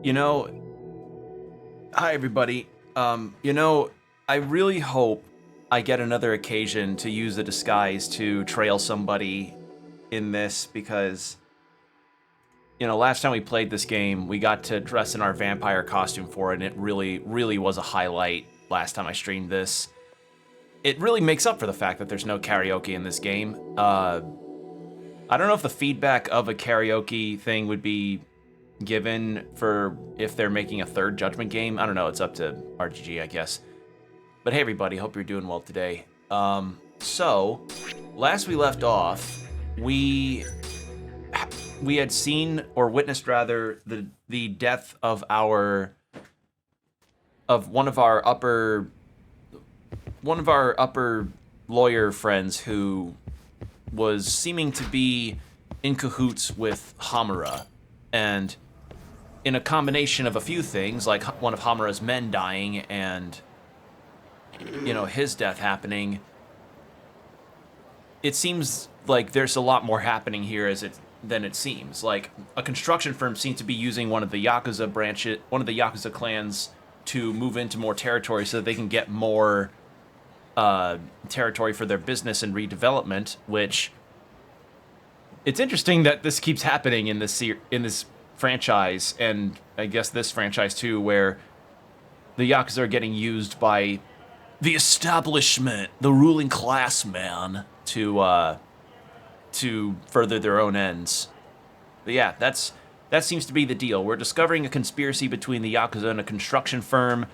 You know, hi everybody. I really hope I get another occasion to use the disguise to trail somebody in this because, last time we played this game, we got to dress in our vampire costume for it, and it really, really was a highlight last time I streamed this. It really makes up for the fact that there's no karaoke in this game. I don't know if the feedback of a karaoke thing would be given for if they're making a third Judgment game. I don't know, it's up to RGG, I guess. But hey everybody, hope you're doing well today. So, last we left off, we had seen, or witnessed rather, the death of one of our upper lawyer friends who was seeming to be in cahoots with Hamura. And in a combination of a few things, like one of Hamura's men dying and, his death happening, it seems like there's a lot more happening here than it seems. Like, a construction firm seems to be using one of the Yakuza clans to move into more territory so that they can get more territory for their business and redevelopment, which it's interesting that this keeps happening in this franchise, and I guess this franchise too, where the Yakuza are getting used by the establishment, the ruling class, man, to further their own ends. But yeah, that seems to be the deal. We're discovering a conspiracy between the Yakuza and a construction firm,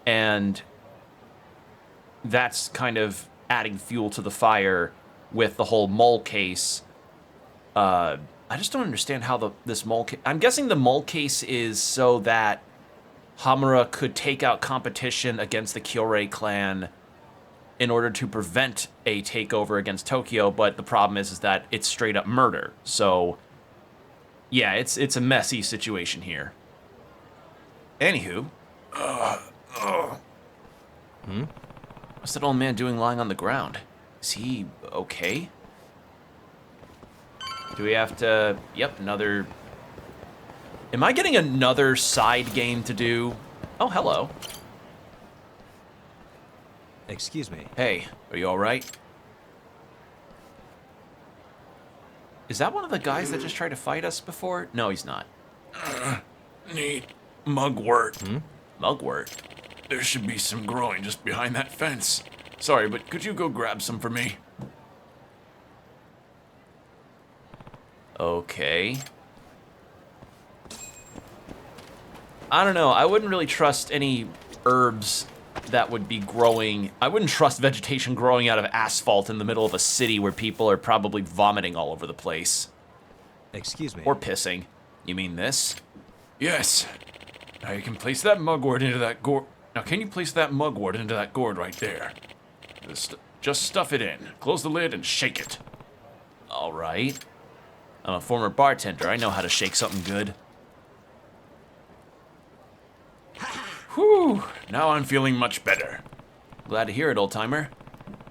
and that's kind of adding fuel to the fire with the whole mole case. I just don't understand how this mole case... I'm guessing the mole case is so that Hamura could take out competition against the Kyorei clan in order to prevent a takeover against Tokyo, but the problem is that it's straight up murder. So, yeah, it's a messy situation here. Anywho. What's that old man doing lying on the ground? Is he okay? Do we have to... Yep, another... Am I getting another side game to do? Oh, hello. Excuse me. Hey, are you alright? Is that one of the guys that just tried to fight us before? No, he's not. Need mugwort. Mugwort? There should be some growing just behind that fence. Sorry, but could you go grab some for me? Okay. I don't know. I wouldn't really trust any herbs that would be growing. I wouldn't trust vegetation growing out of asphalt in the middle of a city where people are probably vomiting all over the place. Excuse me. Or pissing. You mean this? Yes. Now you can place that mugwort into that gourd. Now can you place that mugwort into that gourd right there? Just stuff it in. Close the lid and shake it. All right. I'm a former bartender. I know how to shake something good. Whew. Now I'm feeling much better. Glad to hear it, old-timer.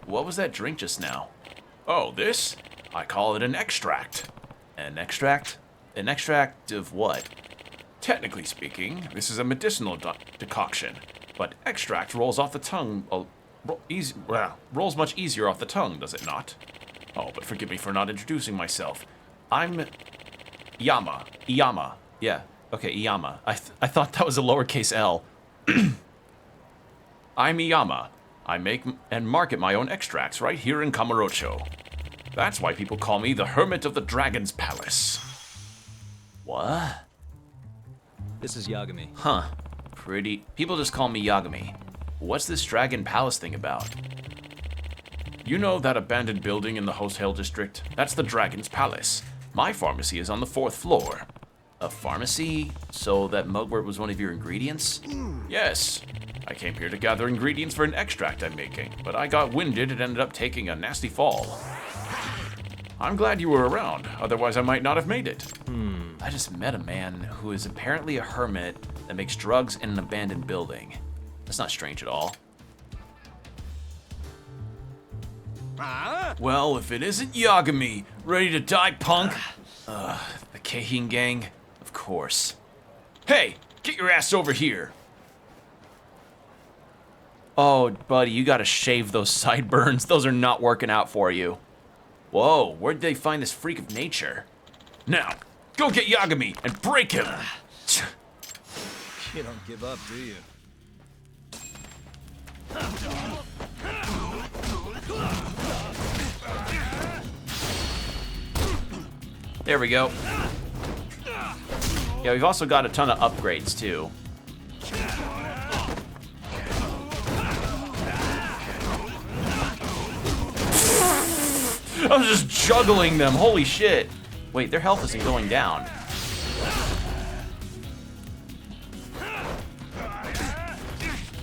What was that drink just now? Oh, this? I call it an extract. An extract? An extract of what? Technically speaking, this is a medicinal decoction, but extract rolls off the tongue. Rolls much easier off the tongue, does it not? Oh, but forgive me for not introducing myself. I'm Yama. Iyama. Yeah. Okay, Iyama. I thought that was a lowercase L. I'm Iyama. I make and market my own extracts right here in Kamurocho. That's why people call me the Hermit of the Dragon's Palace. What? This is Yagami. Huh. Pretty... People just call me Yagami. What's this Dragon Palace thing about? You know that abandoned building in the Hotel District? That's the Dragon's Palace. My pharmacy is on the 4th floor. A pharmacy? So that mugwort was one of your ingredients? Yes. I came here to gather ingredients for an extract I'm making, but I got winded and ended up taking a nasty fall. I'm glad you were around, otherwise I might not have made it. I just met a man who is apparently a hermit that makes drugs in an abandoned building. That's not strange at all. Well, if it isn't Yagami, ready to die, punk? The Keihin gang? Of course. Hey, get your ass over here. Oh, buddy, you gotta shave those sideburns. Those are not working out for you. Whoa, where'd they find this freak of nature? Now, go get Yagami and break him. You don't give up, do you? There we go. Yeah, we've also got a ton of upgrades, too. I was just juggling them. Holy shit. Wait, their health isn't going down.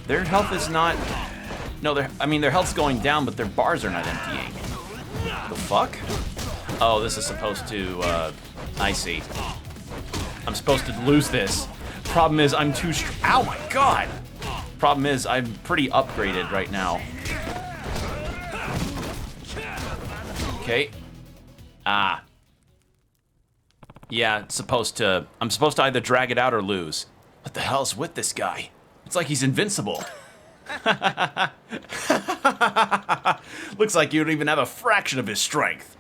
Their health is not... No, their health's going down, but their bars are not emptying. The fuck? Oh, this is supposed to, I see. I'm supposed to lose this. Problem is, I'm too ow my god! Problem is, I'm pretty upgraded right now. Okay. Ah. Yeah, I'm supposed to either drag it out or lose. What the hell's with this guy? It's like he's invincible. Looks like you don't even have a fraction of his strength.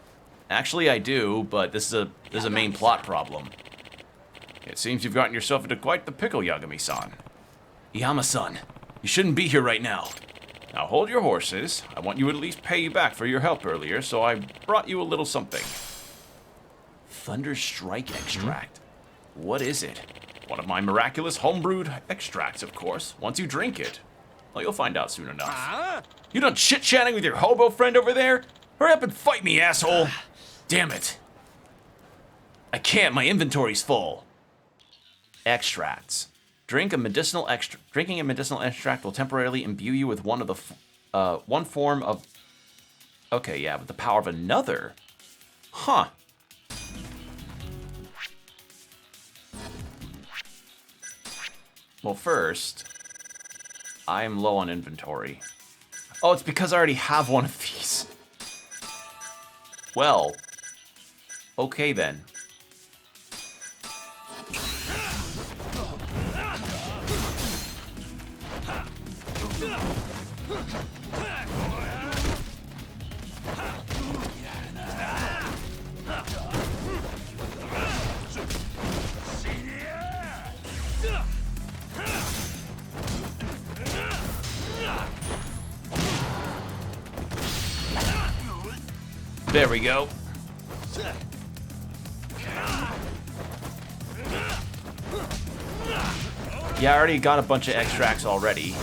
Actually, I do, but this is a main plot problem. It seems you've gotten yourself into quite the pickle, Yagami-san. Yama-san, you shouldn't be here right now. Now hold your horses. I want you to at least pay you back for your help earlier, so I brought you a little something. Thunder Strike extract. What is it? One of my miraculous homebrewed extracts, of course. Once you drink it, well, you'll find out soon enough. You done chit-chatting with your hobo friend over there? Hurry up and fight me, asshole! Damn it. I can't, my inventory's full. Extracts. Drinking a medicinal extract will temporarily imbue you with one form of... Okay, yeah, with the power of another. Huh. Well, first, I am low on inventory. Oh, it's because I already have one of these. Well, okay then. There we go. Yeah, I already got a bunch of extracts already.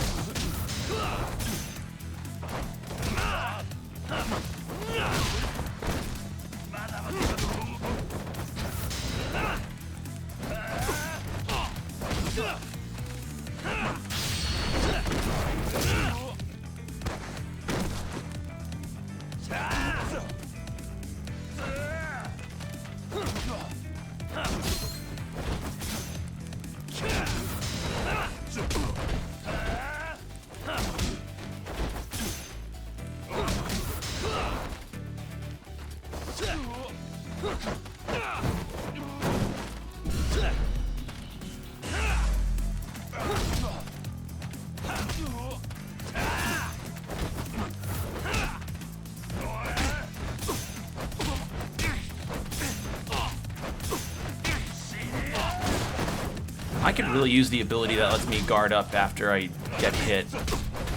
I could really use the ability that lets me guard up after I get hit,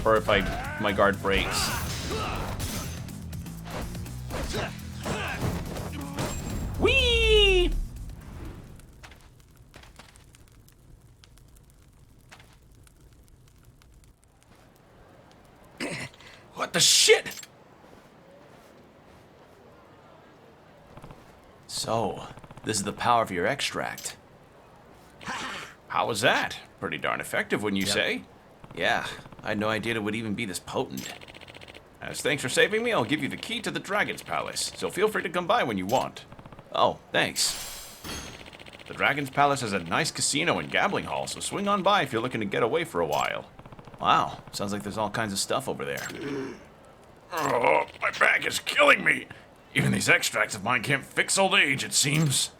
or if my guard breaks. Whee! What the shit? So, this is the power of your extract. How was that? Pretty darn effective, wouldn't you say? Yeah, I had no idea it would even be this potent. As thanks for saving me, I'll give you the key to the Dragon's Palace, so feel free to come by when you want. Oh, thanks. The Dragon's Palace has a nice casino and gambling hall, so swing on by if you're looking to get away for a while. Wow, sounds like there's all kinds of stuff over there. Oh, my back is killing me. Even these extracts of mine can't fix old age, it seems.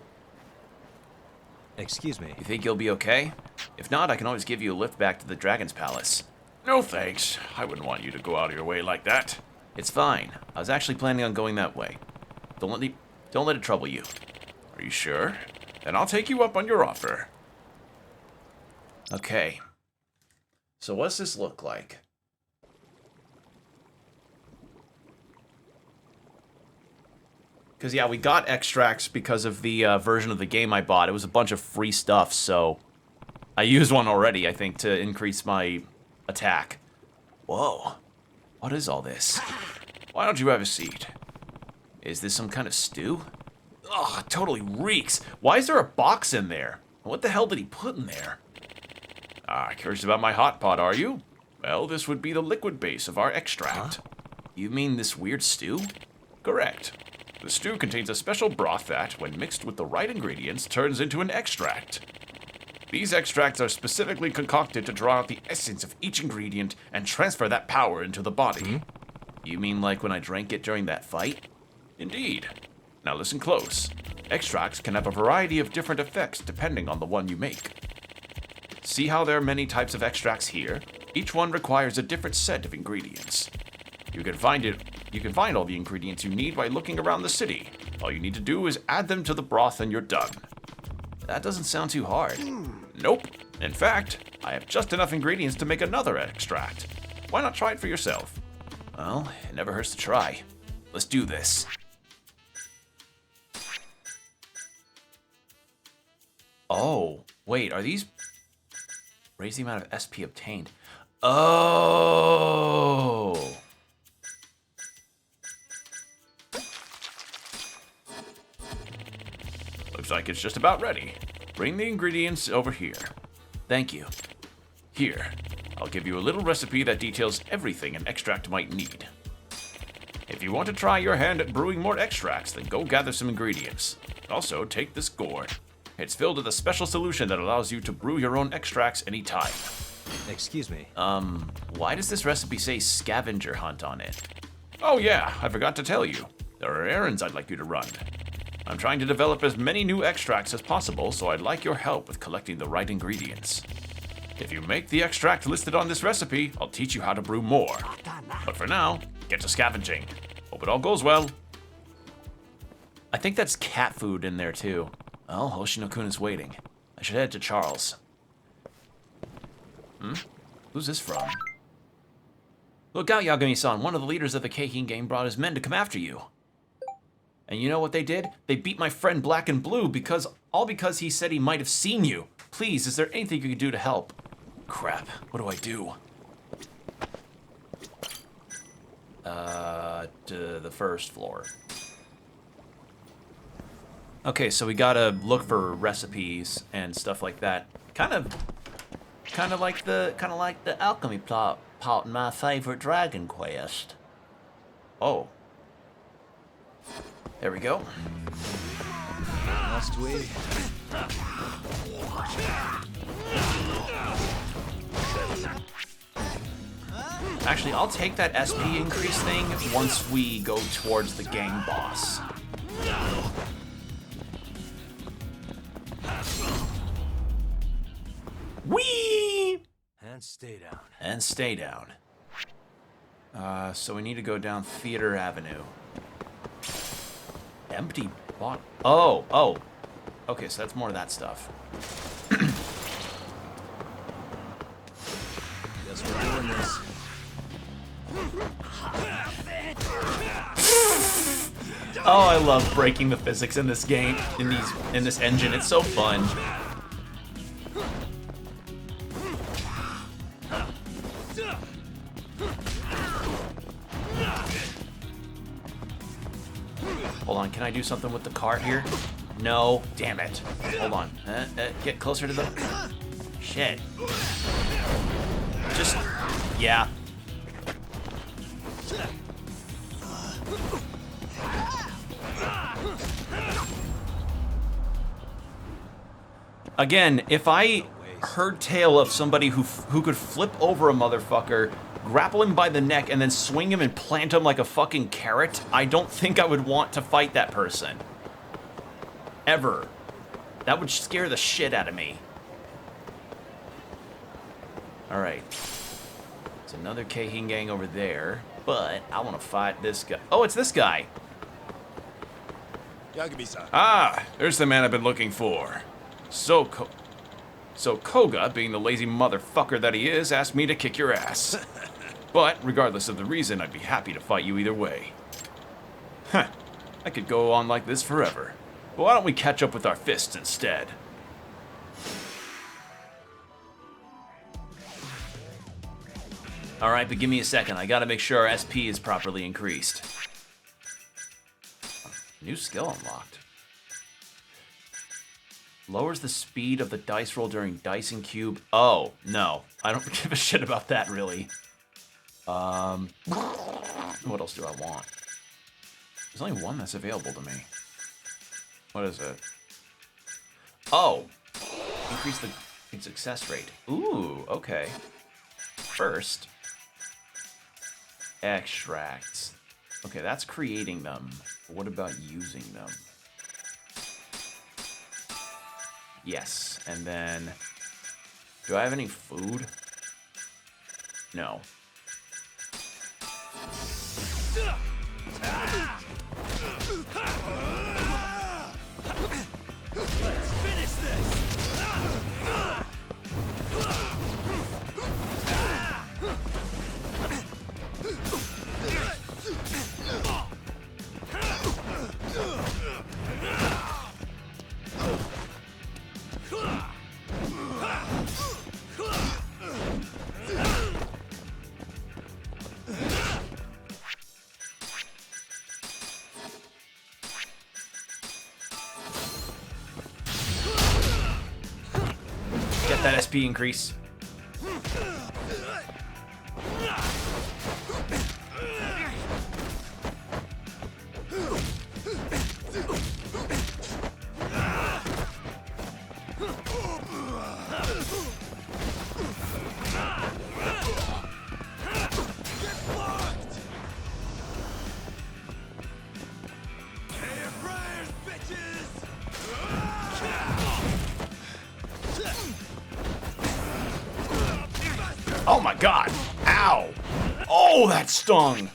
Excuse me. You think you'll be okay? If not, I can always give you a lift back to the Dragon's Palace. No thanks. I wouldn't want you to go out of your way like that. It's fine. I was actually planning on going that way. Don't let it trouble you. Are you sure? Then I'll take you up on your offer. Okay. So what's this look like? Because, yeah, we got extracts because of the version of the game I bought. It was a bunch of free stuff, so I used one already, I think, to increase my attack. Whoa. What is all this? Why don't you have a seat? Is this some kind of stew? Ugh, it totally reeks. Why is there a box in there? What the hell did he put in there? Ah, curious about my hot pot, are you? Well, this would be the liquid base of our extract. You mean this weird stew? Correct. The stew contains a special broth that, when mixed with the right ingredients, turns into an extract. These extracts are specifically concocted to draw out the essence of each ingredient and transfer that power into the body. You mean like when I drank it during that fight? Indeed. Now listen close. Extracts can have a variety of different effects depending on the one you make. See how there are many types of extracts here? Each one requires a different set of ingredients. You can find all the ingredients you need by looking around the city. All you need to do is add them to the broth and you're done. That doesn't sound too hard. Nope. In fact, I have just enough ingredients to make another extract. Why not try it for yourself? Well, it never hurts to try. Let's do this. Oh, wait, are these... Raise the amount of SP obtained. Oh! Looks like it's just about ready. Bring the ingredients over here. Thank you. Here, I'll give you a little recipe that details everything an extract might need. If you want to try your hand at brewing more extracts, then go gather some ingredients. Also, take this gourd. It's filled with a special solution that allows you to brew your own extracts anytime. Excuse me. Why does this recipe say scavenger hunt on it? Oh yeah, I forgot to tell you. There are errands I'd like you to run. I'm trying to develop as many new extracts as possible, so I'd like your help with collecting the right ingredients. If you make the extract listed on this recipe, I'll teach you how to brew more. But for now, get to scavenging. Hope it all goes well. I think that's cat food in there too. Well, Hoshino-kun is waiting. I should head to Charles. Who's this from? Look out, Yagami-san. One of the leaders of the Keihin gang brought his men to come after you. And you know what they did? They beat my friend Black and Blue because he said he might have seen you. Please, is there anything you can do to help? Crap, what do I do? To the first floor. Okay, so we gotta look for recipes and stuff like that. Kind of like the alchemy part in my favorite Dragon Quest. Oh. There we go. Must we? Actually, I'll take that SP increase thing once we go towards the gang boss. Whee! And stay down. And stay down. So we need to go down Theater Avenue. Empty bot. Oh. Okay, so that's more of that stuff. Guess we're doing this. Oh, I love breaking the physics in this game, in this engine. It's so fun. Hold on, can I do something with the cart here? No, damn it. Hold on. Get closer to the... Shit. Just... Yeah. Again, if I heard tale of somebody who could flip over a motherfucker, grapple him by the neck, and then swing him and plant him like a fucking carrot, I don't think I would want to fight that person. Ever. That would scare the shit out of me. Alright. There's another Keihin gang over there, but I want to fight this guy. Oh, it's this guy. Ah, there's the man I've been looking for. So Koga, being the lazy motherfucker that he is, asked me to kick your ass. But, regardless of the reason, I'd be happy to fight you either way. Huh. I could go on like this forever. But why don't we catch up with our fists instead? Alright, but give me a second. I gotta make sure our SP is properly increased. New skill unlocked. Lowers the speed of the dice roll during dice and cube. Oh, no. I don't give a shit about that, really. What else do I want? There's only one that's available to me. What is it? Oh! Increase the success rate. Ooh, okay. First, extracts. Okay, that's creating them. What about using them? Yes, and then... Do I have any food? No. Let's finish this! Get that SP increase. Oh my god! Ow! Oh, that stung!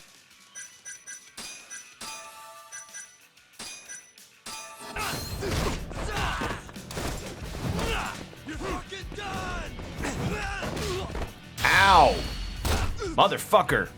Ow! Motherfucker!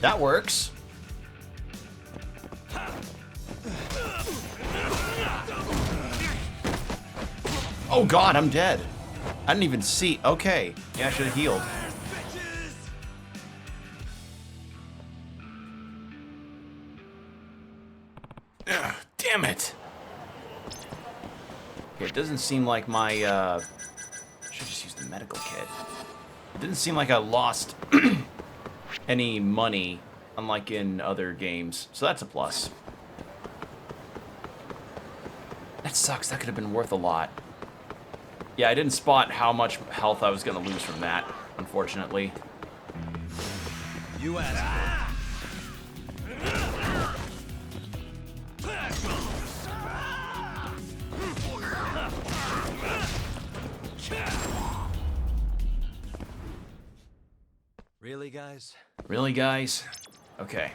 That works. Oh god, I'm dead. I didn't even see. Okay. Yeah, I should have healed. Ugh, damn it! Okay, it doesn't seem like my, should just use the medical kit. It didn't seem like I lost any money, unlike in other games, so that's a plus. That sucks, that could have been worth a lot. Yeah, I didn't spot how much health I was going to lose from that, unfortunately. You asked. Really, guys? Really, guys? Okay.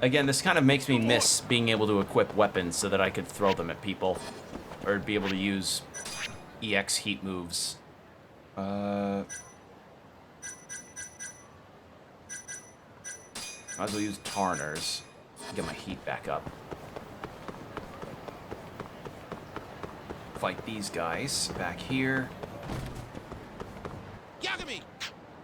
Again, this kind of makes me miss being able to equip weapons so that I could throw them at people. Or be able to use EX heat moves. Might as well use Tarners to get my heat back up. Fight these guys back here. Yagami!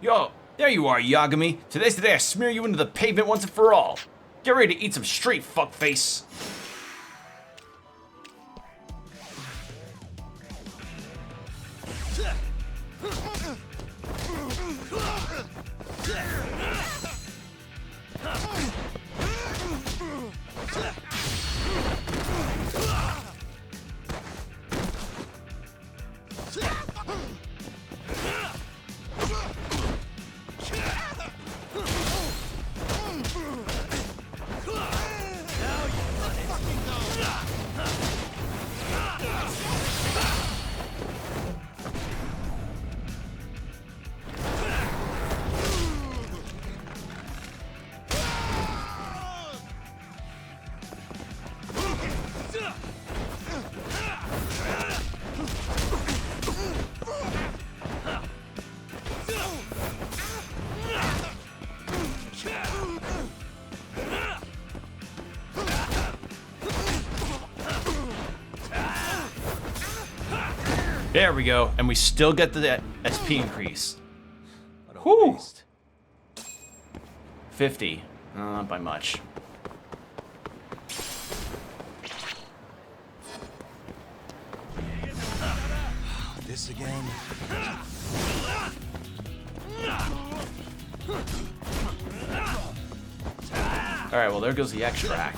Yo, there you are, Yagami. Today's the day I smear you into the pavement once and for all. Get ready to eat some straight, fuckface. There we go. And we still get the SP increase. What a Whew. waste. 50. Not by much. This again? Alright, well, there goes the extract.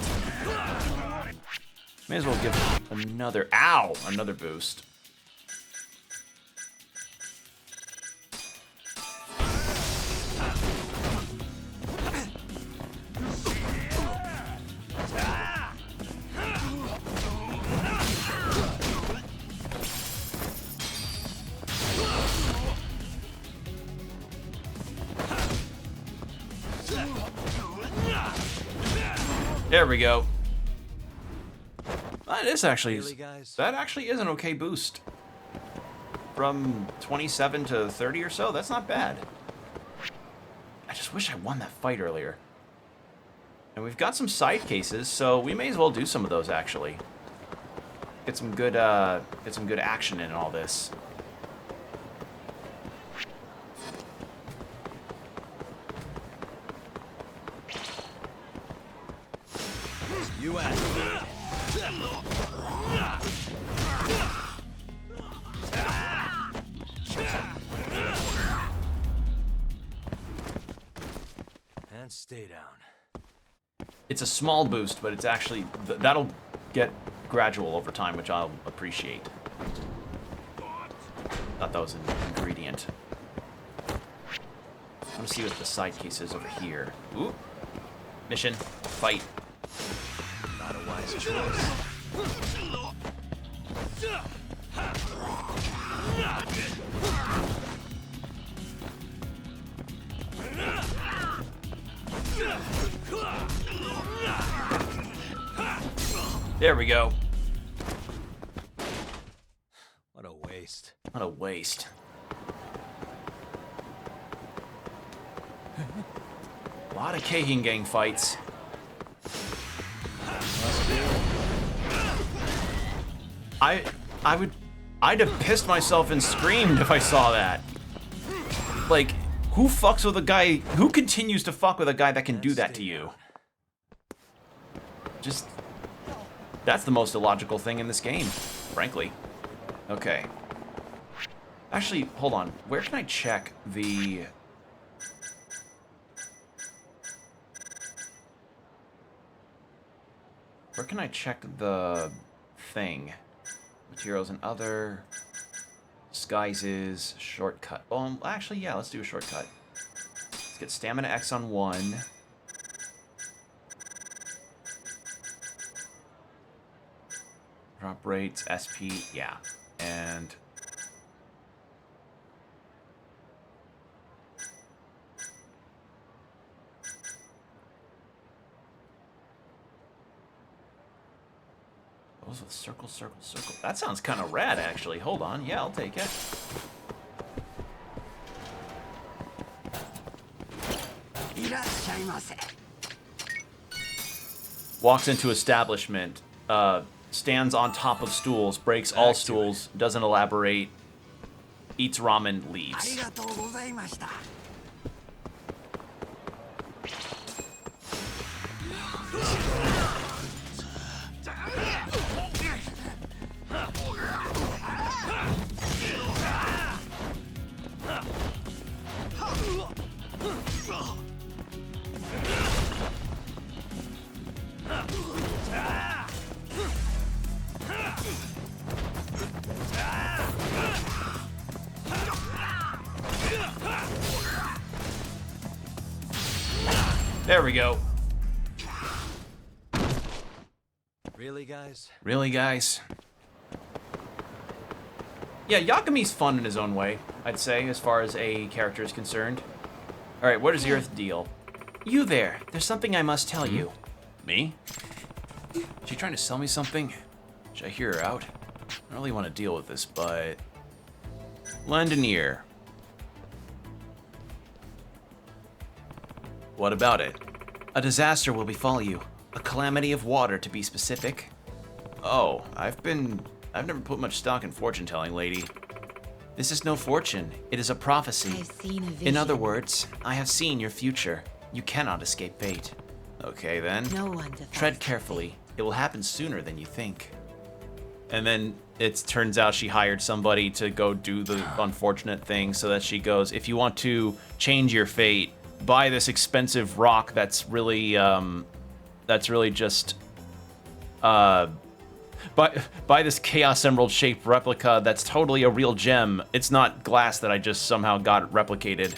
May as well give another... Ow! Another boost. There we go. That is actually... Really, guys? That actually is an okay boost. From 27 to 30 or so, that's not bad. I just wish I won that fight earlier. And we've got some side cases, so we may as well do some of those, actually. Get some good action in all this. US. And stay down. It's a small boost, but it's actually... That'll get gradual over time, which I'll appreciate. Thought that was an ingredient. I want to see what the side case is over here. Ooh. Mission. Fight. Not a wise choice. There we go. What a waste. What a waste. A lot of Kagan gang fights. I'd have pissed myself and screamed if I saw that. Like, who fucks with a guy, who continues to fuck with a guy that can do that to you? Just, that's the most illogical thing in this game, frankly. Okay. Actually, hold on. Where can I check the... Where can I check the thing? Materials and other... Disguises, shortcut. Oh, actually, yeah, let's do a shortcut. Let's get Stamina X on 1. Drop rates, SP, yeah. And... Those with circle, circle, circle. That sounds kind of rad, actually. Hold on. Yeah, I'll take it. Walks into establishment. Stands on top of stools. Breaks all stools. Doesn't elaborate. Eats ramen. Leaves. There we go. Really, guys? Really, guys? Yeah, Yakumi's fun in his own way, I'd say, as far as a character is concerned. Alright, what is your deal? You there. There's something I must tell you. Me? Is she trying to sell me something? Should I hear her out? I don't really want to deal with this, but... Lend an ear. What about it? A disaster will befall you. A calamity of water, to be specific. Oh, I've never put much stock in fortune-telling, lady. This is no fortune. It is a prophecy. I've seen a vision. In other words, I have seen your future. You cannot escape fate. Okay, then. No one defies Tread carefully. It will happen sooner than you think. And then it turns out she hired somebody to go do the unfortunate thing so that she goes, if you want to change your fate, buy this expensive rock that's really just, buy this Chaos Emerald shaped replica that's totally a real gem. It's not glass that I just somehow got replicated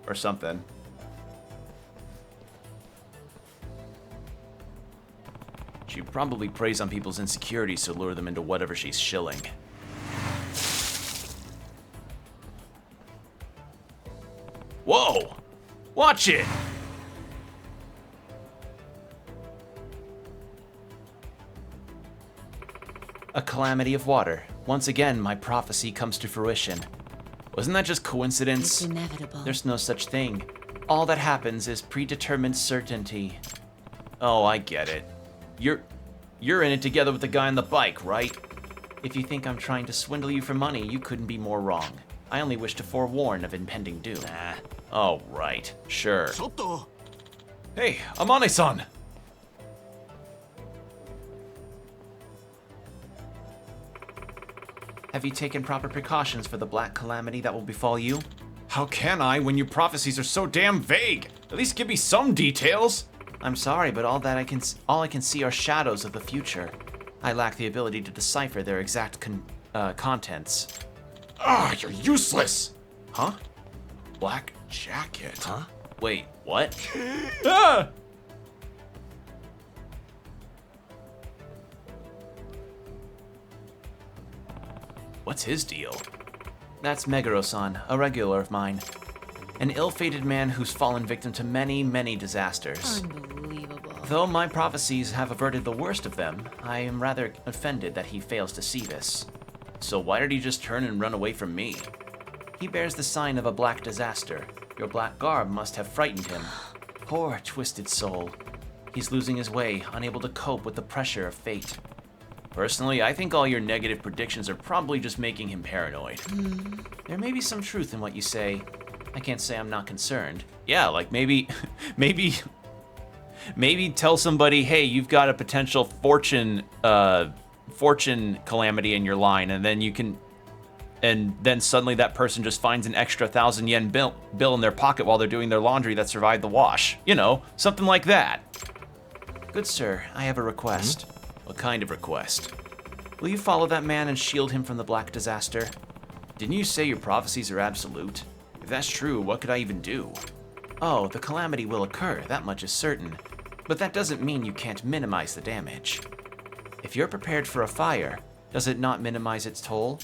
or something. She probably preys on people's insecurities to lure them into whatever she's shilling. Whoa! Watch it! A calamity of water. Once again, my prophecy comes to fruition. Wasn't that just coincidence? It's inevitable. There's no such thing. All that happens is predetermined certainty. Oh, I get it. You're in it together with the guy on the bike, right? If you think I'm trying to swindle you for money, you couldn't be more wrong. I only wish to forewarn of impending doom. Oh, right. Sure. Hey, Amane-san! Have you taken proper precautions for the black calamity that will befall you? How can I when your prophecies are so damn vague? At least give me some details! I'm sorry, but all I can see are shadows of the future. I lack the ability to decipher their exact contents. Ah, you're useless! Huh? Black jacket. Huh? Wait, what? Ah! What's his deal? That's Meguro-san, a regular of mine. An ill-fated man who's fallen victim to many, many disasters. Unbelievable. Though my prophecies have averted the worst of them, I am rather offended that he fails to see this. So why did he just turn and run away from me? He bears the sign of a black disaster. Your black garb must have frightened him. Poor, twisted soul. He's losing his way, unable to cope with the pressure of fate. Personally, I think all your negative predictions are probably just making him paranoid. There may be some truth in what you say. I can't say I'm not concerned. Yeah, like maybe tell somebody, hey, you've got a potential fortune calamity in your line, and then suddenly that person just finds an extra 1,000 yen bill in their pocket while they're doing their laundry that survived the wash. You know, something like that. Good sir, I have a request. What kind of request? Will you follow that man and shield him from the black disaster? Didn't you say your prophecies are absolute? If that's true, what could I even do? Oh, the calamity will occur, that much is certain. But that doesn't mean you can't minimize the damage. If you're prepared for a fire, does it not minimize its toll?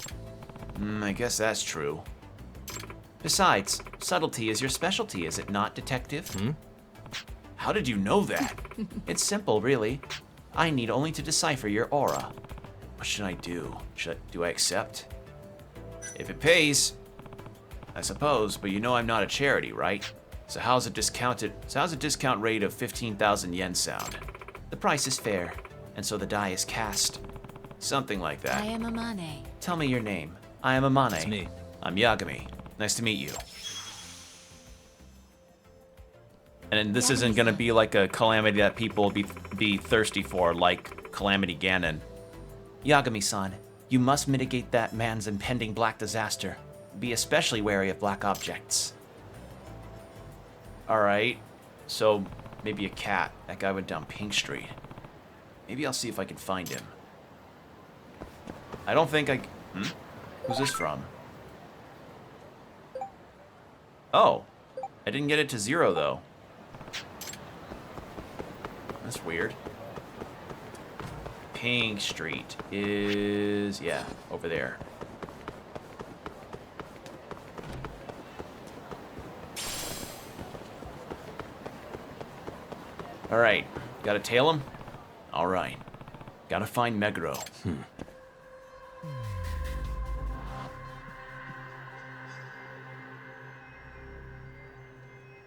I guess that's true. Besides, subtlety is your specialty, is it not, detective? How did you know that? It's simple, really. I need only to decipher your aura. What should I do? Do I accept? If it pays, I suppose, but you know I'm not a charity, right? So how's a discount rate of 15,000 yen sound? The price is fair, and so the die is cast. Something like that. I am Amane. Tell me your name. I am Amane. It's me. I'm Yagami. Nice to meet you. And this isn't gonna be like a calamity that people be thirsty for, like Calamity Ganon. Yagami-san, you must mitigate that man's impending black disaster. Be especially wary of black objects. Alright, so maybe a cat. That guy went down Pink Street. Maybe I'll see if I can find him. I don't think I... Who's this from? Oh, I didn't get it to 0 though. That's weird. Pink Street is... yeah, over there. Alright, gotta tail him? Alright. Gotta find Meguro.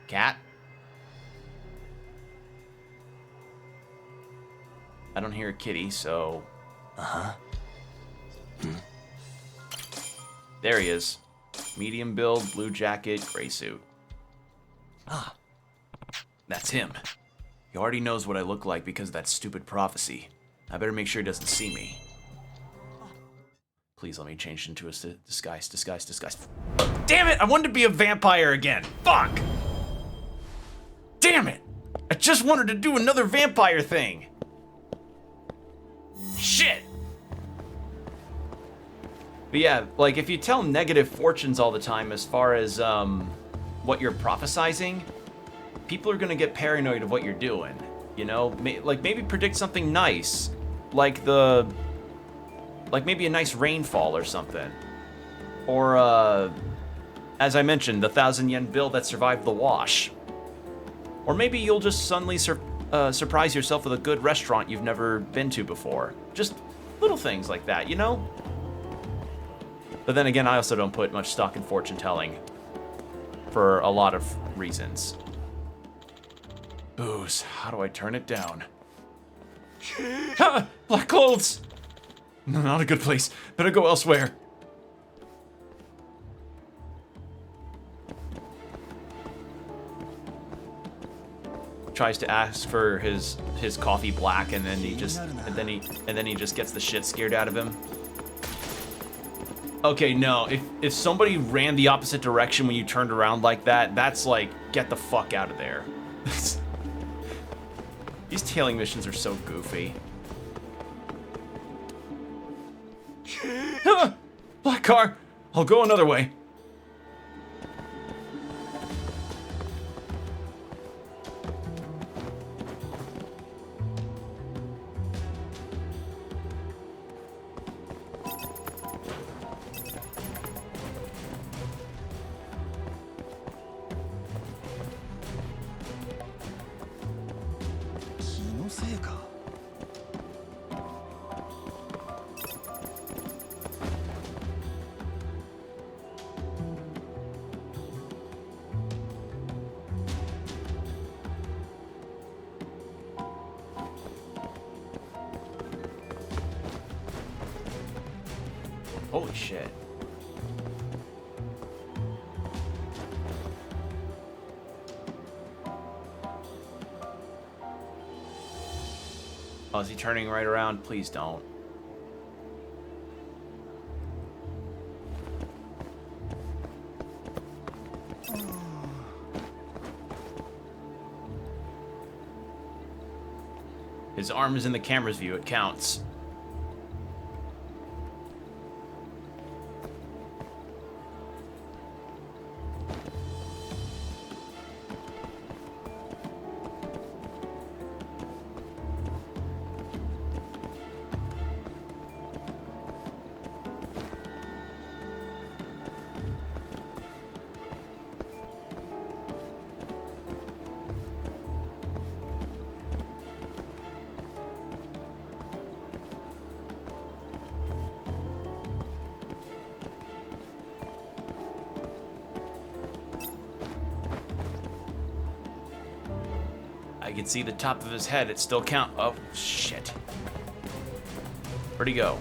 Cat? I don't hear a kitty, so... There he is. Medium build, blue jacket, gray suit. Ah, that's him. He already knows what I look like because of that stupid prophecy. I better make sure he doesn't see me. Please let me change into a disguise. Damn it! I wanted to be a vampire again. Fuck! Damn it! I just wanted to do another vampire thing. Shit! But yeah, like if you tell negative fortunes all the time as far as what you're prophesizing, people are gonna get paranoid of what you're doing. You know, like maybe predict something nice, like maybe a nice rainfall or something, or as I mentioned, the 1,000 yen bill that survived the wash, or maybe you'll just suddenly surprise yourself with a good restaurant you've never been to before. Just little things like that, you know. But then again, I also don't put much stock in fortune telling for a lot of reasons. Booze, how do I turn it down? Ha! Black clothes! No, not a good place. Better go elsewhere. Tries to ask for his coffee black, and then he just gets the shit scared out of him. Okay, no. If somebody ran the opposite direction when you turned around like that, that's like, get the fuck out of there. These tailing missions are so goofy. Black car! I'll go another way. Holy shit. Oh, is he turning right around? Please don't. His arm is in the camera's view. It counts. I can see the top of his head. It still count. Oh, shit. Where'd he go?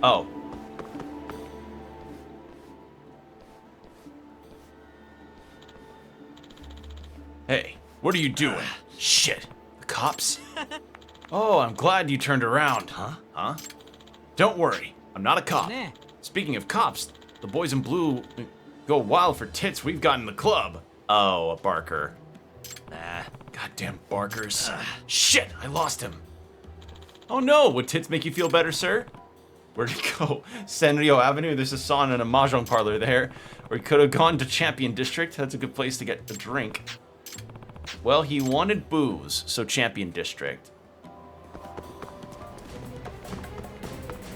Oh. Hey, what are you doing? Shit. The cops? Oh, I'm glad you turned around. Huh? Don't worry. I'm not a cop. Speaking of cops, the boys in blue go wild for tits we've got in the club. Oh, a barker. Nah. Goddamn barkers. Shit, I lost him. Oh no, would tits make you feel better, sir? Where'd he go? Sanrio Avenue? There's a sauna and a mahjong parlor there. Or he could have gone to Champion District. That's a good place to get a drink. Well, he wanted booze, so Champion District.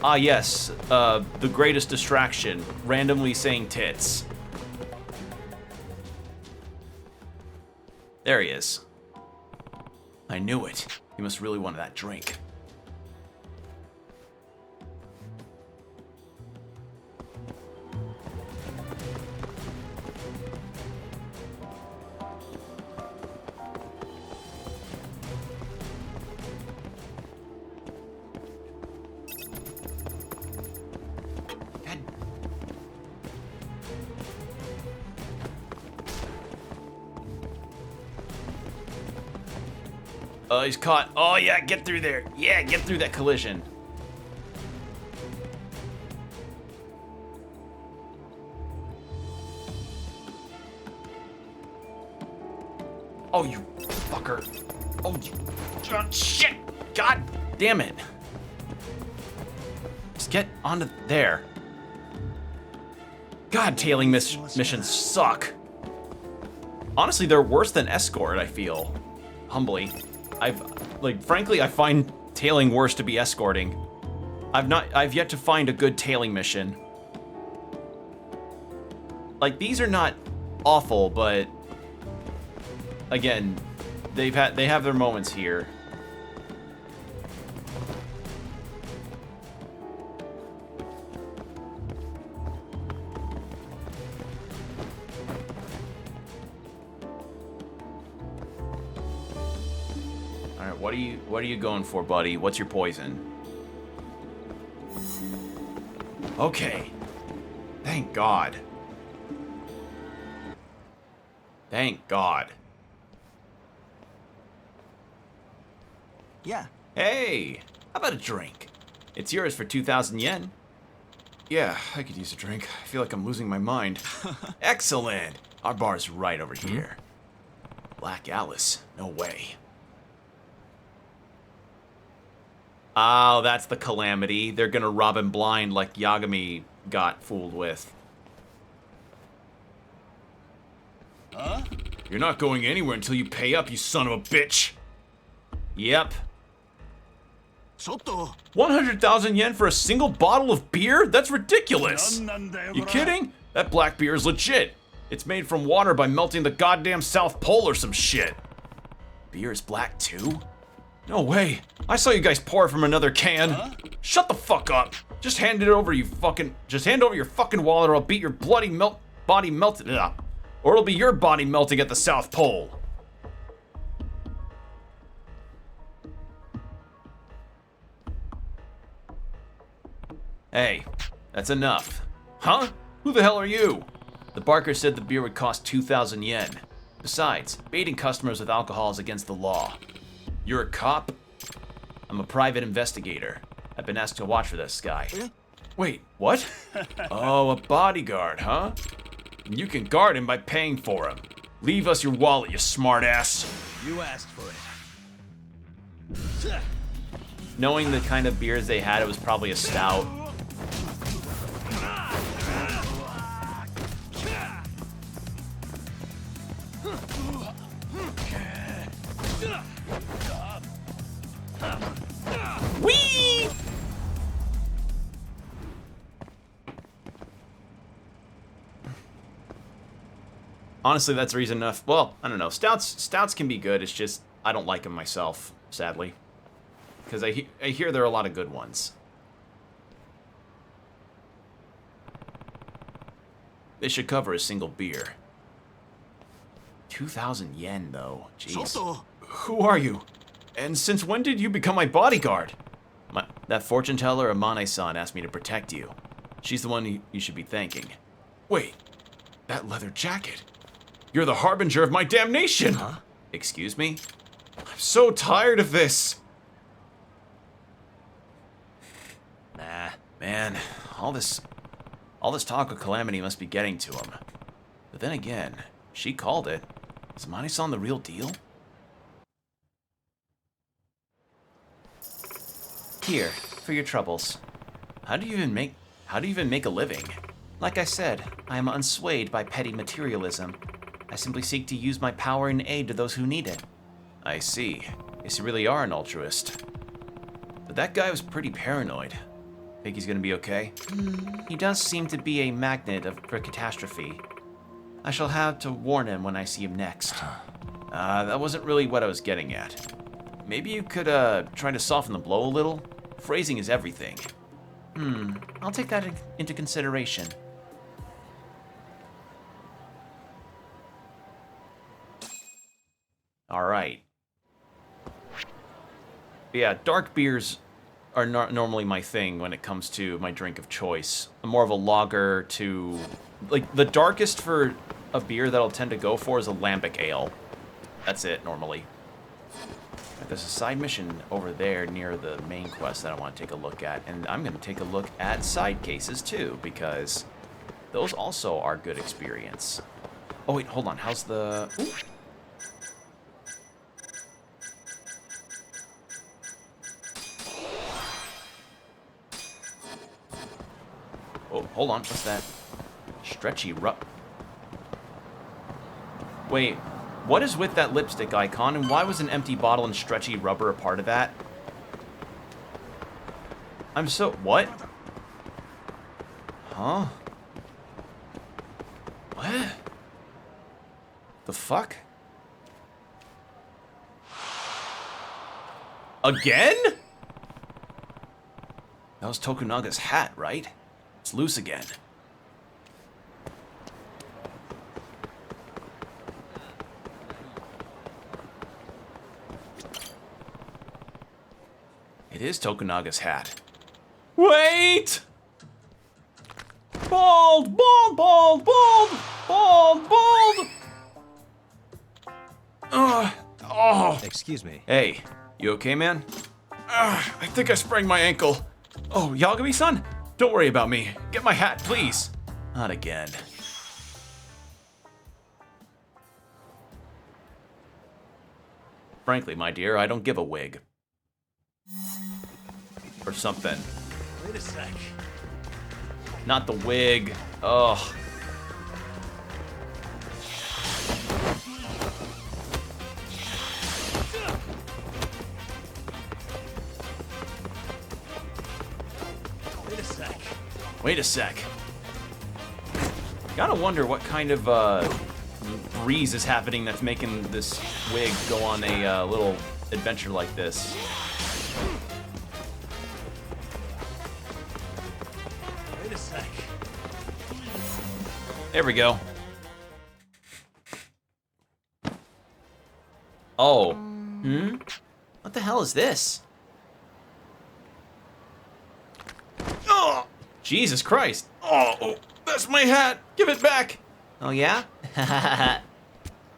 Ah, yes. The greatest distraction. Randomly saying tits. There he is. I knew it. He must really want that drink. Oh, he's caught. Oh, yeah, get through there. Yeah, get through that collision. Oh, you fucker. Oh, you... shit! God damn it. Just get onto there. God, tailing missions suck. Honestly, they're worse than escort, I feel. Humbly. Frankly, I find tailing worse to be escorting. I've yet to find a good tailing mission. Like, these are not awful, but again, they have their moments here. All right, what are you going for, buddy? What's your poison? Okay. Thank God. Thank God. Yeah. Hey, how about a drink? It's yours for 2,000 yen. Yeah, I could use a drink. I feel like I'm losing my mind. Excellent. Our bar's right over here. Black Alice. No way. Oh, that's the calamity. They're gonna rob him blind like Yagami got fooled with. Huh? You're not going anywhere until you pay up, you son of a bitch. Yep. ちょっと 100,000 yen for a single bottle of beer? That's ridiculous. なんなんだよ You これ kidding? That black beer is legit. It's made from water by melting the goddamn South Pole or some shit. Beer is black too? No way. I saw you guys pour it from another can. Huh? Shut the fuck up. Just hand it over, you fucking... Just hand over your fucking wallet or I'll beat your bloody body melted... Or it'll be your body melting at the South Pole. Hey, that's enough. Huh? Who the hell are you? The barker said the beer would cost 2,000 yen. Besides, baiting customers with alcohol is against the law. You're a cop? I'm a private investigator. I've been asked to watch for this guy. Wait, what? Oh, a bodyguard, huh? You can guard him by paying for him. Leave us your wallet, you smartass. You asked for it. Knowing the kind of beers they had, it was probably a stout. Whee! Honestly, that's reason enough. Well, I don't know. Stouts can be good. It's just I don't like them myself, sadly, because I hear there are a lot of good ones. They should cover a single beer. 2,000 yen, though. ちょっ Jeez. と Who are you? And since when did you become my bodyguard? That fortune teller, Amane-san, asked me to protect you. She's the one you should be thanking. Wait, that leather jacket. You're the harbinger of my damnation. Huh? Excuse me? I'm so tired of this. Nah, man. All this talk of calamity must be getting to him. But then again, she called it. Is Amane-san the real deal? Here, for your troubles. How do you even make a living? Like I said, I am unswayed by petty materialism. I simply seek to use my power in aid to those who need it. I see. Guess you really are an altruist. But that guy was pretty paranoid. Think he's gonna be okay? He does seem to be a magnet for catastrophe. I shall have to warn him when I see him next. That wasn't really what I was getting at. Maybe you could, try to soften the blow a little? Phrasing is everything. I'll take that into consideration. Alright. Yeah, dark beers are not normally my thing when it comes to my drink of choice. I'm more of a lager to... Like, the darkest for a beer that I'll tend to go for is a lambic ale. That's it, normally. There's a side mission over there near the main quest that I want to take a look at, and I'm going to take a look at side cases too, because those also are good experience. Oh wait, hold on, how's the... Ooh. Oh, hold on, what's that? Stretchy rub... Wait, what is with that lipstick icon, and why was an empty bottle and stretchy rubber a part of that? I'm so... What? Huh? What? The fuck? Again? That was Tokunaga's hat, right? It's loose again. It is Tokunaga's hat. Wait! Bald! Bald! Bald! Bald! Bald! Bald! Oh! Excuse me. Hey, you okay, man? I think I sprained my ankle. Oh, Yagami-san? Don't worry about me. Get my hat, please. Not again. Frankly, my dear, I don't give a wig. Or something. Wait a sec. Not the wig. Ugh. Wait a sec. Wait a sec. Gotta wonder what kind of breeze is happening that's making this wig go on a little adventure like this. Wait a sec. There we go. Oh. Hmm? What the hell is this? Oh! Jesus Christ. Oh, that's my hat. Give it back. Oh, yeah?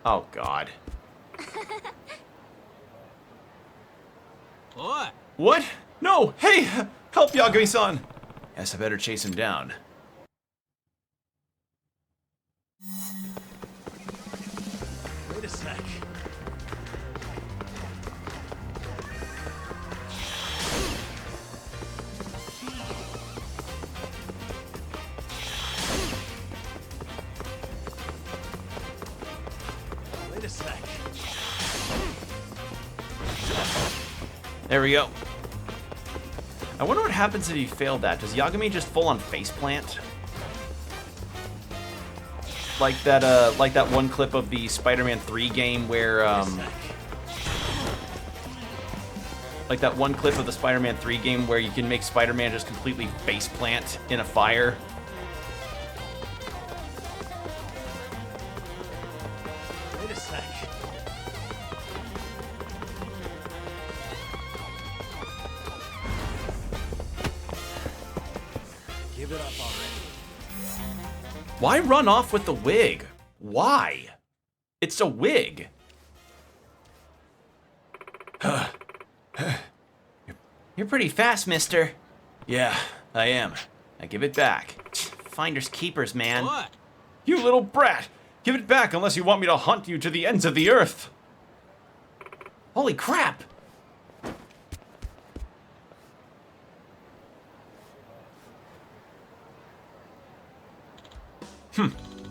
Oh, God. What? What? No! Hey! Help Yagami-san! Guess I better chase him down. Wait a sec. Wait a sec. There we go. I wonder what happens if he failed that. Does Yagami just full on faceplant? Like that one clip of the Spider-Man 3 game where, like that one clip of the Spider-Man 3 game where you can make Spider-Man just completely faceplant in a fire. Wait a sec. Give it up already. Why run off with the wig? Why? It's a wig. You're pretty fast, mister. Yeah, I am. I give it back. Finders keepers, man. What? You little brat. Give it back unless you want me to hunt you to the ends of the earth. Holy crap!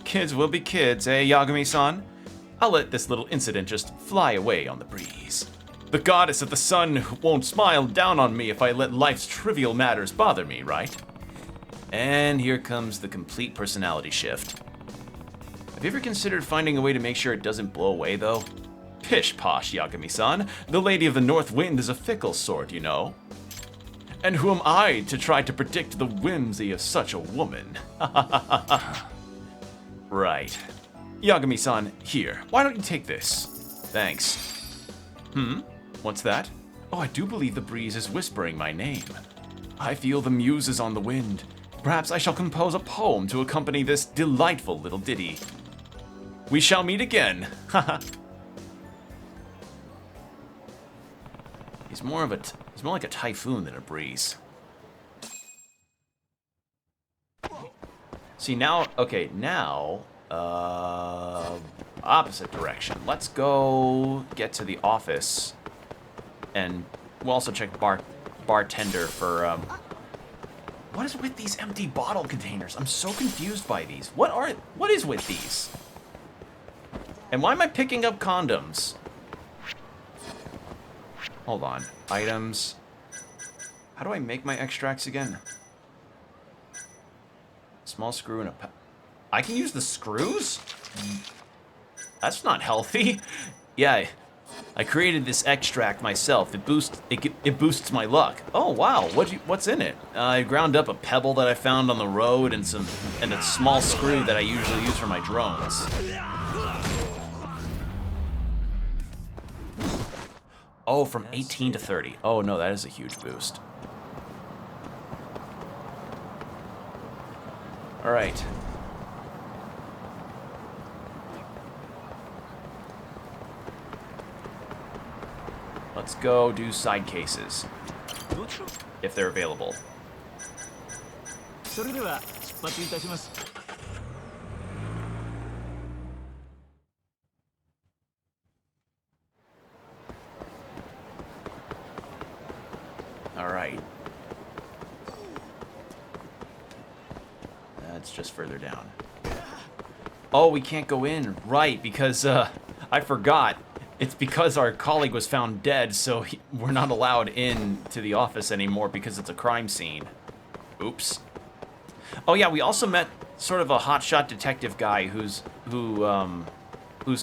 Kids will be kids, eh, Yagami-san? I'll let this little incident just fly away on the breeze. The goddess of the sun won't smile down on me if I let life's trivial matters bother me, right? And here comes the complete personality shift. Have you ever considered finding a way to make sure it doesn't blow away, though? Pish posh, Yagami-san. The Lady of the North Wind is a fickle sort, you know. And who am I to try to predict the whimsy of such a woman? Right. Yagami-san, here. Why don't you take this? Thanks. What's that? Oh, I do believe the breeze is whispering my name. I feel the muses on the wind. Perhaps I shall compose a poem to accompany this delightful little ditty. We shall meet again. Haha. It's more like a typhoon than a breeze. See now, okay, now, opposite direction. Let's go get to the office, and we'll also check bartender for, what is with these empty bottle containers? I'm so confused by these. What is with these? And why am I picking up condoms? Hold on. Items. How do I make my extracts again? Small screw and a... I can use the screws? That's not healthy. Yeah, I created this extract myself. It boosts my luck. Oh wow, what's in it? I ground up a pebble that I found on the road and a small screw that I usually use for my drones. Oh, from 18 to 30. Oh no, that is a huge boost. All right. Let's go do side cases, if they're available. それでは出発いたします。 All right. That's just further down. Oh, we can't go in. Right, because I forgot. It's because our colleague was found dead, so we're not allowed in to the office anymore because it's a crime scene. Oops. Oh yeah, we also met sort of a hotshot detective guy who's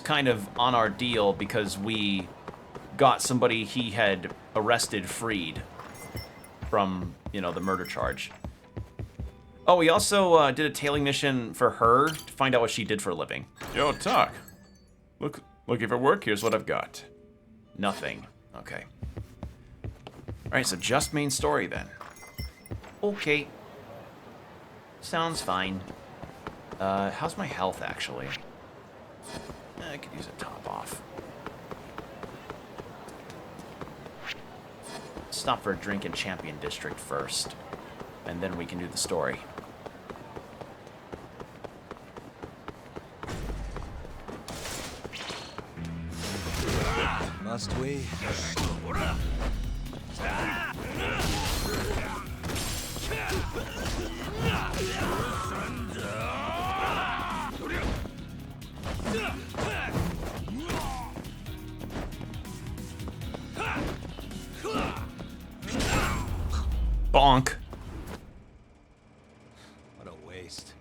kind of on our deal because we got somebody he had arrested freed from, you know, the murder charge. Oh, we also did a tailing mission for her to find out what she did for a living. Yo, Talk. Looking for work? Here's what I've got. Nothing. Okay. Alright, so just main story then. Okay. Sounds fine. How's my health, actually? I could use a top off. Stop for a drink in Champion District first, and then we can do the story. Must we? Bonk. What a waste.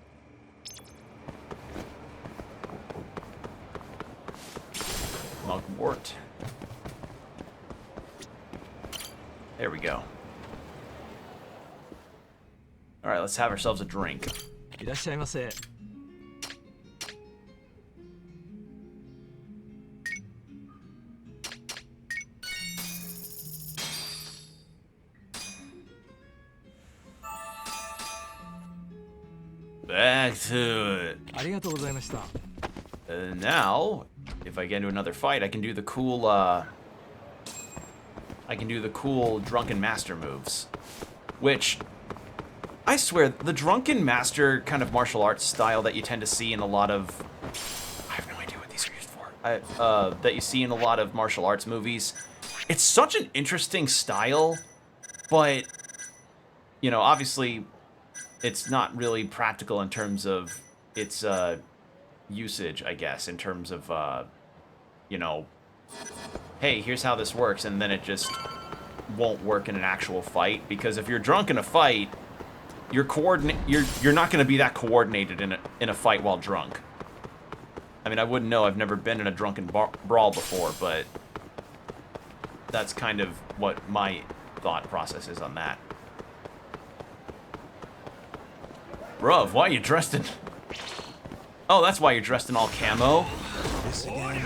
Mugwort. There we go. Alright, let's have ourselves a drink. いらっしゃいませ。 Back to it. ありがとうございました。 Now, if I get into another fight, I can do the cool, Drunken Master moves. Which, I swear, the Drunken Master kind of martial arts style that you tend to see in a lot of... I have no idea what these are used for. That you see in a lot of martial arts movies. It's such an interesting style, but, you know, obviously, it's not really practical in terms of its, usage, I guess, in terms of, you know, hey, here's how this works, and then it just won't work in an actual fight, because if you're drunk in a fight, you're not going to be that coordinated in a fight while drunk. I mean, I wouldn't know, I've never been in a drunken brawl before, but that's kind of what my thought process is on that. Bruv, why are you dressed in... Oh, that's why you're dressed in all camo? This again.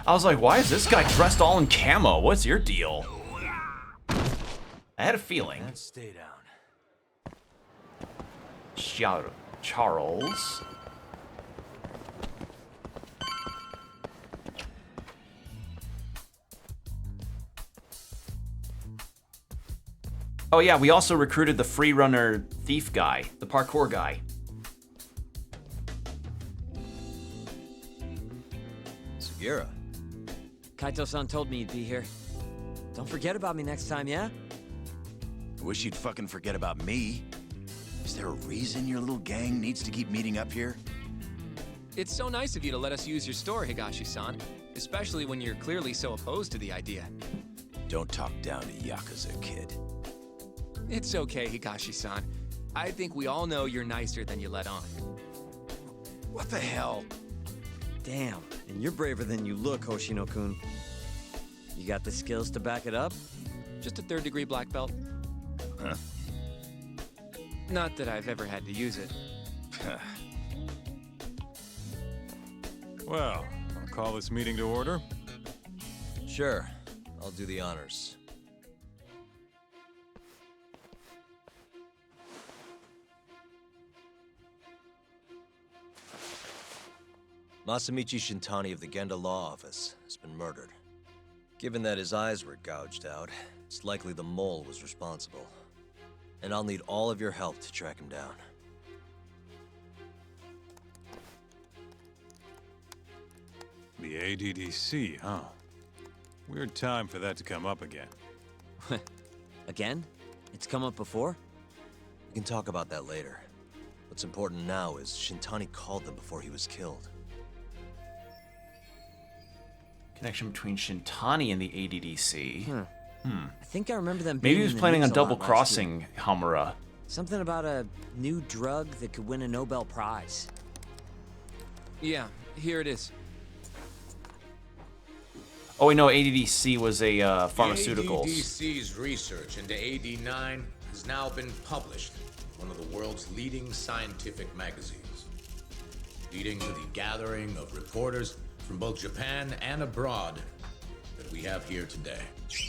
I was like, why is this guy dressed all in camo? What's your deal? I had a feeling. Let's stay down. Charles. Oh yeah, we also recruited the free runner thief guy, the parkour guy. Sugira. Kaito-san told me you'd be here. Don't forget about me next time, yeah? I wish you'd fucking forget about me. Is there a reason your little gang needs to keep meeting up here? It's so nice of you to let us use your store, Higashi-san. Especially when you're clearly so opposed to the idea. Don't talk down to Yakuza, kid. It's okay, Higashi-san. I think we all know you're nicer than you let on. What the hell? Damn, and you're braver than you look, Hoshino-kun. You got the skills to back it up? Just a third-degree black belt. Huh? Not that I've ever had to use it. Well, I'll call this meeting to order. Sure, I'll do the honors. Masamichi Shintani of the Genda Law Office has been murdered. Given that his eyes were gouged out, it's likely the mole was responsible. And I'll need all of your help to track him down. The ADDC, huh? Weird time for that to come up again. Again? It's come up before? We can talk about that later. What's important now is Shintani called them before he was killed. Connection between Shintani and the ADDC. I think I remember them Maybe being he was in the planning on news a lot double last year. crossing Hamura. Something about a new drug that could win a Nobel Prize. Yeah, here it is. Oh wait, no, ADDC was a pharmaceuticals. ADDC's research into AD9 has now been published in one of the world's leading scientific magazines, leading to the gathering of reporters from both Japan and abroad that we have here today.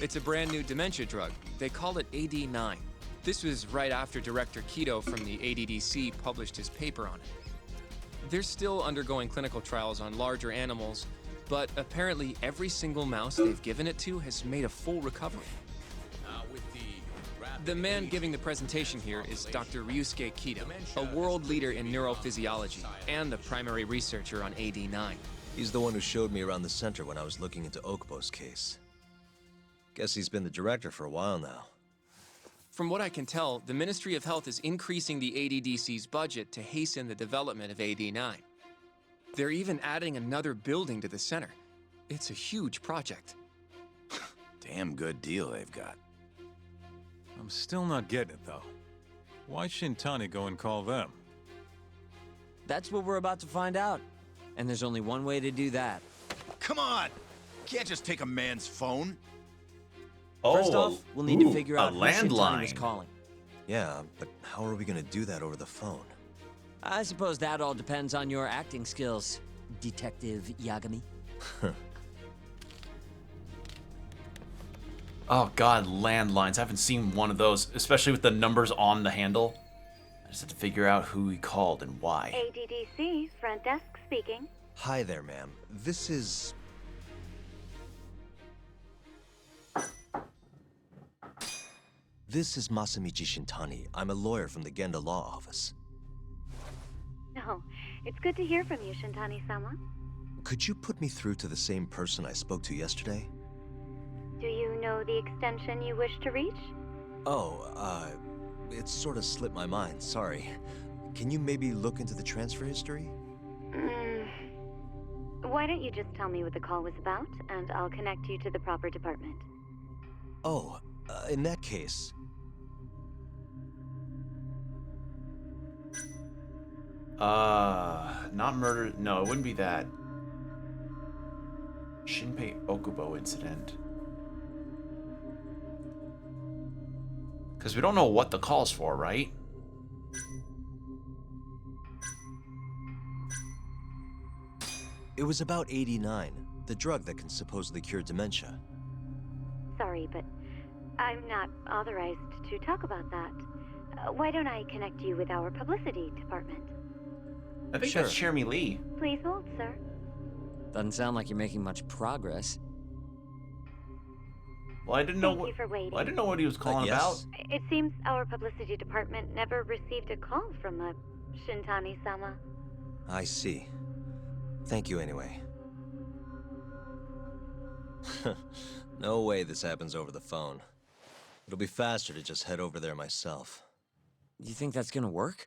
It's a brand new dementia drug. They call it AD9. This was right after Director Kido from the ADDC published his paper on it. They're still undergoing clinical trials on larger animals, but apparently every single mouse they've given it to has made a full recovery. The man giving the presentation here is Dr. Ryusuke Kido, a world leader in neurophysiology and the primary researcher on AD9. He's the one who showed me around the center when I was looking into Okubo's case. Guess he's been the director for a while now. From what I can tell, the Ministry of Health is increasing the ADDC's budget to hasten the development of AD9. They're even adding another building to the center. It's a huge project. Damn good deal they've got. I'm still not getting it, though. Why Shintani go and call them? That's what we're about to find out. And there's only one way to do that. Come on! Can't just take a man's phone. First off, we'll need to figure out a who Shintani was landline. calling. Yeah, but how are we gonna do that over the phone? I suppose that all depends on your acting skills, Detective Yagami. Oh god, landlines. I haven't seen one of those, especially with the numbers on the handle. I just have to figure out who he called and why. ADDC, front desk speaking. Hi there, ma'am. This is... This is Masamichi Shintani. I'm a lawyer from the Genda Law Office. Oh, it's good to hear from you, Shintani-sama. Could you put me through to the same person I spoke to yesterday? Do you know the extension you wish to reach? Oh, it sort of slipped my mind, sorry. Can you maybe look into the transfer history? Why don't you just tell me what the call was about, and I'll connect you to the proper department. Oh, in that case... Not murder. No, it wouldn't be that. Shinpei Okubo incident. Because we don't know what the call's for, right? It was about 89, the drug that can supposedly cure dementia. Sorry, but I'm not authorized to talk about that. Why don't I connect you with our publicity department? I think that's Jeremy Lee. Please hold, sir. Doesn't sound like you're making much progress. Well, I didn't know Thank you for waiting. I didn't know what he was calling yes. about. It seems our publicity department never received a call from a Shintani-sama. I see. Thank you anyway. No way this happens over the phone. It'll be faster to just head over there myself. You think that's gonna work?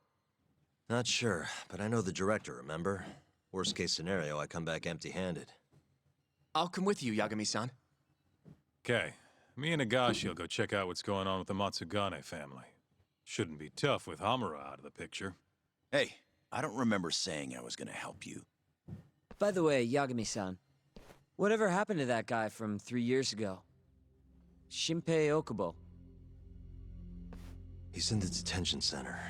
Not sure, but I know the director, remember? Worst case scenario, I come back empty-handed. I'll come with you, Yagami-san. Okay, me and Nagashi will go check out what's going on with the Matsugane family. Shouldn't be tough with Hamura out of the picture. Hey, I don't remember saying I was gonna help you. By the way, Yagami-san, whatever happened to that guy from 3 years ago? Shinpei Okubo. He's in the detention center.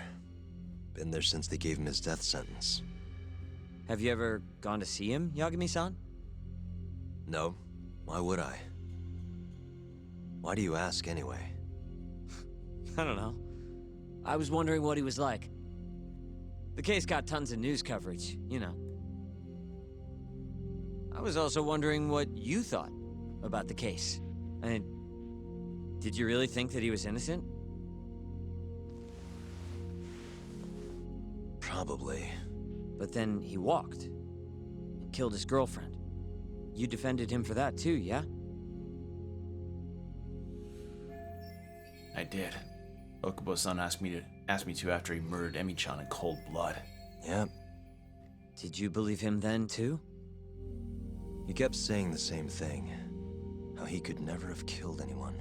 Been there since they gave him his death sentence. Have you ever gone to see him, Yagami-san? No. Why would I? Why do you ask anyway? I don't know. I was wondering what he was like. The case got tons of news coverage, you know. I was also wondering what you thought about the case. I mean, did you really think that he was innocent? Probably. But then he walked and killed his girlfriend. You defended him for that too, yeah? I did. Okubo-san asked me to after he murdered Emi-chan in cold blood. Yep. Did you believe him then too? He kept saying the same thing. How he could never have killed anyone.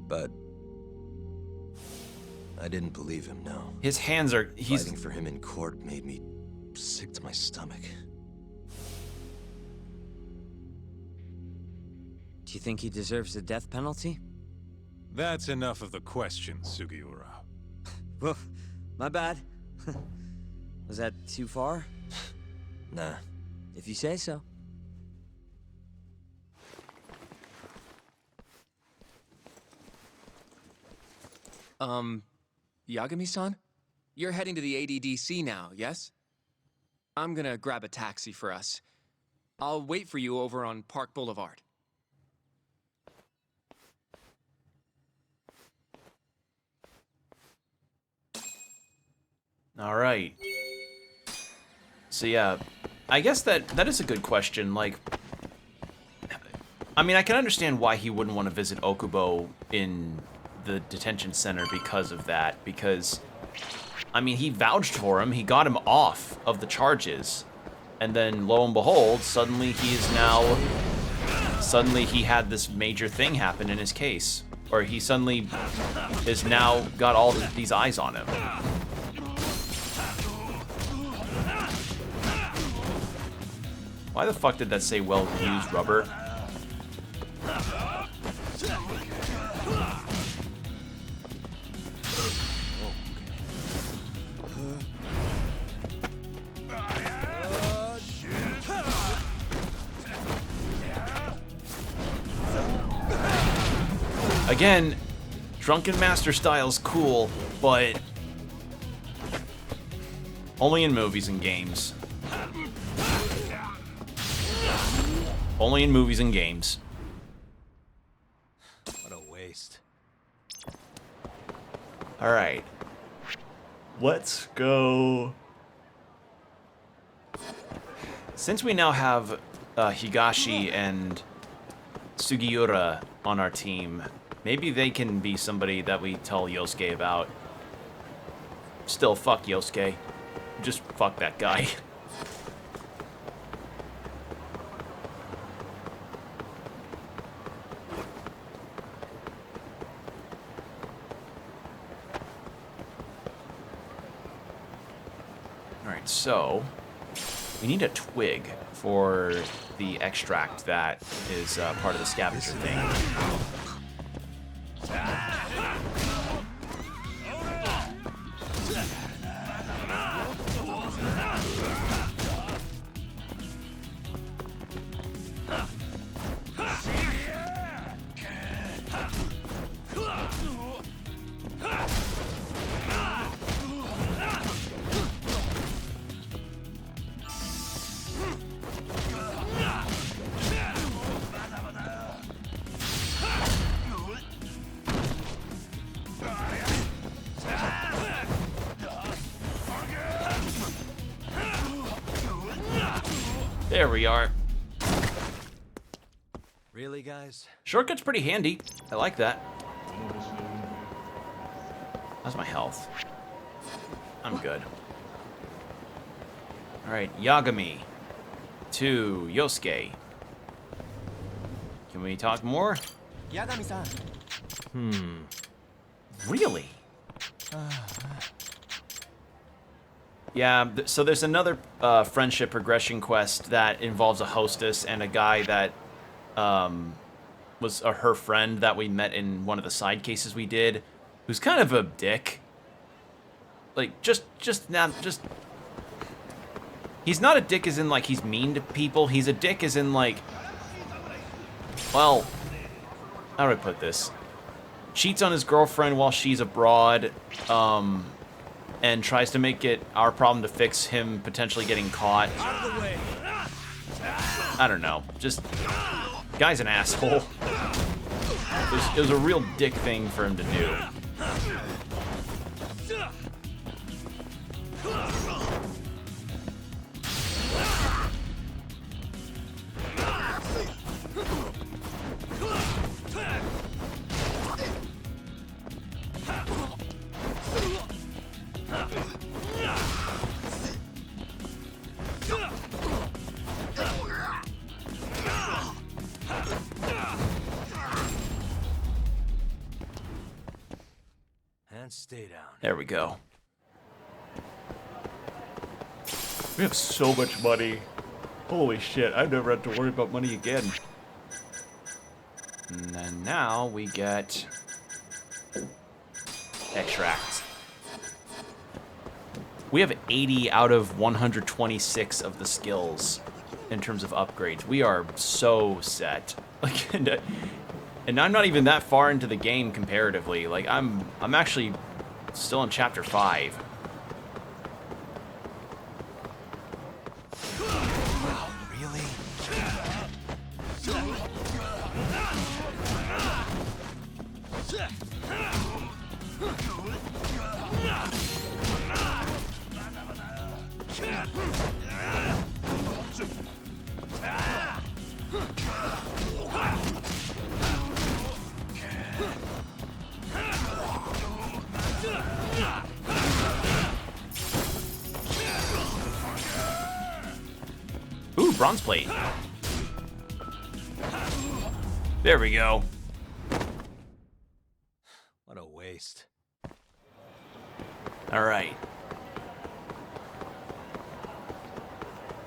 But I didn't believe him, no. His hands are... Fighting for him in court made me sick to my stomach. Do you think he deserves the death penalty? That's enough of the questions, Sugiura. Well, my bad. Was that too far? Nah. If you say so. Yagami-san? You're heading to the ADDC now, yes? I'm gonna grab a taxi for us. I'll wait for you over on Park Boulevard. All right. So yeah, I guess that is a good question. Like, I mean, I can understand why he wouldn't want to visit Okubo in the detention center because of that. Because, I mean, he vouched for him. He got him off of the charges. And then, lo and behold, suddenly he had this major thing happen in his case. Or he suddenly is now got all these eyes on him. Why the fuck did that say well-used rubber? Again, Drunken Master style's cool, but only in movies and games. Only in movies and games. What a waste. Alright. Let's go. Since we now have Higashi and Sugiura on our team, maybe they can be somebody that we tell Yosuke about. Still, fuck Yosuke. Just fuck that guy. Alright, so we need a twig for the extract that is part of the scavenger thing. There we are. Really, guys? Shortcut's pretty handy. I like that. How's my health? I'm good. Alright, Yagami. To Yosuke. Can we talk more? Yagami-san. Really? Yeah, so there's another friendship progression quest that involves a hostess and a guy that was her friend that we met in one of the side cases we did, who's kind of a dick. Like, he's not a dick as in, like, he's mean to people. He's a dick as in, like, well, how do I put this? Cheats on his girlfriend while she's abroad, and tries to make it our problem to fix him potentially getting caught. I don't know. Just, guy's an asshole. It was a real dick thing for him to do. And stay down. There we go. We have so much money. Holy shit, I've never had to worry about money again. And then now we get extracts. We have 80 out of 126 of the skills in terms of upgrades. We are so set. Like, and I'm not even that far into the game comparatively. Like, I'm actually still in chapter 5. Really? Ooh, bronze plate. There we go. What a waste. All right.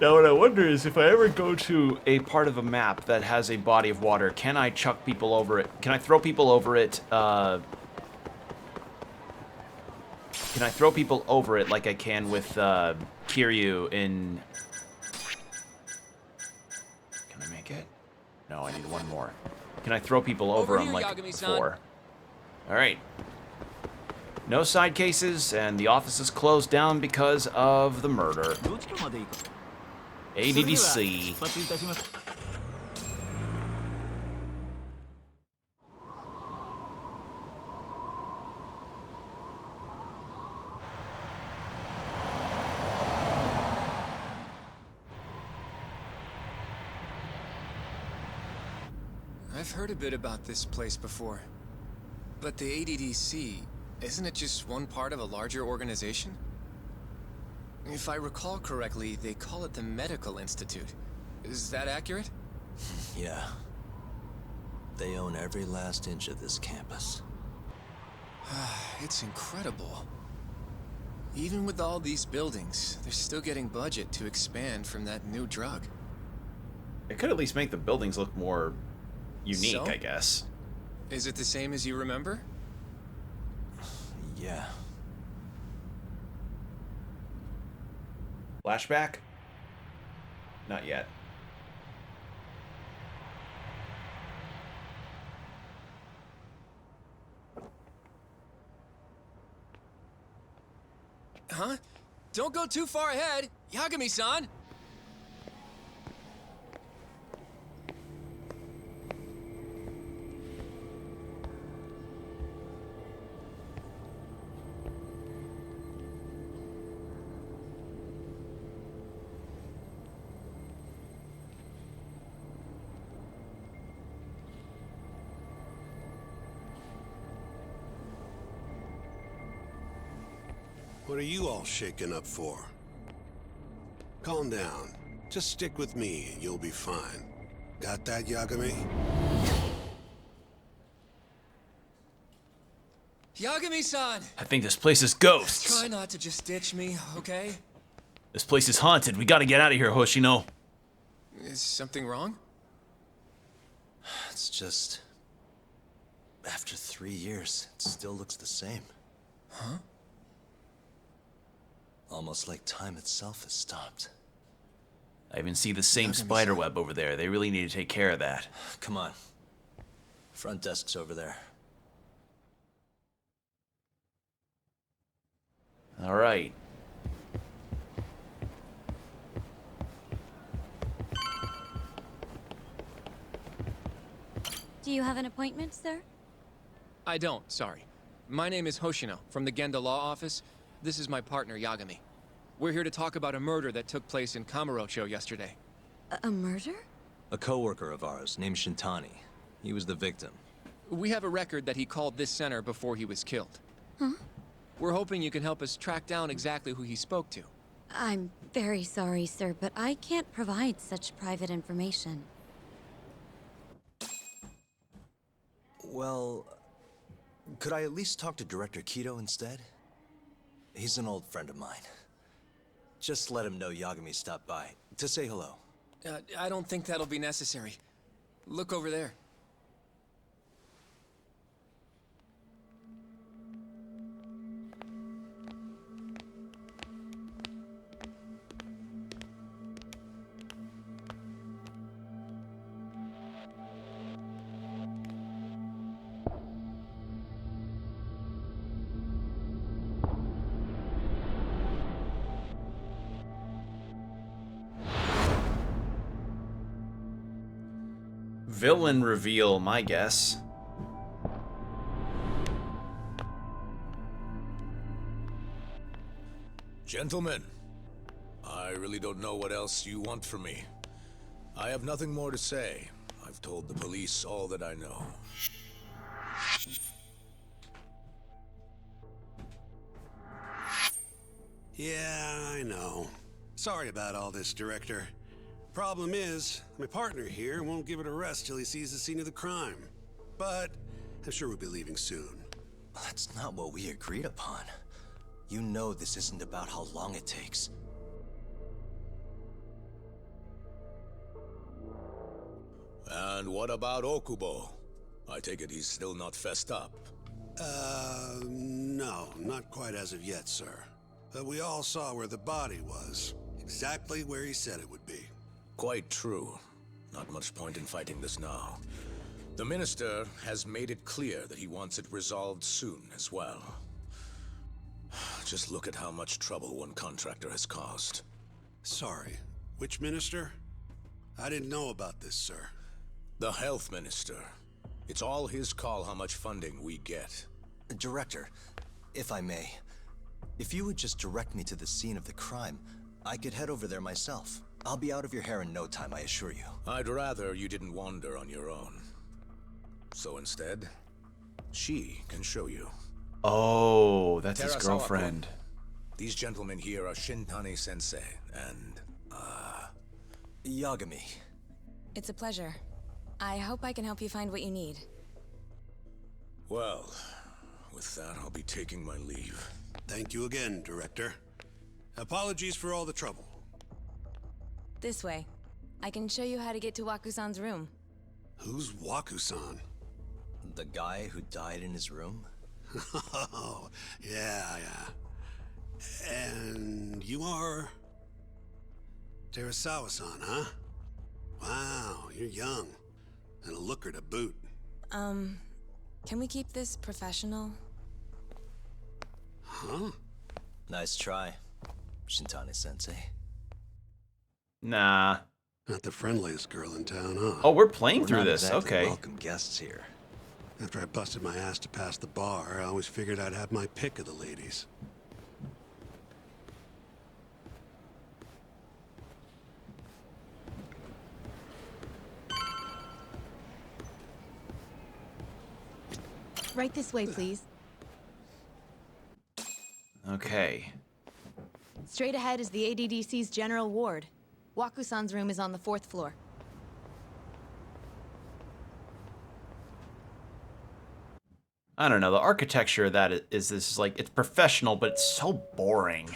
Now what I wonder is if I ever go to A part of a map that has a body of water, can I chuck people over it? Can I throw people over it? Can I throw people over it like I can with Kiryu in... Can I make it? No, I need one more. Can I throw people over them like before? All right. No side cases, and the office is closed down because of the murder. ADDC. 出発いたします。 I've heard a bit about this place before. But the ADDC, isn't it just one part of a larger organization? If I recall correctly, they call it the Medical Institute. Is that accurate? Yeah. They own every last inch of this campus. It's incredible. Even with all these buildings, they're still getting budget to expand from that new drug. It could at least make the buildings look more unique, So? I guess. Is it the same as you remember? Yeah. Flashback? Not yet. Huh? Don't go too far ahead, Yagami-san! What are you all shaken up for? Calm down. Just stick with me and you'll be fine. Got that, Yagami? Yagami-san! I think this place is ghosts. Try not to just ditch me, okay? This place is haunted. We gotta get out of here, Hoshino. Is something wrong? It's just... After 3 years, it still looks the same. Huh? Almost like time itself has stopped. I even see the same spider web over there. They really need to take care of that. Come on. Front desk's over there. All right. Do you have an appointment, sir? I don't, sorry. My name is Hoshino, from the Genda Law Office. This is my partner, Yagami. We're here to talk about a murder that took place in Kamurocho yesterday. A murder? A coworker of ours named Shintani. He was the victim. We have a record that he called this center before he was killed. Huh? We're hoping you can help us track down exactly who he spoke to. I'm very sorry, sir, but I can't provide such private information. Well, could I at least talk to Director Kido instead? He's an old friend of mine. Just let him know Yagami stopped by, to say hello. I don't think that'll be necessary. Look over there. Villain reveal, my guess. Gentlemen, I really don't know what else you want from me. I have nothing more to say. I've told the police all that I know. Yeah, I know. Sorry about all this, Director. Problem is, my partner here won't give it a rest till he sees the scene of the crime. But I'm sure we'll be leaving soon. That's not what we agreed upon. You know this isn't about how long it takes. And what about Okubo? I take it he's still not fessed up. No, not quite as of yet, sir. But we all saw where the body was. Exactly where he said it would be. Quite true. Not much point in fighting this now. The Minister has made it clear that he wants it resolved soon as well. Just look at how much trouble one contractor has caused. Sorry, which Minister? I didn't know about this, sir. The Health Minister. It's all his call how much funding we get. Director, if I may, if you would just direct me to the scene of the crime, I could head over there myself. I'll be out of your hair in no time, I assure you. I'd rather you didn't wander on your own. So instead, she can show you. Oh, that's his Terasawa-kun. girlfriend. These gentlemen here are Shintani-sensei and, Yagami. It's a pleasure. I hope I can help you find what you need. Well, with that, I'll be taking my leave. Thank you again, Director. Apologies for all the trouble. This way. I can show you how to get to Waku-san's room. Who's Waku-san? The guy who died in his room? Oh, yeah. And you are... Terasawa-san, huh? Wow, you're young. And a looker to boot. Can we keep this professional? Huh? Nice try, Shintani-sensei. Nah. Not the friendliest girl in town, huh? Oh, we're playing through not this. exactly Okay. Welcome guests here. After I busted my ass to pass the bar, I always figured I'd have my pick of the ladies. Right this way, please. Okay. Straight ahead is the ADDC's general ward. Waku-san's room is on the 4th floor. I don't know, the architecture of that is this, like, it's professional, but it's so boring.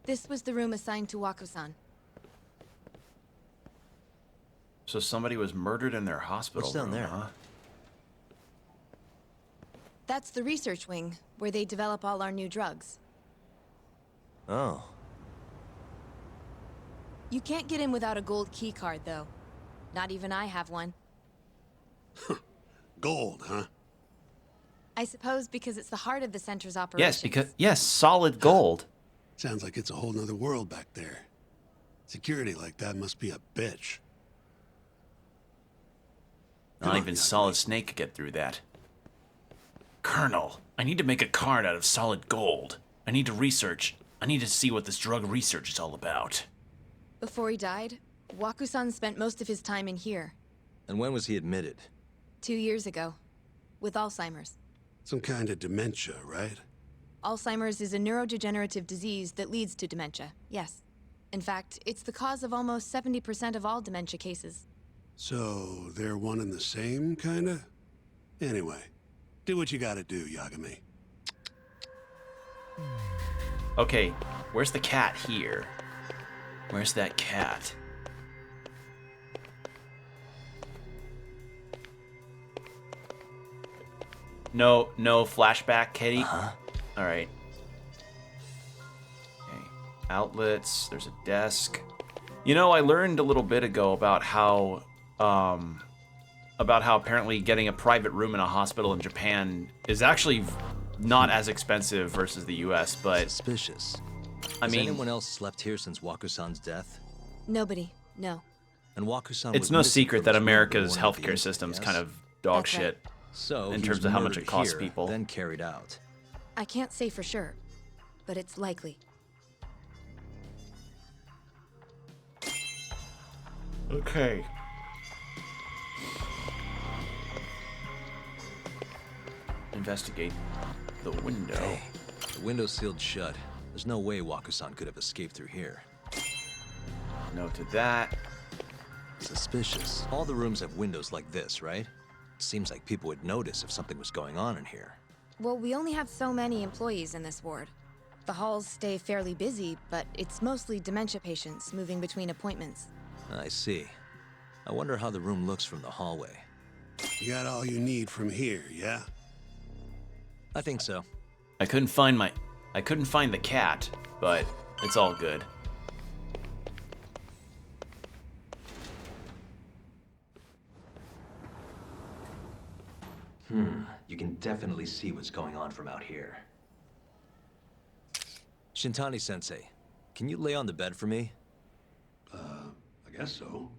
This was the room assigned to Waku-san. So somebody was murdered in their hospital What's down room, there? huh? That's the research wing, where they develop all our new drugs. Oh. You can't get in without a gold key card, though. Not even I have one. Gold, huh? I suppose because it's the heart of the center's operations. Yes, solid gold. Sounds like it's a whole nother world back there. Security like that must be a bitch. Not even Solid Snake could get through that. Colonel, I need to make a card out of solid gold. I need to research. I need to see what this drug research is all about. Before he died, Waku-san spent most of his time in here. And when was he admitted? 2 years ago. With Alzheimer's. Some kind of dementia, right? Alzheimer's is a neurodegenerative disease that leads to dementia, yes. In fact, it's the cause of almost 70% of all dementia cases. So, they're one and the same, kinda? Anyway, do what you gotta do, Yagami. Okay, where's the cat here? Where's that cat? No flashback, Kitty? Alright. Okay, outlets, there's a desk. You know, I learned a little bit ago about how apparently getting a private room in a hospital in Japan is actually not as expensive versus the US, but... Suspicious. I mean... Has anyone else slept here since Waku-san's death? Nobody, no. And Waku-san It's was no missing secret from that his room America's before the healthcare system's yes? kind of dog That's right. shit So in he terms was of how much it murdered costs here, people. then carried out. I can't say for sure, but it's likely. Okay. Investigate the window. Hey, the window's sealed shut. There's no way Waku-san could have escaped through here. No to that. Suspicious. All the rooms have windows like this, right? Seems like people would notice if something was going on in here. Well, we only have so many employees in this ward. The halls stay fairly busy, but it's mostly dementia patients moving between appointments. I see. I wonder how the room looks from the hallway. You got all you need from here, yeah? I think so. I couldn't find the cat, but it's all good. You can definitely see what's going on from out here. Shintani-sensei, can you lay on the bed for me? I guess so.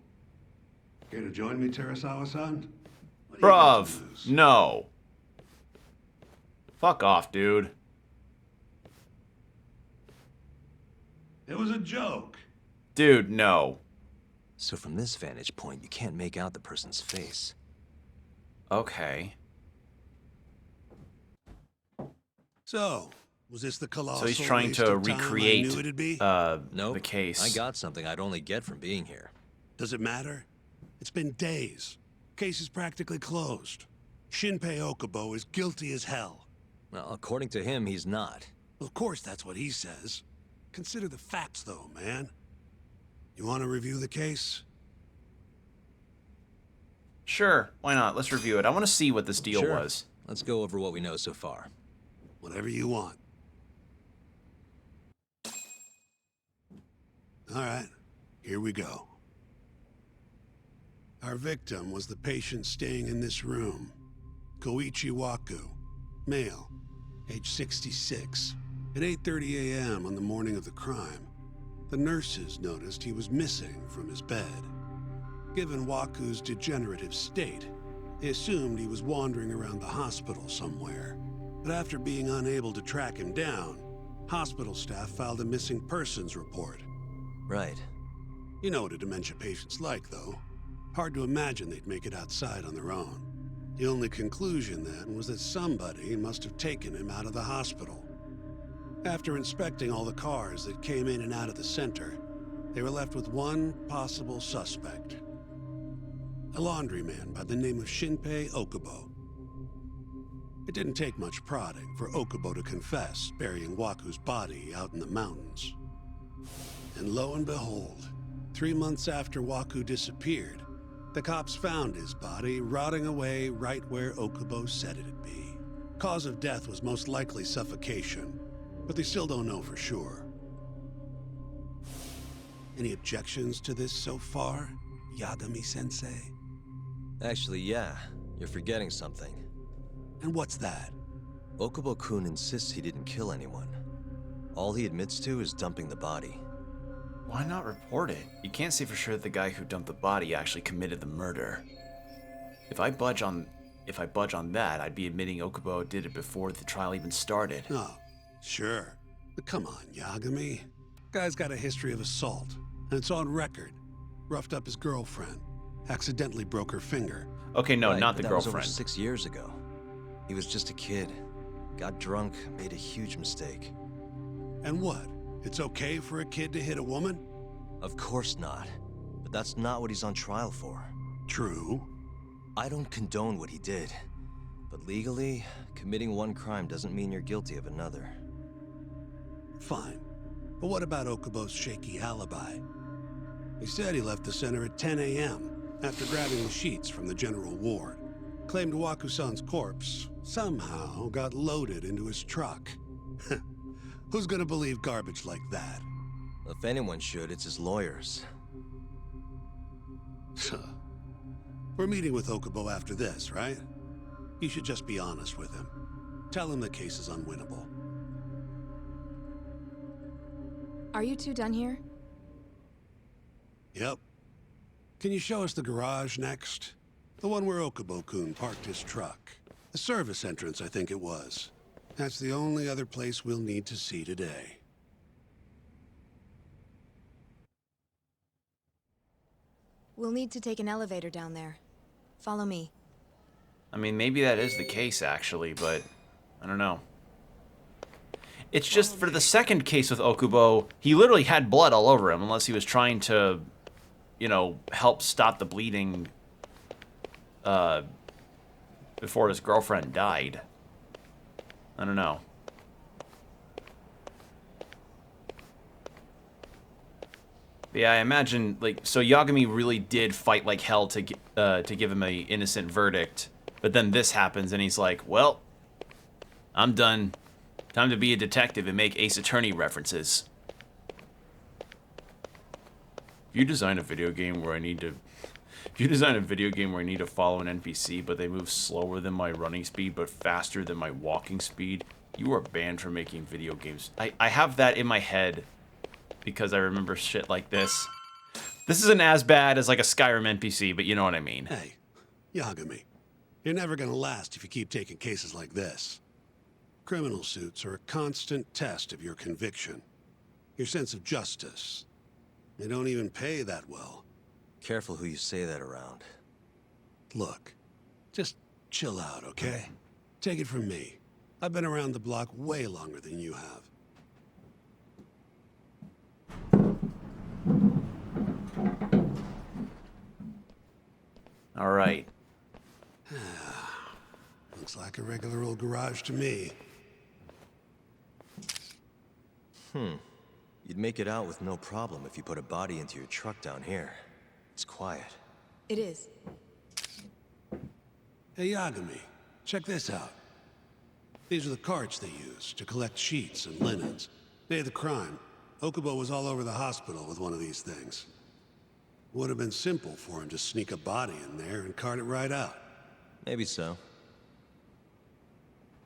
Care to join me, Terasawa-san? Bruv, no. Fuck off, dude. It was a joke. Dude, no. So from this vantage point, you can't make out the person's face. Okay. So, was this the colossal So he's trying waste to of time I recreate knew it'd be? Nope. the case. I got something I'd only get from being here. Does it matter? It's been days. Case is practically closed. Shinpei Okubo is guilty as hell. Well, according to him, he's not. Of course that's what he says. Consider the facts, though, man. You want to review the case? Sure, why not? Let's review it. I want to see what this deal Sure. was. Let's go over what we know so far. Whatever you want. All right, here we go. Our victim was the patient staying in this room. Koichi Waku, male, age 66. At 8:30 a.m. on the morning of the crime, the nurses noticed he was missing from his bed. Given Waku's degenerative state, they assumed he was wandering around the hospital somewhere. But after being unable to track him down, hospital staff filed a missing persons report. Right. You know what a dementia patient's like, though. Hard to imagine they'd make it outside on their own. The only conclusion then was that somebody must have taken him out of the hospital. After inspecting all the cars that came in and out of the center, they were left with one possible suspect. A laundryman by the name of Shinpei Okubo. It didn't take much prodding for Okubo to confess burying Waku's body out in the mountains. And lo and behold, 3 months after Waku disappeared, the cops found his body rotting away right where Okubo said it'd be. Cause of death was most likely suffocation, but they still don't know for sure. Any objections to this so far, Yagami-sensei? Actually, yeah. You're forgetting something. And what's that? Okubo-kun insists he didn't kill anyone. All he admits to is dumping the body. Why not report it? You can't say for sure that the guy who dumped the body actually committed the murder. If I budge on that, I'd be admitting Okubo did it before the trial even started. Oh, sure. But come on, Yagami. Guy's got a history of assault, and it's on record. Roughed up his girlfriend. Accidentally broke her finger. Okay, no, Right, not but the that was over girlfriend. 6 years ago. He was just a kid. Got drunk, made a huge mistake. And what? It's okay for a kid to hit a woman? Of course not. But that's not what he's on trial for. True. I don't condone what he did. But legally, committing one crime doesn't mean you're guilty of another. Fine. But what about Okubo's shaky alibi? He said he left the center at 10 a.m. after grabbing the sheets from the general ward. Claimed Waku-san's corpse somehow got loaded into his truck. Who's gonna believe garbage like that? If anyone should, it's his lawyers. We're meeting with Okubo after this, right? You should just be honest with him. Tell him the case is unwinnable. Are you two done here? Yep. Can you show us the garage next? The one where Okubo-kun parked his truck. The service entrance, I think it was. That's the only other place we'll need to see today. We'll need to take an elevator down there. Follow me. I mean, maybe that is the case, actually, but I don't know. It's just for the second case with Okubo, he literally had blood all over him, unless he was trying to, you know, help stop the bleeding before his girlfriend died. I don't know. But yeah, I imagine, like, so Yagami really did fight like hell to give him a innocent verdict, but then this happens and he's like, well, I'm done. Time to be a detective and make Ace Attorney references. If you design a video game where I need to follow an NPC, but they move slower than my running speed, but faster than my walking speed, you are banned from making video games. I have that in my head because I remember shit like this. This isn't as bad as like a Skyrim NPC, but you know what I mean. Hey, Yagami, you're never gonna last if you keep taking cases like this. Criminal suits are a constant test of your conviction, your sense of justice. They don't even pay that well. Careful who you say that around. Look, just chill out, okay? Take it from me. I've been around the block way longer than you have. All right. Looks like a regular old garage to me. You'd make it out with no problem if you put a body into your truck down here. It's quiet. It is. Hey, Yagami, check this out. These are the carts they use to collect sheets and linens. Day of the crime, Okubo was all over the hospital with one of these things. Would have been simple for him to sneak a body in there and cart it right out. Maybe so.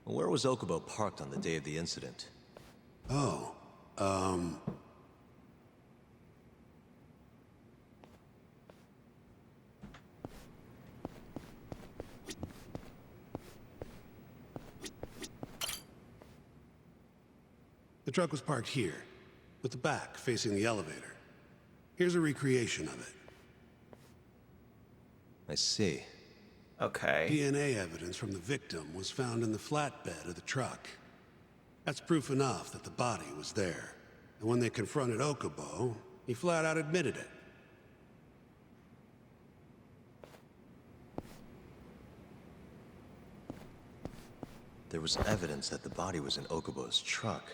Where was Okubo parked on the day of the incident? Oh, The truck was parked here, with the back facing the elevator. Here's a recreation of it. I see. Okay. DNA evidence from the victim was found in the flatbed of the truck. That's proof enough that the body was there. And when they confronted Okubo, he flat out admitted it. There was evidence that the body was in Okubo's truck.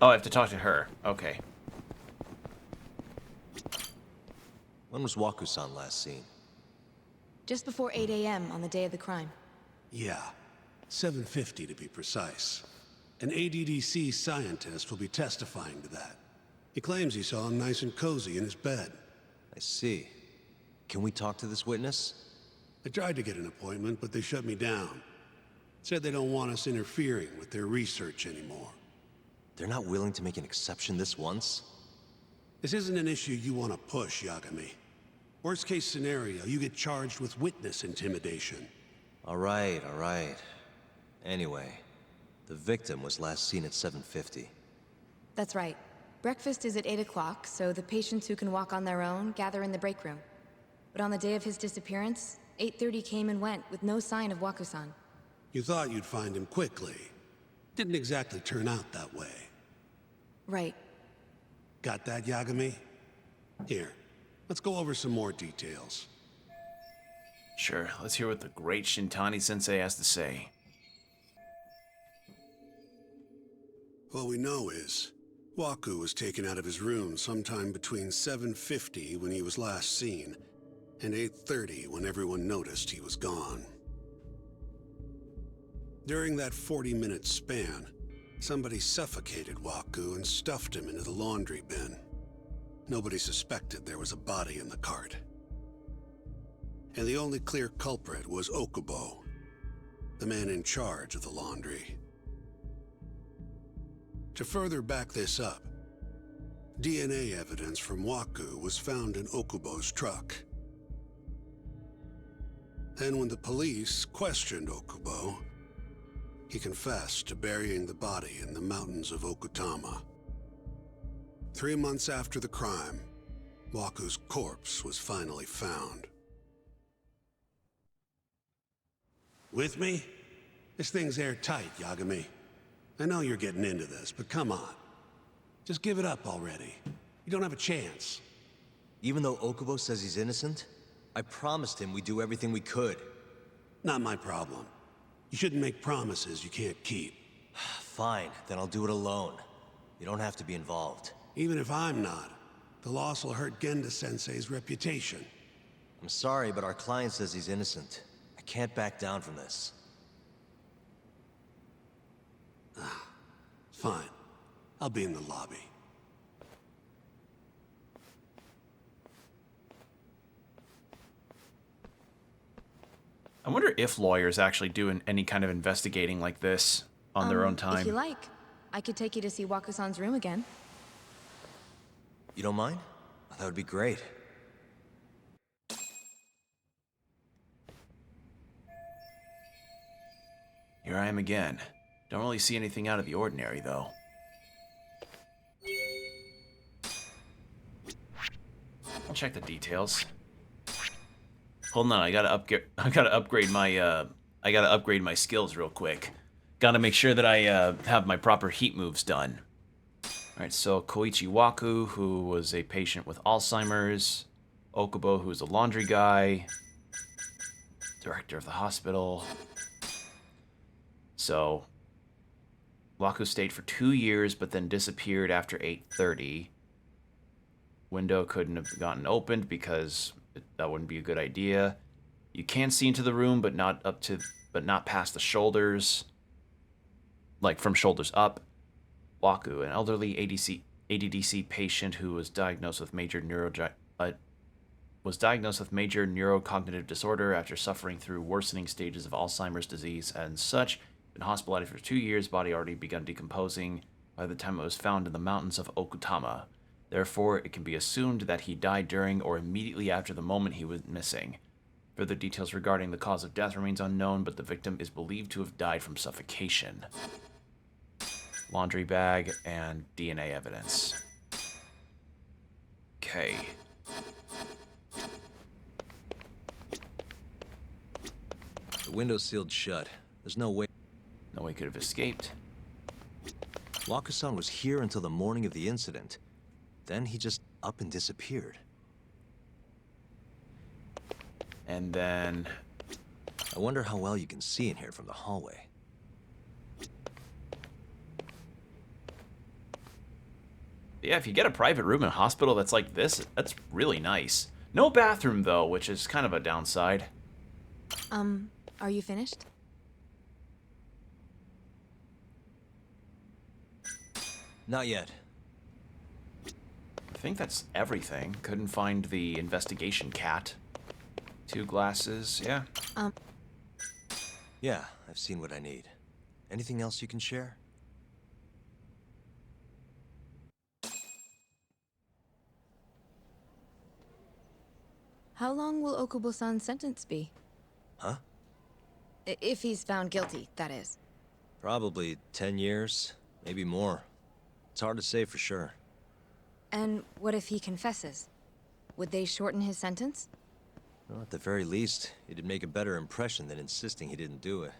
Oh, I have to talk to her. Okay. When was Waku-san last seen? Just before 8 a.m. on the day of the crime. Yeah, 7:50 to be precise. An ADDC scientist will be testifying to that. He claims he saw him nice and cozy in his bed. I see. Can we talk to this witness? I tried to get an appointment, but they shut me down. Said they don't want us interfering with their research anymore. They're not willing to make an exception this once? This isn't an issue you want to push, Yagami. Worst case scenario, you get charged with witness intimidation. All right. Anyway, the victim was last seen at 7:50. That's right. Breakfast is at 8 o'clock, so the patients who can walk on their own gather in the break room. But on the day of his disappearance, 8:30 came and went with no sign of Waku-san. You thought you'd find him quickly. Didn't exactly turn out that way. Right. Got that, Yagami? Here, let's go over some more details. Sure, let's hear what the great Shintani-sensei has to say. All we know is, Waku was taken out of his room sometime between 7:50 when he was last seen, and 8:30 when everyone noticed he was gone. During that 40-minute span, somebody suffocated Waku and stuffed him into the laundry bin. Nobody suspected there was a body in the cart. And the only clear culprit was Okubo, the man in charge of the laundry. To further back this up, DNA evidence from Waku was found in Okubo's truck. Then when the police questioned Okubo, he confessed to burying the body in the mountains of Okutama. 3 months after the crime, Waku's corpse was finally found. With me? This thing's airtight, Yagami. I know you're getting into this, but come on. Just give it up already. You don't have a chance. Even though Okubo says he's innocent, I promised him we'd do everything we could. Not my problem. You shouldn't make promises you can't keep. Fine, then I'll do it alone. You don't have to be involved. Even if I'm not, the loss will hurt Genda-sensei's reputation. I'm sorry, but our client says he's innocent. I can't back down from this. Fine. I'll be in the lobby. I wonder if lawyers actually do any kind of investigating like this on their own time. If you like, I could take you to see Waku-san's room again. You don't mind? That would be great. Here I am again. Don't really see anything out of the ordinary, though. I'll check the details. Hold on, I gotta upgrade my skills real quick. Gotta make sure that I have my proper heat moves done. Alright, so Koichi Waku, who was a patient with Alzheimer's. Okubo, who's a laundry guy. Director of the hospital. So, Waku stayed for 2 years, but then disappeared after 8:30. Window couldn't have gotten opened because that wouldn't be a good idea. You can see into the room, but not past the shoulders. Like from shoulders up. Waku, an elderly ADDC patient who was diagnosed with major was diagnosed with major neurocognitive disorder after suffering through worsening stages of Alzheimer's disease and such. Been hospitalized for 2 years, body already begun decomposing by the time it was found in the mountains of Okutama. Therefore, it can be assumed that he died during or immediately after the moment he was missing. Further details regarding the cause of death remains unknown, but the victim is believed to have died from suffocation. Laundry bag and DNA evidence. Okay. The window's sealed shut. There's no way... No way could have escaped. Wakusan was here until the morning of the incident. Then he just up and disappeared. And then... I wonder how well you can see in here from the hallway. Yeah, if you get a private room in a hospital that's like this, that's really nice. No bathroom, though, which is kind of a downside. Are you finished? Not yet. I think that's everything. Couldn't find the investigation cat. 2 glasses, yeah. Yeah, I've seen what I need. Anything else you can share? How long will Okubo-san's sentence be? Huh? If he's found guilty, that is. Probably 10 years, maybe more. It's hard to say for sure. And what if he confesses? Would they shorten his sentence? Well, at the very least, it'd make a better impression than insisting he didn't do it.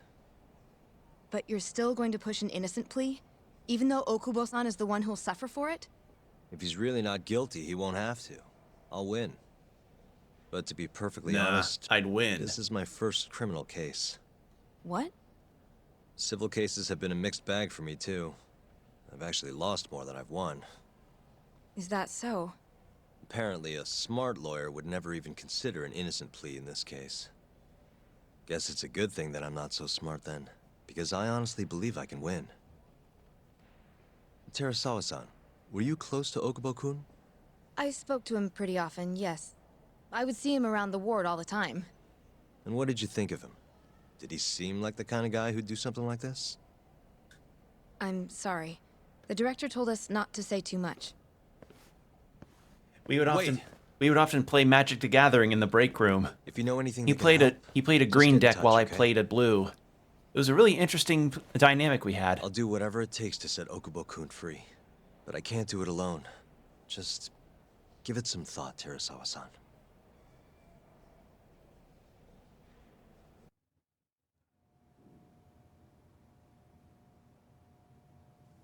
But you're still going to push an innocent plea? Even though Okubo-san is the one who'll suffer for it? If he's really not guilty, he won't have to. I'll win. But to be perfectly honest, I'd win. This is my first criminal case. What? Civil cases have been a mixed bag for me, too. I've actually lost more than I've won. Is that so? Apparently, a smart lawyer would never even consider an innocent plea in this case. Guess it's a good thing that I'm not so smart then, because I honestly believe I can win. Terasawa-san, were you close to Okubo-kun? I spoke to him pretty often, yes. I would see him around the ward all the time. And what did you think of him? Did he seem like the kind of guy who'd do something like this? I'm sorry. The director told us not to say too much. We would often play Magic the Gathering in the break room. If you know anything, he played a green deck while I played a blue. It was a really interesting dynamic we had. I'll do whatever it takes to set Okubo-kun free, but I can't do it alone. Just give it some thought, Terasawa-san.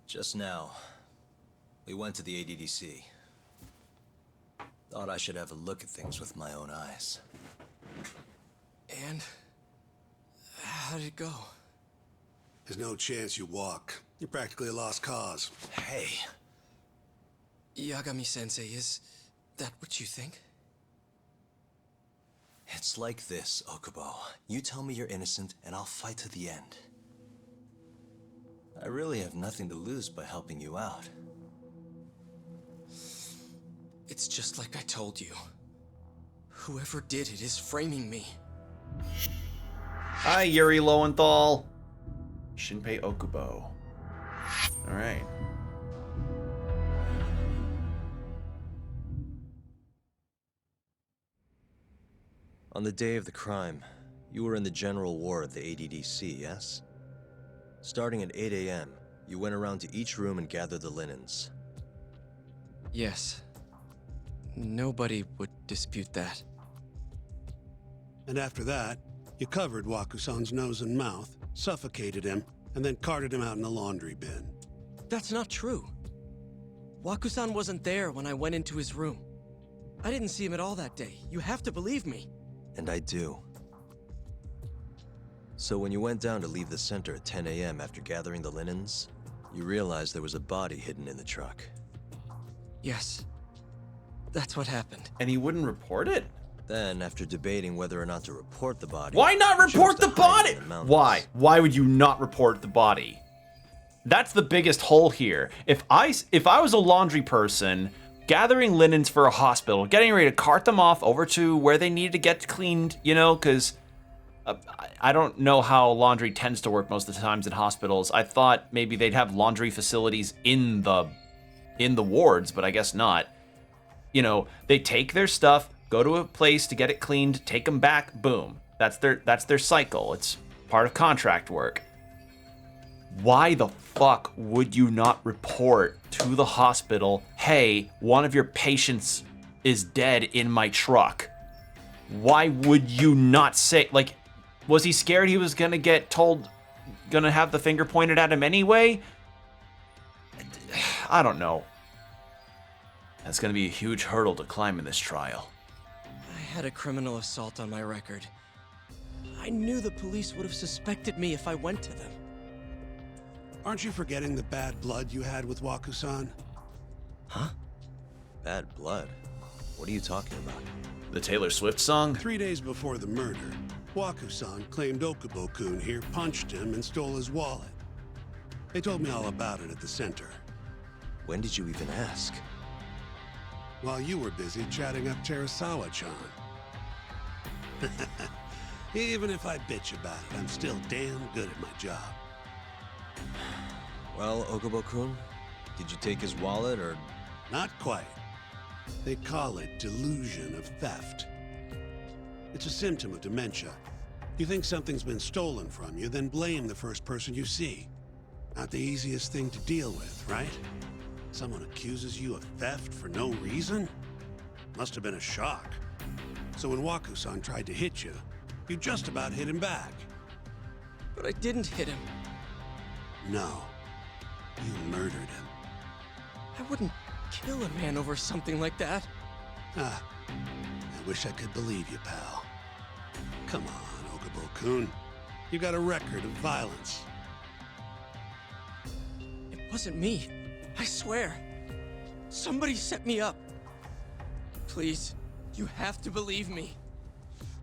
Just now, we went to the ADDC. Thought I should have a look at things with my own eyes. And? How did it go? There's no chance you walk. You're practically a lost cause. Hey. Yagami-sensei, is that what you think? It's like this, Okubo. You tell me you're innocent, and I'll fight to the end. I really have nothing to lose by helping you out. It's just like I told you. Whoever did it is framing me. Hi, Yuri Lowenthal. Shinpei Okubo. Alright. On the day of the crime, you were in the general ward at the ADDC, yes? Starting at 8 a.m., you went around to each room and gathered the linens. Yes. Nobody would dispute that. And after that, you covered Wakusan's nose and mouth, suffocated him, and then carted him out in a laundry bin. That's not true. Wakusan wasn't there when I went into his room. I didn't see him at all that day. You have to believe me. And I do. So when you went down to leave the center at 10 a.m. after gathering the linens, you realized there was a body hidden in the truck. Yes. That's what happened. And he wouldn't report it? Then, after debating whether or not to report the body... Why not report the body? Why? Why would you not report the body? That's the biggest hole here. If I was a laundry person gathering linens for a hospital, getting ready to cart them off over to where they need to get cleaned, you know, because I don't know how laundry tends to work most of the times in hospitals. I thought maybe they'd have laundry facilities in the wards, but I guess not. You know, they take their stuff, go to a place to get it cleaned, take them back, boom. That's their cycle. It's part of contract work. Why the fuck would you not report to the hospital, hey, one of your patients is dead in my truck? Why would you not say, like, was he scared he was gonna get told, gonna have the finger pointed at him anyway? I don't know. That's gonna be a huge hurdle to climb in this trial. I had a criminal assault on my record. I knew the police would have suspected me if I went to them. Aren't you forgetting the bad blood you had with Waku-san? Huh? Bad blood? What are you talking about? The Taylor Swift song? 3 days before the murder, Waku-san claimed Okubo-kun here punched him and stole his wallet. They told me all about it at the center. When did you even ask? While you were busy chatting up Terasawa-chan. Even if I bitch about it, I'm still damn good at my job. Well, Okubo-kun, did you take his wallet, or...? Not quite. They call it delusion of theft. It's a symptom of dementia. You think something's been stolen from you, then blame the first person you see. Not the easiest thing to deal with, right? Someone accuses you of theft for no reason? Must have been a shock. So when Waku-san tried to hit you, you just about hit him back. But I didn't hit him. No. You murdered him. I wouldn't kill a man over something like that. Ah, I wish I could believe you, pal. Come on, Okubo-kun. You got a record of violence. It wasn't me. I swear. Somebody set me up. Please, you have to believe me.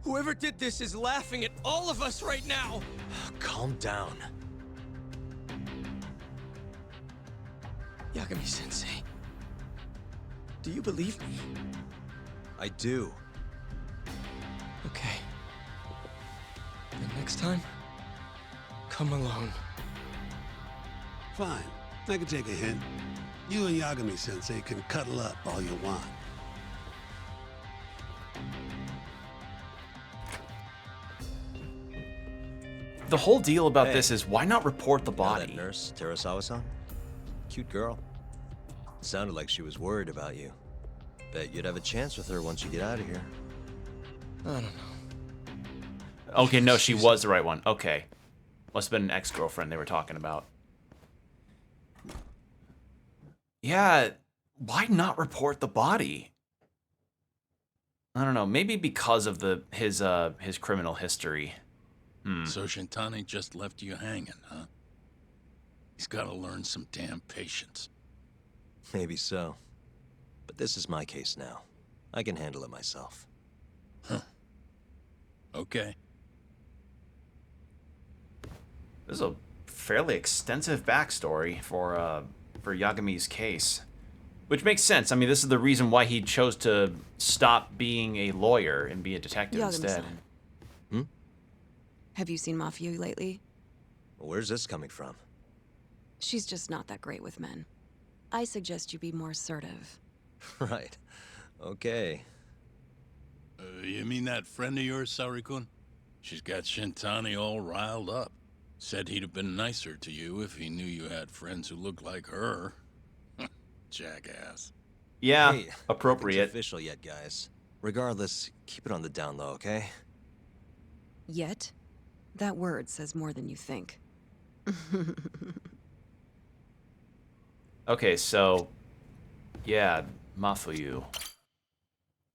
Whoever did this is laughing at all of us right now. Calm down. Yagami-sensei, do you believe me? I do. Okay. Then next time, come alone. Fine. I can take a hint. You and Yagami-sensei can cuddle up all you want. The whole deal about this is, why not report the You know body? that nurse, Terasawa-san? Cute girl. Sounded like she was worried about you. Bet you'd have a chance with her once you get out of here. I don't know. Okay, no, she was the right one. Okay. Must have been an ex-girlfriend they were talking about. Yeah, why not report the body? I don't know, maybe because of his criminal history. So Shintani just left you hanging, huh? He's got to learn some damn patience. Maybe so. But this is my case now. I can handle it myself. Huh. Okay. This is a fairly extensive backstory for Yagami's case. Which makes sense. I mean, this is the reason why he chose to stop being a lawyer and be a detective instead. Yagami-san. Have you seen Mafia lately? Where's this coming from? She's just not that great with men. I suggest you be more assertive. Right. Okay. You mean that friend of yours, Saori-kun? She's got Shintani all riled up. Said he'd have been nicer to you if he knew you had friends who looked like her. Jackass. Yeah, Hey, appropriate. nothing's official yet, guys. Regardless, keep it on the down low, okay? Yet? That word says more than you think. Okay, so, yeah, Mafuyu.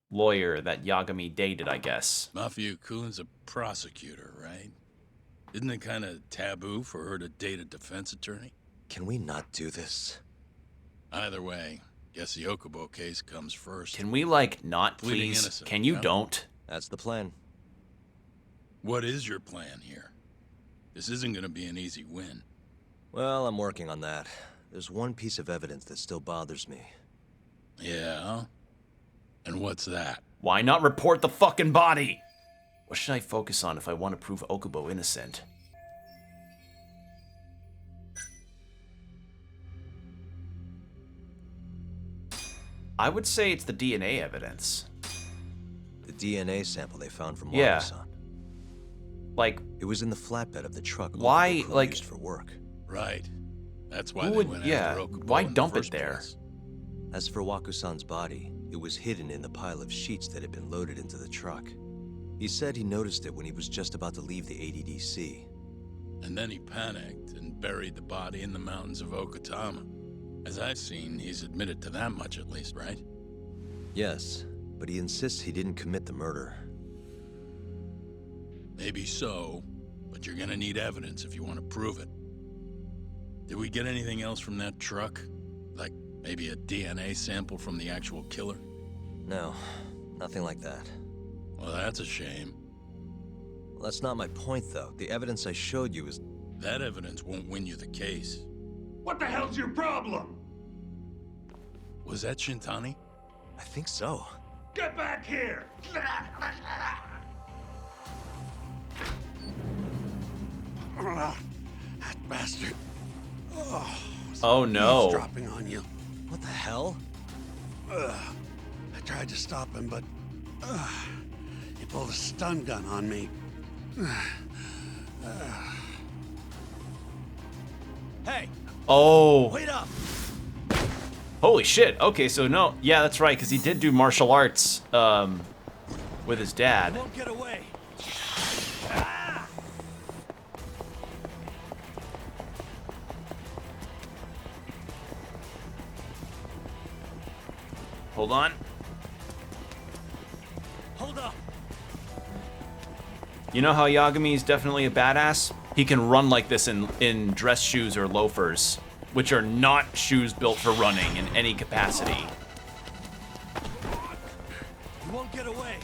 Lawyer that Yagami dated, I guess. Mafuyu-kun's a prosecutor, right? Isn't it kind of taboo for her to date a defense attorney? Can we not do this? Either way, guess the Okubo case comes first. Can we, like, not, Pleading please? innocent, Can you yeah? don't? That's the plan. What is your plan here? This isn't gonna be an easy Yeah? And what's that? Why not report the fucking body? What should I focus on if I want to prove Okubo innocent? I would say it's the DNA evidence. The DNA sample they found from Yeah. Wakasan. Like, it was in the flatbed of the truck. Why, Okubo like, used for work. Right. That's why who they would, went yeah, after Okubo why in the dump it first there? place. As for Wakusan's body, it was hidden in the pile of sheets that had been loaded into the truck. He said he noticed it when he was just about to leave the ADDC. And then he panicked and buried the body in the mountains of Okutama. As I've seen, he's admitted to that much at least, right? Yes, but he insists he didn't commit the murder. Maybe so, but you're gonna need evidence if you want to prove it. Did we get anything else from that truck? Like, maybe a DNA sample from the actual killer? No, nothing like that. Well, that's a shame. Well, that's not my point, though. The evidence I showed you is... That evidence won't win you the case. What the hell's your problem? Was that Shintani? I think so. Get back here! That bastard. Oh no. He's dropping on you. What the hell? I tried to stop him, but he pulled a stun gun on me. Hey! Oh. Wait up! Holy shit. Okay, so no. Yeah, that's right, because he did do martial arts with his dad. Won't get away. Hold on. Hold up. You know how Yagami's definitely a badass? He can run like this in dress shoes or loafers, which are not shoes built for running in any capacity. You won't get away.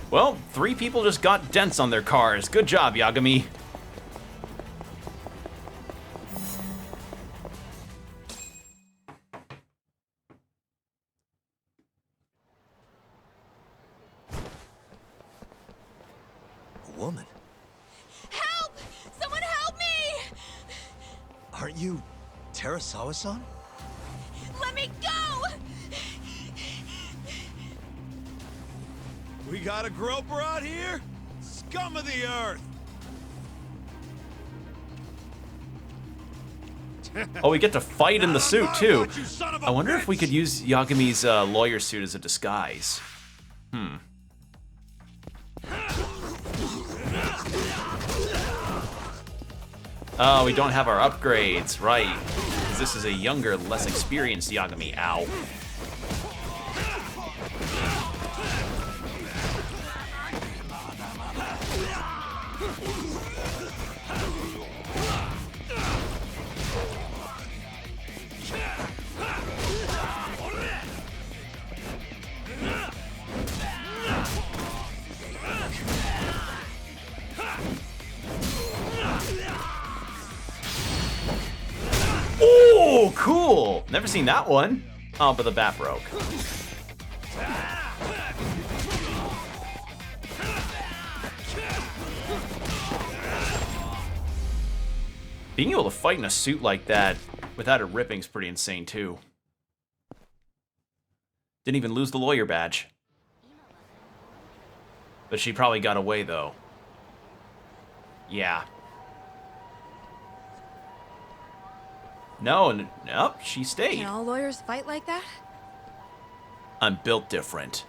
Well, 3 people just got dents on their cars. Good job, Yagami. A woman? Help! Someone help me! Aren't you Terasawa-san? Let me go! We got a groper out here? Scum of the earth! Oh, we get to fight in the suit, too. I wonder if we could use Yagami's lawyer suit as a disguise. Oh, we don't have our upgrades, right. 'Cause this is a younger, less experienced Yagami. Ow. Oh, cool! Never seen that one. Oh, but the bat broke. Being able to fight in a suit like that without it ripping is pretty insane, too. Didn't even lose the lawyer badge. But she probably got away, though. Yeah. No, nope, she stayed. Can all lawyers fight like that? I'm built different.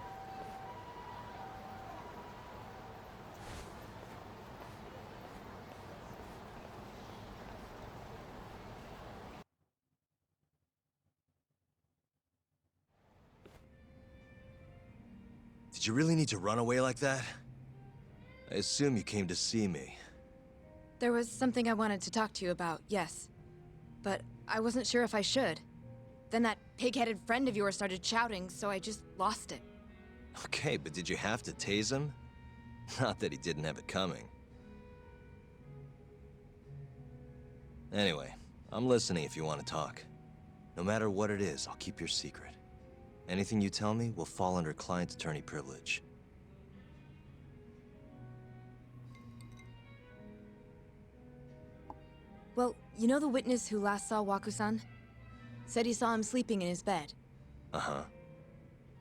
Did you really need to run away like that? I assume you came to see me. There was something I wanted to talk to you about, yes. but I wasn't sure if I should. Then that pig-headed friend of yours started shouting, so I just lost it. Okay, but did you have to tase him? Not that he didn't have it coming. Anyway, I'm listening if you want to talk. No matter what it is, I'll keep your secret. Anything you tell me will fall under client attorney privilege. Well, you know the witness who last saw Waku-san? Said he saw him sleeping in his bed. Uh-huh.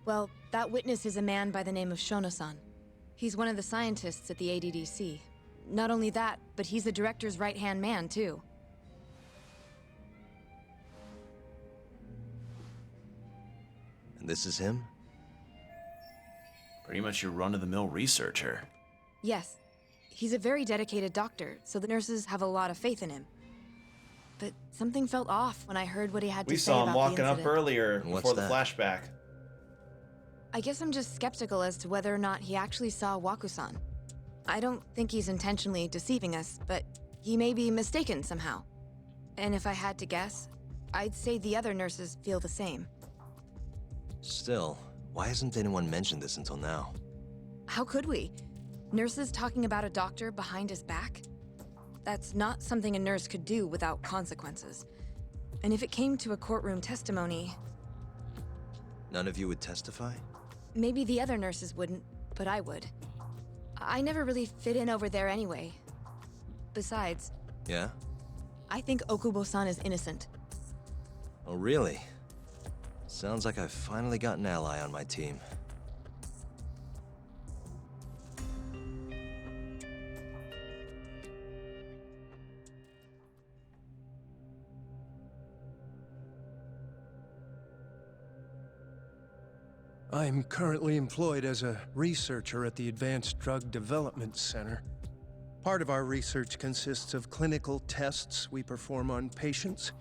Well, that witness is a man by the name of Shono-san. He's one of the scientists at the ADDC. Not only that, but he's the director's right-hand man, too. And this is him? Pretty much your run-of-the-mill researcher. Yes. He's a very dedicated doctor, so the nurses have a lot of faith in him. But something felt off when I heard what he had to say about the incident. We saw him walking up earlier before the flashback. I guess I'm just skeptical as to whether or not he actually saw Waku-san. I don't think he's intentionally deceiving us, but he may be mistaken somehow. And if I had to guess, I'd say the other nurses feel the same. Still, why hasn't anyone mentioned this until now? How could we? Nurses talking about a doctor behind his back? That's not something a nurse could do without consequences. And if it came to a courtroom testimony... None of you would testify? Maybe the other nurses wouldn't, but I would. I never really fit in over there anyway. Besides... Yeah? I think Okubo-san is innocent. Oh, really? Sounds like I've finally got an ally on my team. I'm currently employed as a researcher at the Advanced Drug Development Center. Part of our research consists of clinical tests we perform on patients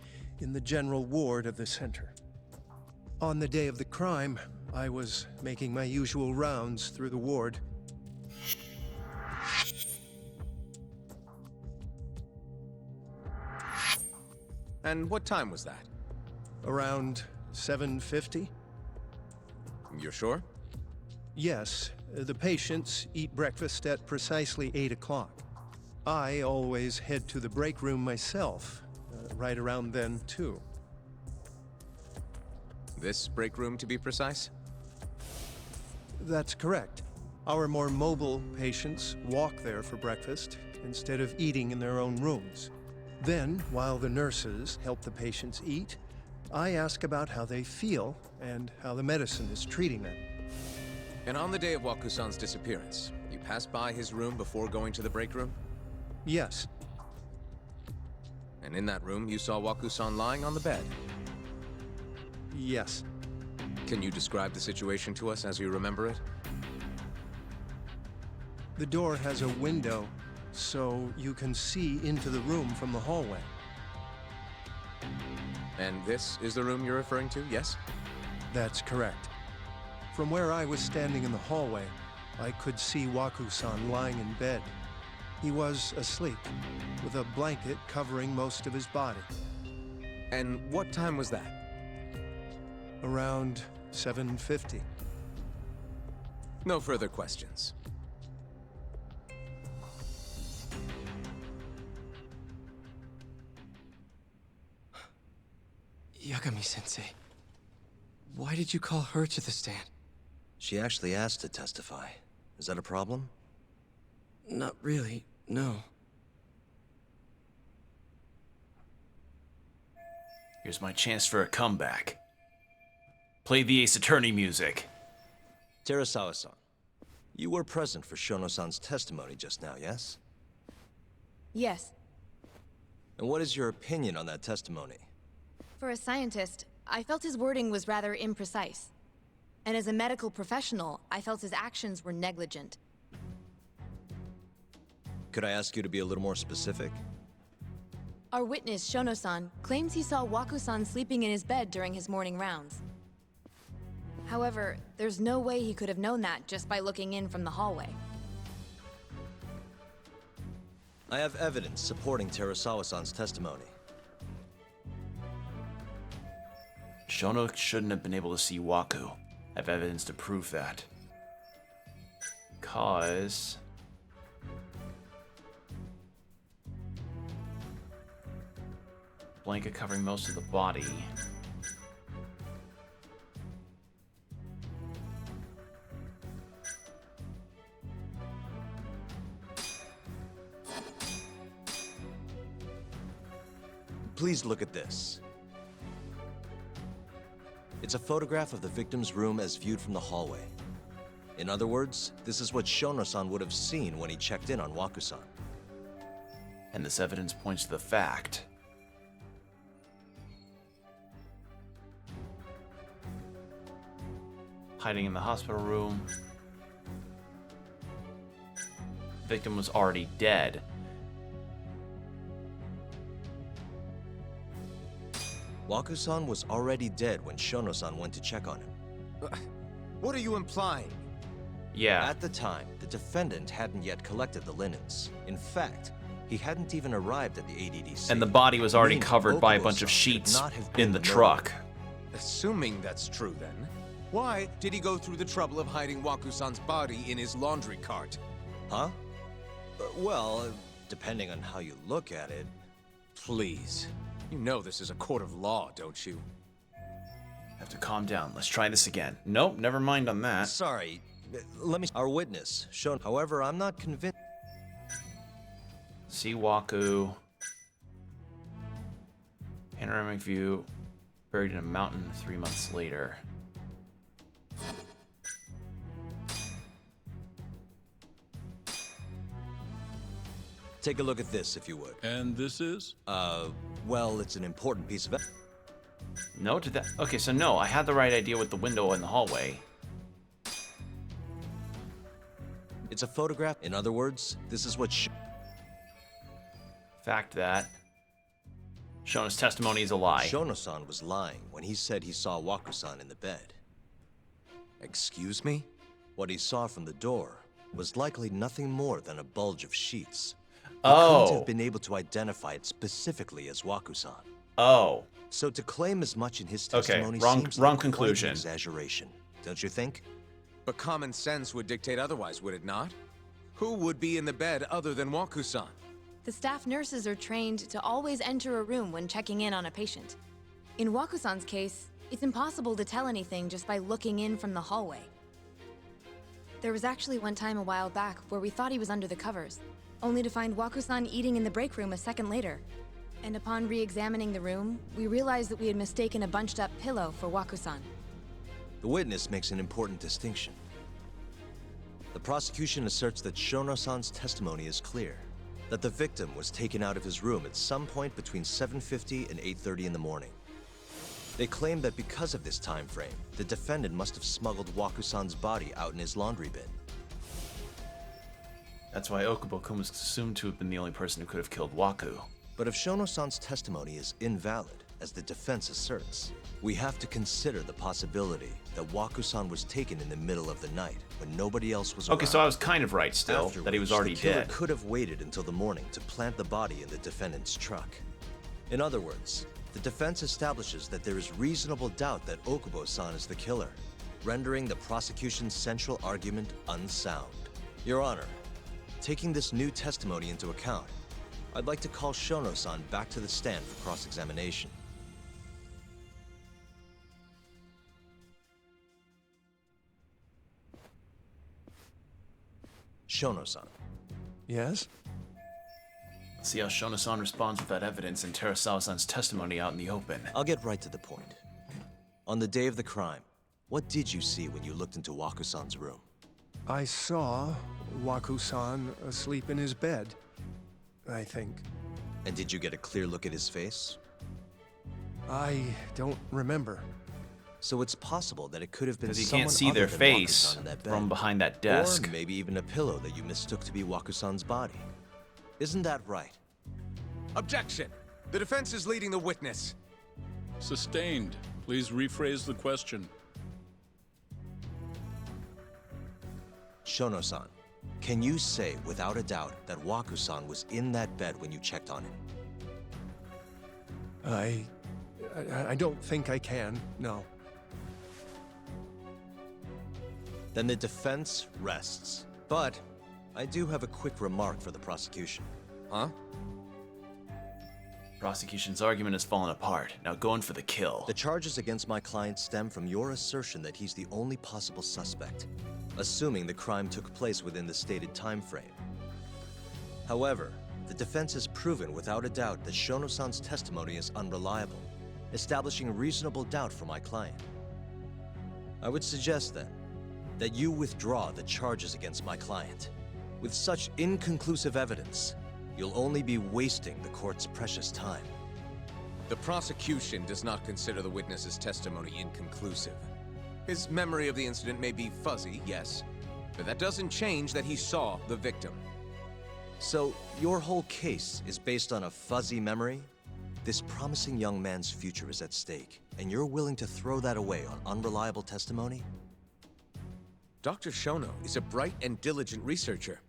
in the general ward of the center. On the day of the crime, I was making my usual rounds through the ward. And what time was that? Around 7:50? You're sure? Yes. The patients eat breakfast at precisely 8 o'clock. I always head to the break room myself, right around then, too. This break room, to be precise? That's correct. Our more mobile patients walk there for breakfast instead of eating in their own rooms. Then, while the nurses help the patients eat, I ask about how they feel and how the medicine is treating them. And on the day of Waku-san's disappearance, you passed by his room before going to the break room? Yes. And in that room, you saw Waku-san lying on the bed? Yes. Can you describe the situation to us as you remember it? The door has a window, so you can see into the room from the hallway. And this is the room you're referring to, yes? That's correct. From where I was standing in the hallway, I could see Waku-san lying in bed. He was asleep, with a blanket covering most of his body. And what time was that? Around 7:50. No further questions. Yagami-sensei, why did you call her to the stand? She actually asked to testify. Is that a problem? Not really, no. Here's my chance for a comeback. Play the Ace Attorney music. Terasawa-san, you were present for Shono-san's testimony just now, yes? Yes. And what is your opinion on that testimony? For a scientist, I felt his wording was rather imprecise. And as a medical professional, I felt his actions were negligent. Could I ask you to be a little more specific? Our witness, Shono-san, claims he saw Waku-san sleeping in his bed during his morning rounds. However, there's no way he could have known that just by looking in from the hallway. I have evidence supporting Terasawa-san's testimony. Shono shouldn't have been able to see Waku. I have evidence to prove that. Because... blanket covering most of the body. Please look at this. It's a photograph of the victim's room as viewed from the hallway. In other words, this is what Shono-san would have seen when he checked in on Waku-san. And this evidence points to the fact hiding in the hospital room. Victim was already dead. Waku-san was already dead when Shono-san went to check on him. What are you implying? Yeah. At the time, the defendant hadn't yet collected the linens. In fact, he hadn't even arrived at the ADDC. And the body was already Meaning covered by a bunch Okubo-san of sheets could not have been in the murderer. truck. Assuming that's true, then, why did he go through the trouble of hiding Waku-san's body in his laundry cart? Huh? Well, depending on how you look at it. Please. You know this is a court of law, don't you? Have to calm down. Let's try this again. Nope, never mind on that. Sorry. Let me... Our witness, Shono. However, I'm not convinced... See Waku. Panoramic view. Buried in a mountain 3 months later. Take a look at this, if you would. And this is? Well, it's an important piece of... No to that. Okay, so no, I had the right idea with the window in the hallway. It's a photograph. In other words, this is what... Fact that Shono's testimony is a lie. Shono-san was lying when he said he saw Waku-san in the bed. Excuse me? What he saw from the door was likely nothing more than a bulge of sheets. He Oh. couldn't have been able to identify it specifically as Waku-san. Oh. So to claim as much in his Okay, testimony wrong seems wrong like quite an conclusion. exaggeration, don't you think? But common sense would dictate otherwise, would it not? Who would be in the bed other than Waku-san? The staff nurses are trained to always enter a room when checking in on a patient. In Waku-san's case, it's impossible to tell anything just by looking in from the hallway. There was actually one time a while back where we thought he was under the covers, only to find Waku-san eating in the break room a second later. And upon re-examining the room, we realized that we had mistaken a bunched-up pillow for Waku-san. The witness makes an important distinction. The prosecution asserts that Shono-san's testimony is clear, that the victim was taken out of his room at some point between 7:50 and 8:30 in the morning. They claim that because of this time frame, the defendant must have smuggled Waku-san's body out in his laundry bin. That's why Okubo-kun was assumed to have been the only person who could have killed Waku. But if Shono-san's testimony is invalid, as the defense asserts, we have to consider the possibility that Waku-san was taken in the middle of the night when nobody else was around. Okay, so I was kind of right still, After that he was which, already the killer dead. could have waited until the morning to plant the body in the defendant's truck. In other words, the defense establishes that there is reasonable doubt that Okubo-san is the killer, rendering the prosecution's central argument unsound. Your Honor, taking this new testimony into account, I'd like to call Shono-san back to the stand for cross-examination. Shono-san. Yes? See how Shono-san responds with that evidence and Terasawa-san's testimony out in the open. I'll get right to the point. On the day of the crime, what did you see when you looked into Waku-san's room? I saw Waku-san asleep in his bed, I think. And did you get a clear look at his face? I don't remember. So it's possible that it could have been Because you someone can't see other their than face Waku-san in that bed. from behind that desk. Or maybe even a pillow that you mistook to be Waku-san's body. Isn't that right? Objection! The defense is leading the witness. Sustained. Please rephrase the question. Shono-san, can you say without a doubt that Waku-san was in that bed when you checked on him? I don't think I can, no. Then the defense rests. But I do have a quick remark for the prosecution. Huh? Prosecution's argument has fallen apart. Now going for the kill. The charges against my client stem from your assertion that he's the only possible suspect, assuming the crime took place within the stated time frame. However, the defense has proven without a doubt that Shono-san's testimony is unreliable, establishing reasonable doubt for my client. I would suggest then that you withdraw the charges against my client. With such inconclusive evidence, you'll only be wasting the court's precious time. The prosecution does not consider the witness's testimony inconclusive. His memory of the incident may be fuzzy, yes, but that doesn't change that he saw the victim. So, your whole case is based on a fuzzy memory? This promising young man's future is at stake, and you're willing to throw that away on unreliable testimony? Dr. Shono is a bright and diligent researcher.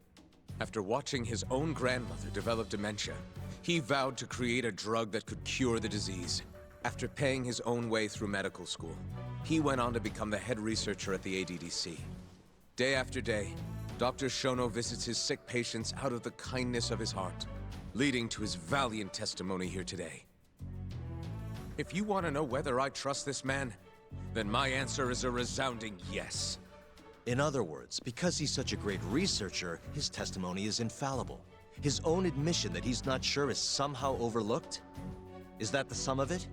After watching his own grandmother develop dementia, he vowed to create a drug that could cure the disease. After paying his own way through medical school, he went on to become the head researcher at the ADDC. Day after day, Dr. Shono visits his sick patients out of the kindness of his heart, leading to his valiant testimony here today. If you want to know whether I trust this man, then my answer is a resounding yes. In other words, because he's such a great researcher, his testimony is infallible. His own admission that he's not sure is somehow overlooked? Is that the sum of it?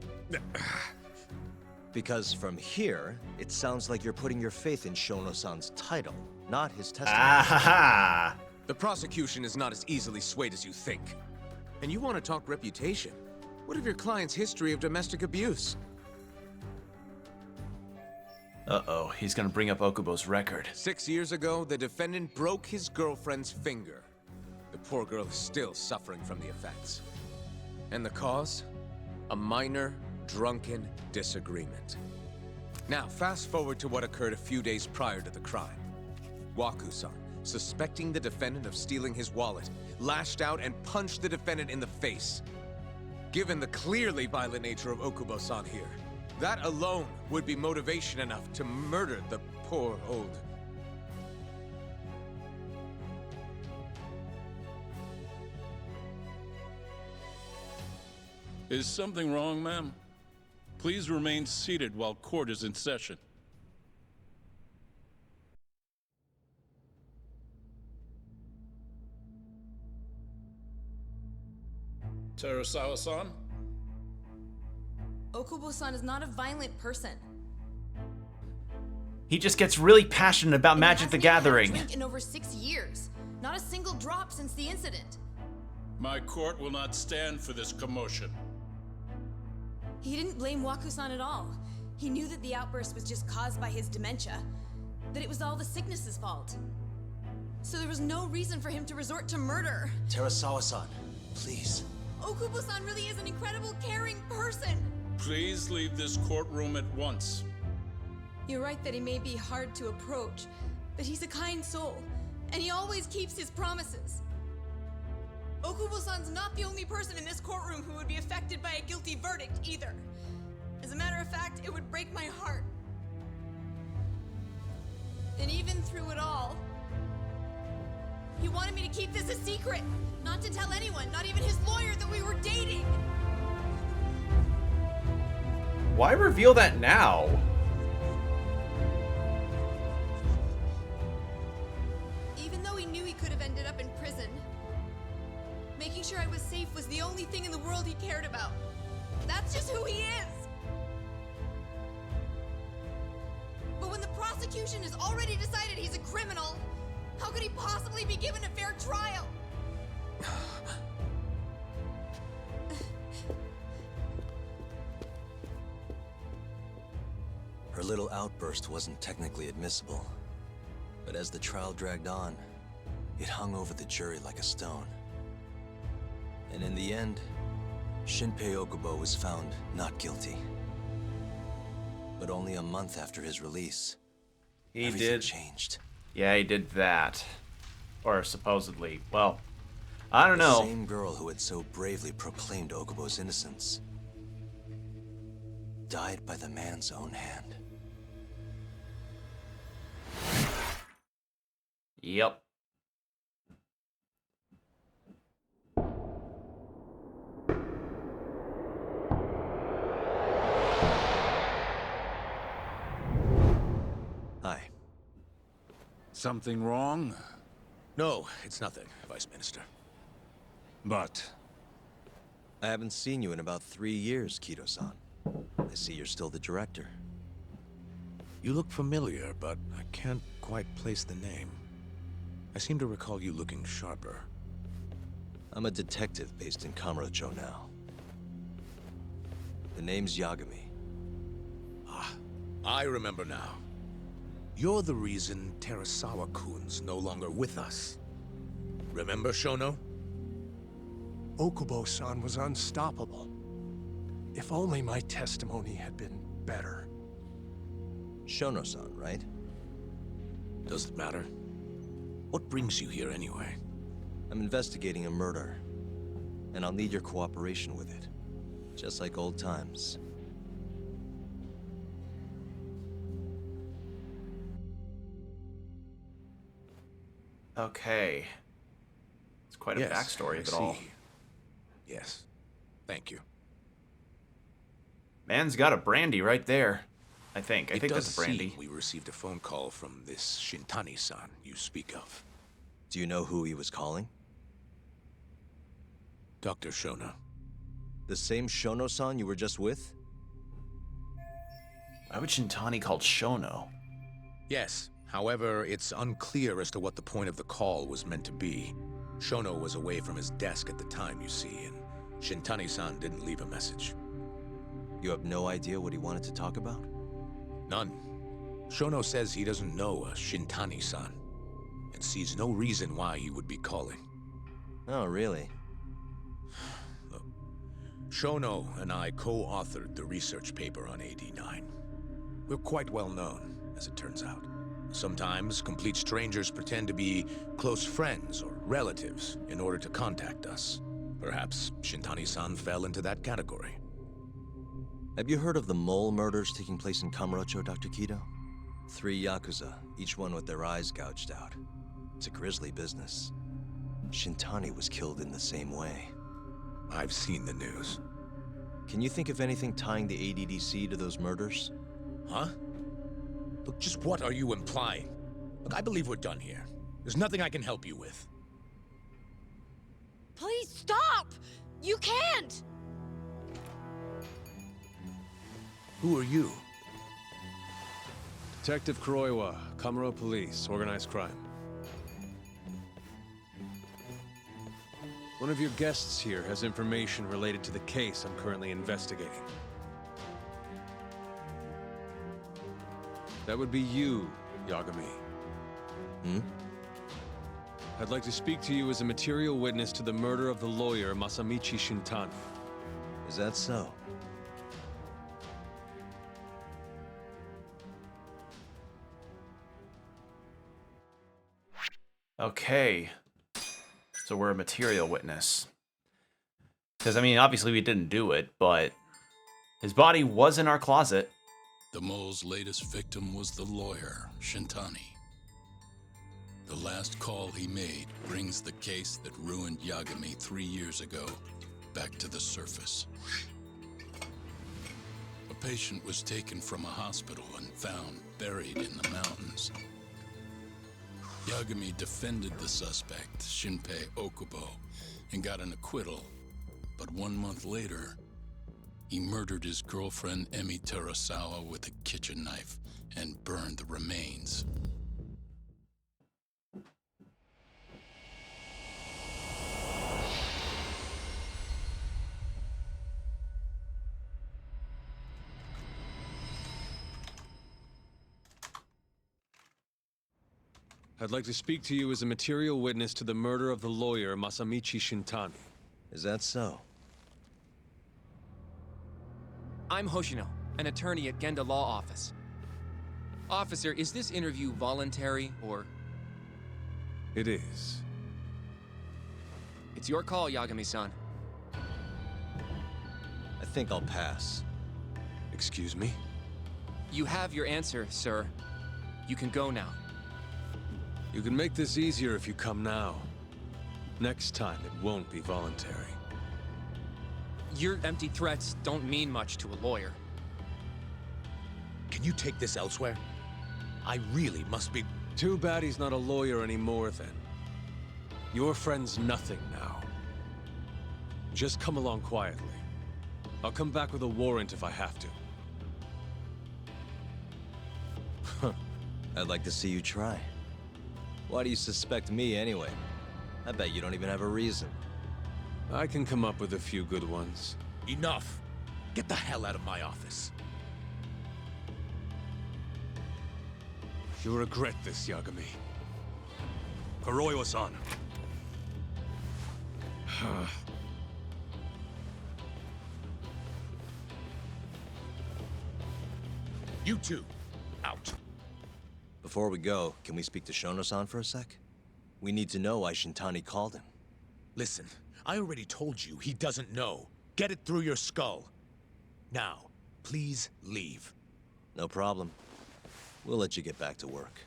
Because from here, it sounds like you're putting your faith in Shono-san's title, not his testimony. Ah-ha-ha! The prosecution is not as easily swayed as you think. And you want to talk reputation? What of your client's history of domestic abuse? Uh-oh, he's gonna bring up Okubo's record. 6 years ago, the defendant broke his girlfriend's finger. The poor girl is still suffering from the effects. And the cause? A minor, drunken disagreement. Now, fast forward to what occurred a few days prior to the crime. Waku-san, suspecting the defendant of stealing his wallet, lashed out and punched the defendant in the face. Given the clearly violent nature of Okubo-san here, that alone would be motivation enough to murder the poor old... Is something wrong, ma'am? Please remain seated while court is in session. Terasawa-san? Okubo-san is not a violent person. He just gets really passionate about Magic the Gathering. He hasn't had a drink in over 6 years. Not a single drop since the incident. My court will not stand for this commotion. He didn't blame Waku-san at all. He knew that the outburst was just caused by his dementia, that it was all the sickness's fault. So there was no reason for him to resort to murder. Terasawa-san, please. Okubo-san really is an incredible, caring person. Please leave this courtroom at once. You're right that he may be hard to approach, but he's a kind soul, and he always keeps his promises. Okubo-san's not the only person in this courtroom who would be affected by a guilty verdict, either. As a matter of fact, it would break my heart. And even through it all, he wanted me to keep this a secret, not to tell anyone, not even his lawyer, that we were dating. Why reveal that now? Even though he knew he could have ended up in prison, making sure I was safe was the only thing in the world he cared about. That's just who he is. But when the prosecution has already decided he's a criminal, how could he possibly be given a fair trial? Her little outburst wasn't technically admissible, but as the trial dragged on, it hung over the jury like a stone. And in the end, Shinpei Okubo was found not guilty. But only a month after his release, everything changed. Yeah, he did that. Or supposedly. Well, I don't know. The same girl who had so bravely proclaimed Okubo's innocence. died by the man's own hand. Yep. Hi. Something wrong? No, it's nothing, Vice Minister. But... I haven't seen you in about 3 years, Kido-san. I see you're still the director. You look familiar, but I can't quite place the name. I seem to recall you looking sharper. I'm a detective based in Kamurocho now. The name's Yagami. Ah, I remember now. You're the reason Terasawa-kun's no longer with us. Remember, Shono? Okubo-san was unstoppable. If only my testimony had been better. Shono-san, right? Does it matter? What brings you here anyway? I'm investigating a murder, and I'll need your cooperation with it. Just like old times. Okay. It's quite a backstory of it all. Yes. Thank you. Man's got a brandy right there. I think It that's does a brandy. seem we received a phone call from this Shintani-san you speak of. Do you know who he was calling? Dr. Shono. The same Shono-san you were just with? Why would Shintani called Shono? Yes. However, it's unclear as to what the point of the call was meant to be. Shono was away from his desk at the time, you see, and Shintani-san didn't leave a message. You have no idea what he wanted to talk about? None. Shono says he doesn't know a Shintani-san, and sees no reason why he would be calling. Oh, really? Look, Shono and I co-authored the research paper on AD9. We're quite well known, as it turns out. Sometimes, complete strangers pretend to be close friends or relatives in order to contact us. Perhaps Shintani-san fell into that category. Have you heard of the mole murders taking place in Kamurocho, Dr. Kido? 3 Yakuza, each one with their eyes gouged out. It's a grisly business. Shintani was killed in the same way. I've seen the news. Can you think of anything tying the ADDC to those murders? Huh? Look, just what are you implying? Look, I believe we're done here. There's nothing I can help you with. Please stop! You can't! Who are you? Detective Kuroiwa, Kamuro Police, Organized Crime. One of your guests here has information related to the case I'm currently investigating. That would be you, Yagami. Hmm? I'd like to speak to you as a material witness to the murder of the lawyer Masamichi Shintani. Is that so? Okay. So we're a material witness. Because, I mean, obviously we didn't do it, but his body was in our closet. The mole's latest victim was the lawyer, Shintani. The last call he made brings the case that ruined Yagami 3 years ago back to the surface. A patient was taken from a hospital and found buried in the mountains. Yagami defended the suspect, Shinpei Okubo, and got an acquittal. But 1 month later, he murdered his girlfriend Emi Terasawa with a kitchen knife and burned the remains. I'd like to speak to you as a material witness to the murder of the lawyer Masamichi Shintani. Is that so? I'm Hoshino, an attorney at Genda Law Office. Officer, is this interview voluntary, or...? It is. It's your call, Yagami-san. I think I'll pass. Excuse me? You have your answer, sir. You can go now. You can make this easier if you come now. Next time, it won't be voluntary. Your empty threats don't mean much to a lawyer. Can you take this elsewhere? I really must be... Too bad he's not a lawyer anymore, then. Your friend's nothing now. Just come along quietly. I'll come back with a warrant if I have to. I'd like to see you try. Why do you suspect me anyway? I bet you don't even have a reason. I can come up with a few good ones. Enough! Get the hell out of my office. You'll regret this, Yagami. Kuroiwa-san. You two, out. Before we go, can we speak to Shono-san for a sec? We need to know why Shintani called him. Listen, I already told you he doesn't know. Get it through your skull. Now, please leave. No problem. We'll let you get back to work.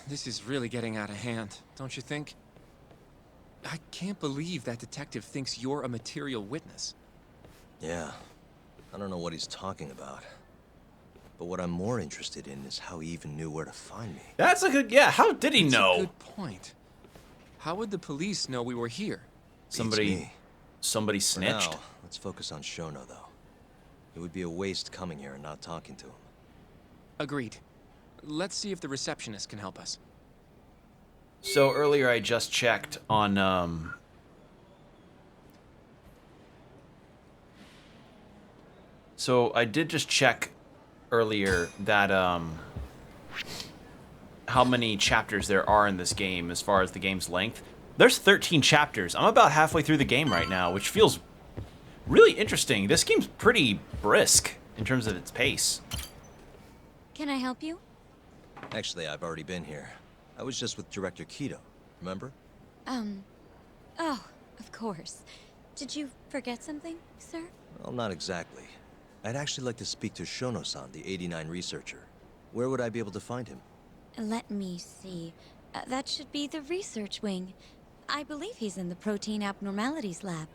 This is really getting out of hand, don't you think? I can't believe that detective thinks you're a material witness. Yeah. I don't know what he's talking about. But what I'm more interested in is how he even knew where to find me. That's a good... Yeah, how did he know? That's a good point. How would the police know we were here? Somebody snitched? For now, let's focus on Shono, though. It would be a waste coming here and not talking to him. Agreed. Let's see if the receptionist can help us. So earlier I just checked on, So I did just check earlier that, how many chapters there are in this game as far as the game's length. There's 13 chapters. I'm about halfway through the game right now, which feels really interesting. This game's pretty brisk in terms of its pace. Can I help you? Actually, I've already been here. I was just with Director Kido, remember? Oh, of course. Did you forget something, sir? Well, not exactly. I'd actually like to speak to Shono-san, the 89 researcher. Where would I be able to find him? Let me see. That should be the research wing. I believe he's in the protein abnormalities lab.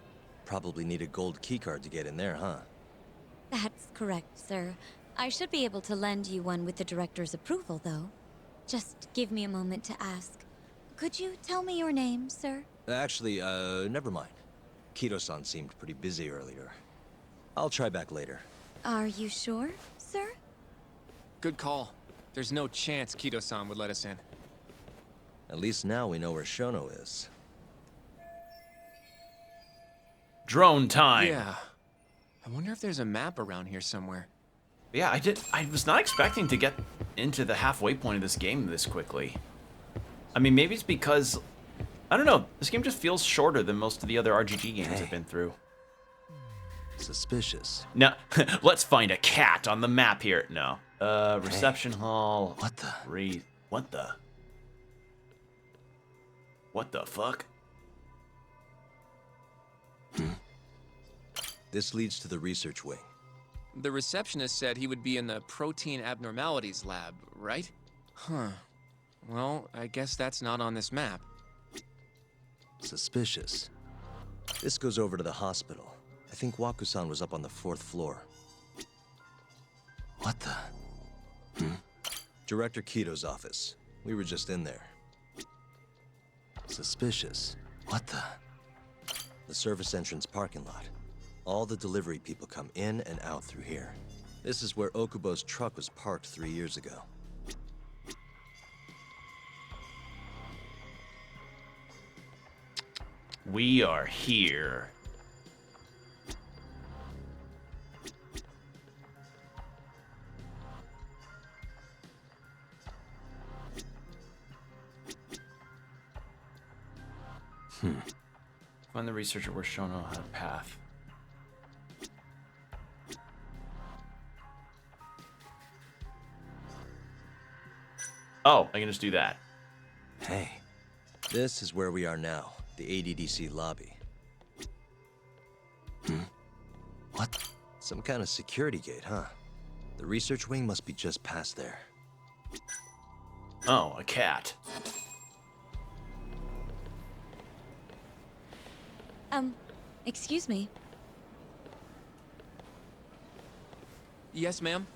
Probably need a gold keycard to get in there, huh? That's correct, sir. I should be able to lend you one with the director's approval, though. Just give me a moment to ask. Could you tell me your name, sir? Actually, never mind. Kido-san seemed pretty busy earlier. I'll try back later. Are you sure, sir? Good call. There's no chance Kido-san would let us in. At least now we know where Shono is. Drone time. Yeah. I wonder if there's a map around here somewhere. Yeah, I was not expecting to get into the halfway point of this game this quickly. I mean, maybe it's because, I don't know, this game just feels shorter than most of the other RGG games I've been through. Suspicious. No, let's find a cat on the map here. No. Reception hall. What the? What the? What the fuck? This leads to the research wing. The receptionist said he would be in the protein abnormalities lab, right? Huh. Well, I guess that's not on this map. Suspicious. This goes over to the hospital. I think Waku-san was up on the 4th floor. What the? Director Kido's office. We were just in there. Suspicious. What the? The service entrance parking lot. All the delivery people come in and out through here. This is where Okubo's truck was parked 3 years ago. We are here. Find the researcher where Shono had a path. Oh, I can just do that. Hey. This is where we are now, the ADDC lobby. What? Some kind of security gate, huh? The research wing must be just past there. Oh, a cat. Excuse me. Yes, ma'am?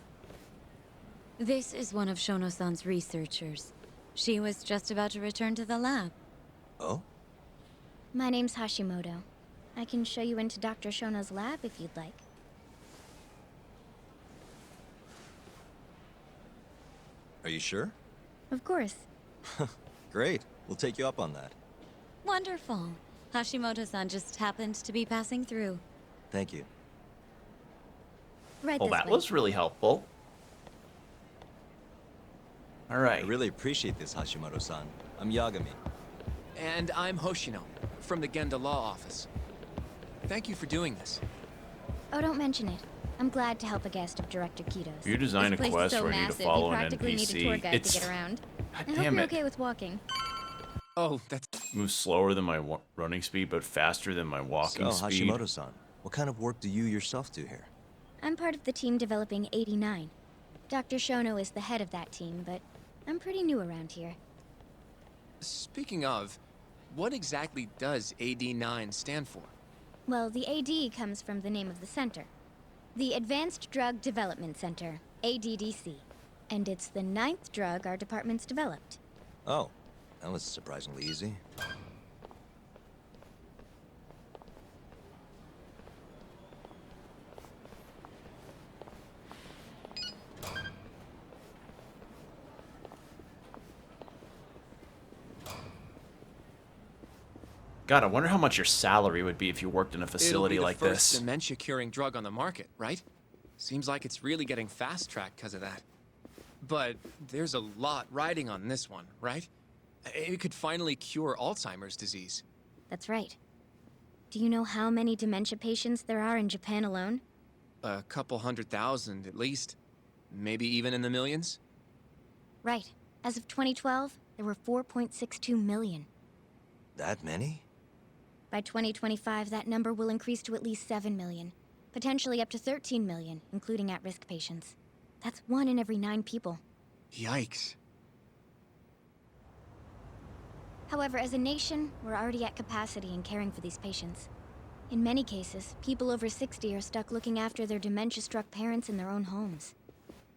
This is one of Shono-san's researchers. She was just about to return to the lab. Oh? My name's Hashimoto. I can show you into Dr. Shono's lab if you'd like. Are you sure? Of course. Great. We'll take you up on that. Wonderful. Hashimoto-san just happened to be passing through. Thank you. Right Well, this that way. was really helpful. All right. I really appreciate this, Hashimoto-san. I'm Yagami. And I'm Hoshino, from the Genda Law Office. Thank you for doing this. Oh, don't mention it. I'm glad to help a guest of Director Kito's. If you design This a place is quest so where I need to massive, follow you an practically need a tour NPC, guide it's... to get around. I hope damn you're it. okay with walking. Oh, that's... Moves slower than my running speed, but faster than my walking So, speed. Hashimoto-san, what kind of work do you yourself do here? I'm part of the team developing 89. Dr. Shono is the head of that team, but I'm pretty new around here. Speaking of, what exactly does AD9 stand for? Well, the AD comes from the name of the center. The Advanced Drug Development Center, ADDC. And it's the 9th drug our department's developed. Oh, that was surprisingly easy. God, I wonder how much your salary would be if you worked in a facility like It'll be the first this. dementia-curing drug on the market, right? Seems like it's really getting fast-tracked because of that. But there's a lot riding on this one, right? It could finally cure Alzheimer's disease. That's right. Do you know how many dementia patients there are in Japan alone? A couple 100,000 at least. Maybe even in the millions? Right. As of 2012, there were 4.62 million. That many? By 2025, that number will increase to at least 7 million. Potentially up to 13 million, including at-risk patients. That's 1 in every 9 people. Yikes. However, as a nation, we're already at capacity in caring for these patients. In many cases, people over 60 are stuck looking after their dementia-struck parents in their own homes.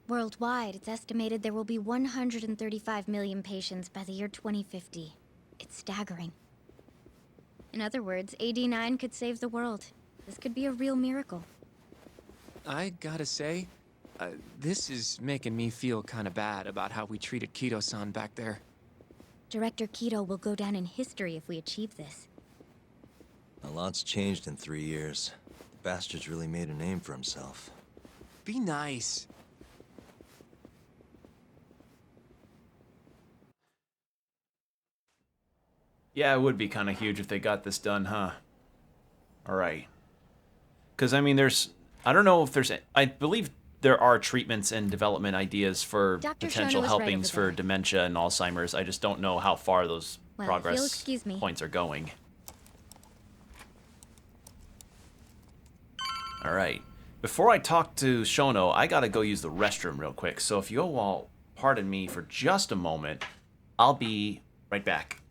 Worldwide, it's estimated there will be 135 million patients by the year 2050. It's staggering. In other words, AD9 could save the world. This could be a real miracle. I gotta say, this is making me feel kinda bad about how we treated Kito-san back there. Director Kito will go down in history if we achieve this. A lot's changed in 3 years. The bastard's really made a name for himself. Be nice. Yeah, it would be kind of huge if they got this done, huh? All right. Because, I mean, I don't know if there's, I believe there are treatments and development ideas for Dr. potential Shono is right helpings over for there. dementia and Alzheimer's. I just don't know how far those Well, if you'll progress excuse me. points are going. All right. Before I talk to Shono, I gotta go use the restroom real quick. So if you'll all pardon me for just a moment, I'll be right back.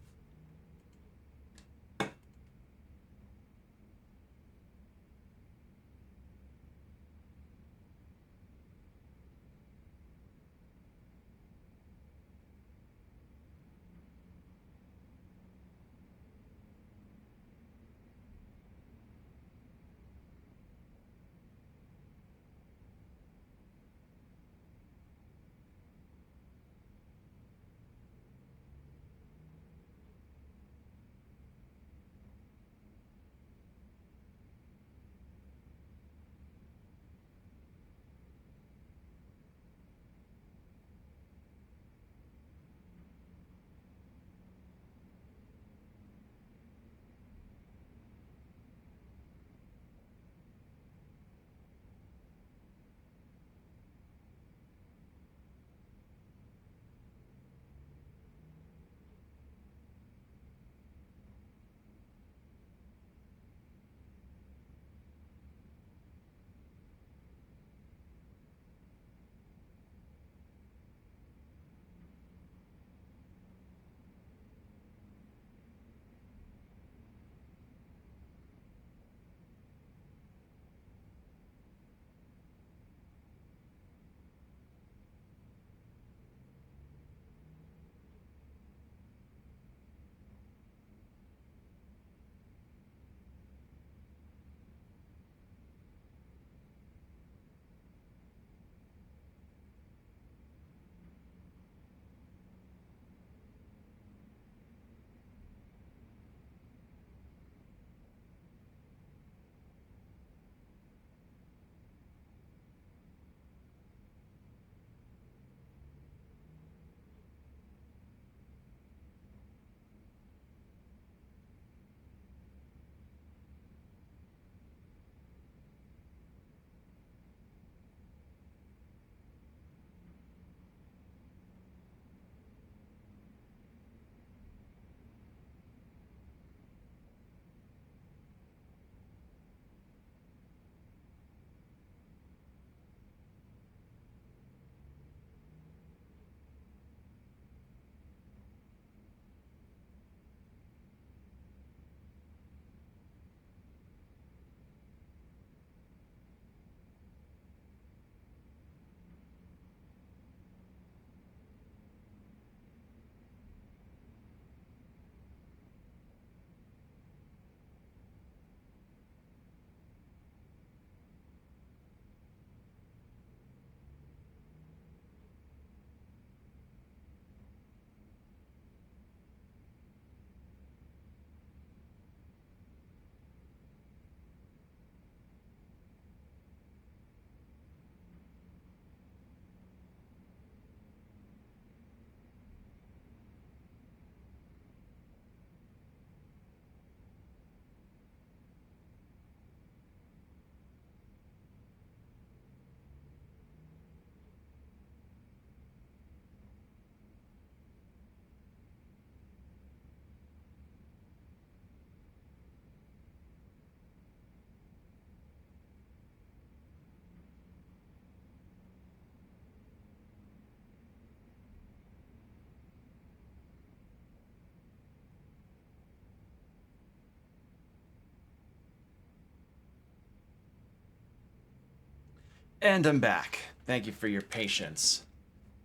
And I'm back. Thank you for your patience.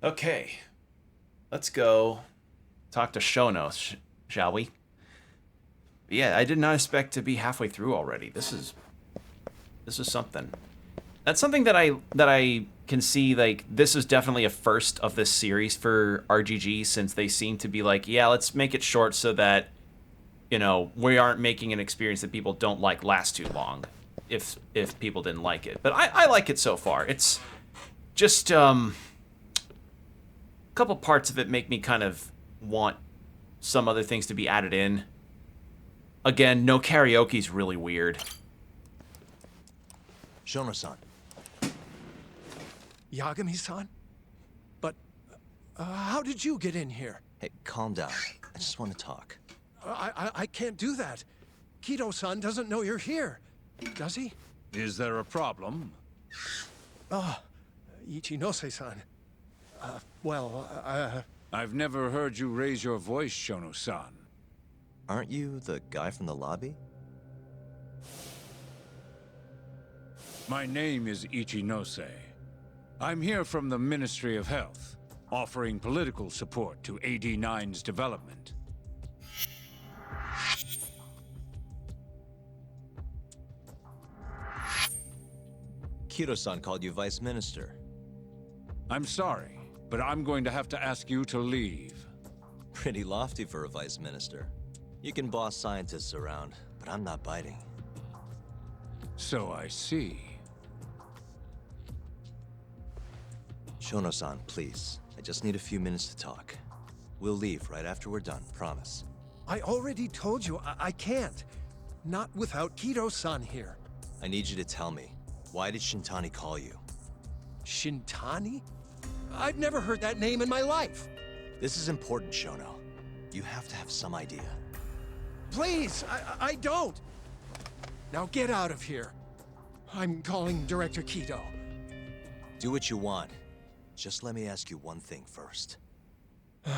Okay, let's go talk to Shono, shall we? Yeah, I did not expect to be halfway through already. This is something. That's something that I can see, like, this is definitely a first of this series for RGG, since they seem to be like, yeah, let's make it short so that, you know, we aren't making an experience that people don't like last too long, if people didn't like it. But I like it so far. It's just a couple parts of it make me kind of want some other things to be added in. Again, no karaoke's really weird. Shono-san. Yagami-san? But how did you get in here? Hey, calm down. I just want to talk. I can't do that. Kido-san doesn't know you're here, does he? Is there a problem? Ichinose-san. I've never heard you raise your voice, Shono-san. Aren't you the guy from the lobby? My name is Ichinose. I'm here from the Ministry of Health, offering political support to AD9's development. Kido-san called you Vice Minister. I'm sorry, but I'm going to have to ask you to leave. Pretty lofty for a Vice Minister. You can boss scientists around, but I'm not biting. So I see. Shono-san, please. I just need a few minutes to talk. We'll leave right after we're done, promise. I already told you I can't. Not without Kido-san here. I need you to tell me, why did Shintani call you? Shintani? I've never heard that name in my life. This is important, Shono. You have to have some idea. Please, I don't. Now get out of here. I'm calling Director Kido. Do what you want. Just let me ask you one thing first. Do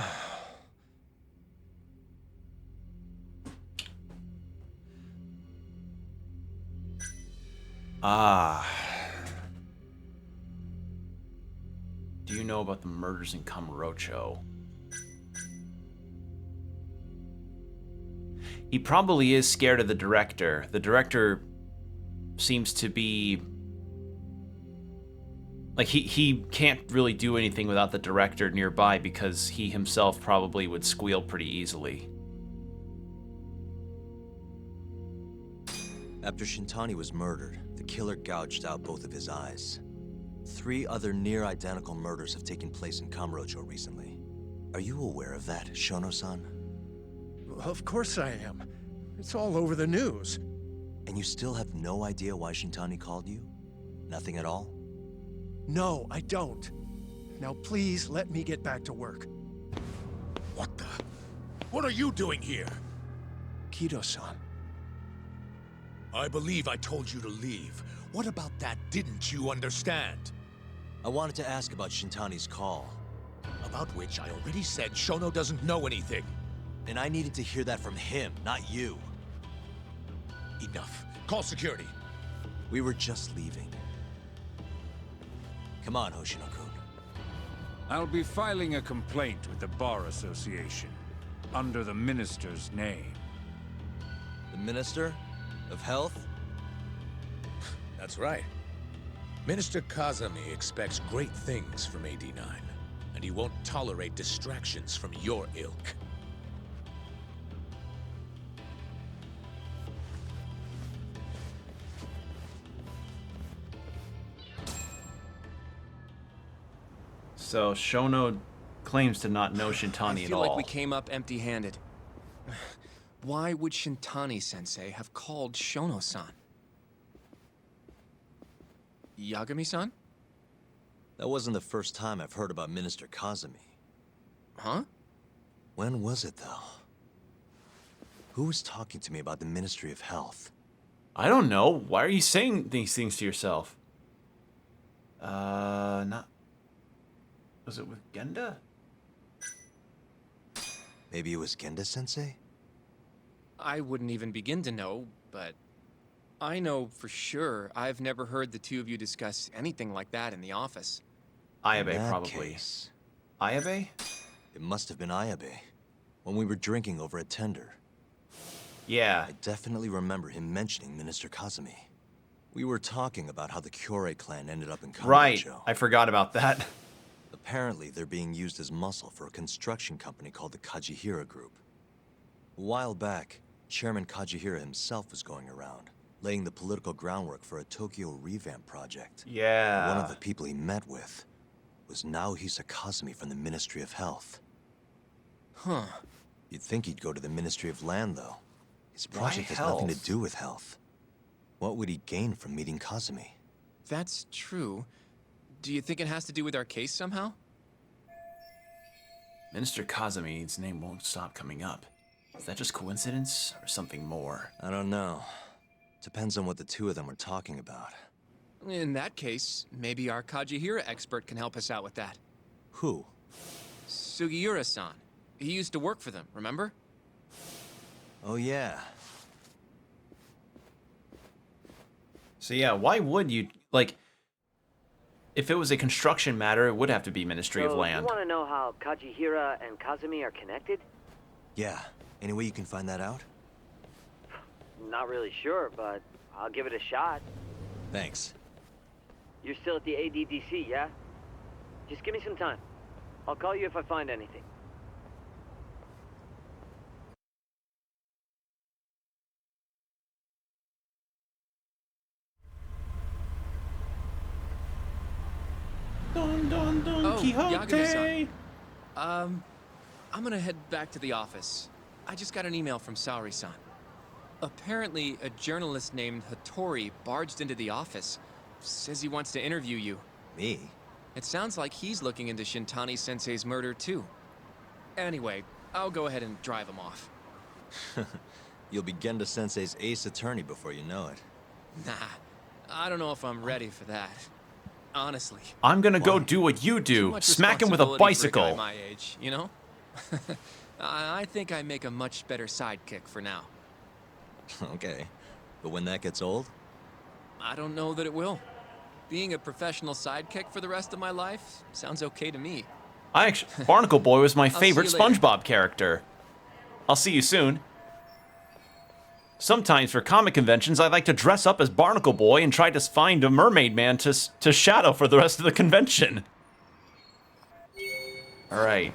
you know about the murders in Kamurocho? He probably is scared of the director. The director seems to be... like, he can't really do anything without the director nearby because he himself probably would squeal pretty easily. After Shintani was murdered, the killer gouged out both of his eyes. 3 other near-identical murders have taken place in Kamurocho recently. Are you aware of that, Shono-san? Of course I am. It's all over the news. And you still have no idea why Shintani called you? Nothing at all? No, I don't. Now please let me get back to work. What the? What are you doing here? Kido-san. I believe I told you to leave. What about that didn't you understand? I wanted to ask about Shintani's call. About which I already said Shono doesn't know anything. And I needed to hear that from him, not you. Enough. Call security. We were just leaving. Come on, Hoshino-kun. I'll be filing a complaint with the Bar Association, under the Minister's name. The Minister of Health? That's right. Minister Kazami expects great things from AD9, and he won't tolerate distractions from your ilk. So Shono claims to not know Shintani at all. I feel like we came up empty-handed. Why would Shintani-sensei have called Shono-san? Yagami-san? That wasn't the first time I've heard about Minister Kazami. Huh? When was it, though? Who was talking to me about the Ministry of Health? I don't know. Why are you saying these things to yourself? Not... Was it with Genda? Maybe it was Genda-sensei? I wouldn't even begin to know, but I know for sure I've never heard the two of you discuss anything like that in the office. Ayabe, In that probably. case, Ayabe? it must have been Ayabe, when we were drinking over at Tender. Yeah. I definitely remember him mentioning Minister Kazumi. We were talking about how the Kyorei clan ended up in Kanojo. Right, I forgot about that. Apparently, they're being used as muscle for a construction company called the Kajihira Group. A while back, Chairman Kajihira himself was going around, laying the political groundwork for a Tokyo revamp project. Yeah. One of the people he met with was Naohisa Kazumi from the Ministry of Health. Huh. You'd think he'd go to the Ministry of Land, though. His Why project has nothing to health? do with health. What would he gain from meeting Kazumi? That's true. Do you think it has to do with our case somehow? Minister Kazumi's name won't stop coming up. Is that just coincidence or something more? I don't know. Depends on what the two of them were talking about. In that case, maybe our Kajihira expert can help us out with that. Who? Sugiura-san. He used to work for them, remember? Oh yeah. So yeah, why would you, like, if it was a construction matter, it would have to be Ministry of Land. You want to know how Kajihira and Kazumi are connected? Yeah. Any way you can find that out? Not really sure, but I'll give it a shot. Thanks. You're still at the ADDC, yeah? Just give me some time. I'll call you if I find anything. Don Don Don Oh, Quixote. Yagami-san. I'm gonna head back to the office. I just got an email from Saori-san. Apparently, a journalist named Hattori barged into the office. Says he wants to interview you. Me? It sounds like he's looking into Shintani-sensei's murder, too. Anyway, I'll go ahead and drive him off. You'll be Genda-sensei's ace attorney before you know it. Nah, I don't know if I'm ready for that. Honestly. I'm gonna go do what you Too do. much Smack him with a responsibility for a guy bicycle. my age, you know? I think I make a much better sidekick for now. Okay. But when that gets old? I don't know that it will. Being a professional sidekick for the rest of my life sounds okay to me. Barnacle Boy was my see favorite you later. SpongeBob character. I'll see you soon. Sometimes for comic conventions, I like to dress up as Barnacle Boy and try to find a mermaid man to shadow for the rest of the convention. All right.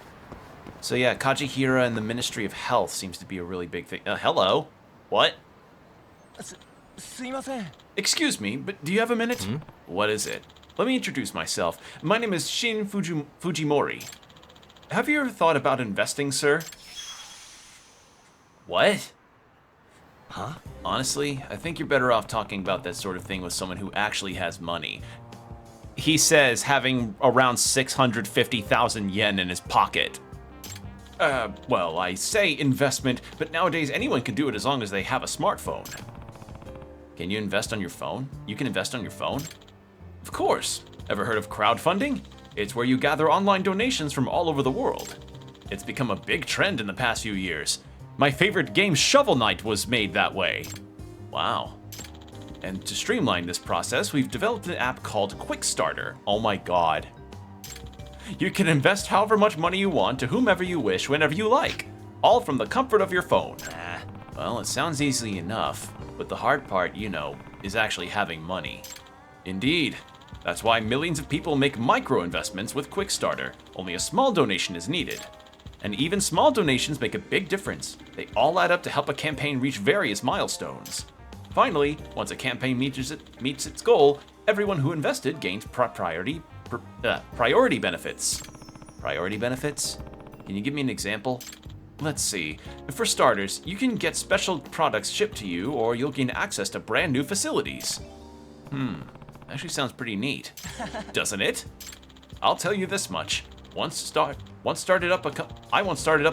So yeah, Kajihira and the Ministry of Health seems to be a really big thing. Hello? What? Excuse me, but do you have a minute? What is it? Let me introduce myself. My name is Shin Fujimori. Have you ever thought about investing, sir? What? Huh? Honestly, I think you're better off talking about that sort of thing with someone who actually has money. He says having around 650,000 yen in his pocket. Well, I say investment, but nowadays anyone can do it as long as they have a smartphone. Can you invest on your phone? You can invest on your phone? Of course. Ever heard of crowdfunding? It's where you gather online donations from all over the world. It's become a big trend in the past few years. My favorite game, Shovel Knight, was made that way. Wow. And to streamline this process, we've developed an app called Quickstarter. Oh my god. You can invest however much money you want to whomever you wish, whenever you like. All from the comfort of your phone. Well, it sounds easy enough, but the hard part, you know, is actually having money. Indeed. That's why millions of people make micro-investments with Quickstarter. Only a small donation is needed. And even small donations make a big difference. They all add up to help a campaign reach various milestones. Finally, once a campaign meets its goal, everyone who invested gains priority benefits. Priority benefits? Can you give me an example? Let's see. For starters, you can get special products shipped to you, or you'll gain access to brand new facilities. Actually sounds pretty neat, doesn't it? I'll tell you this much. I once started up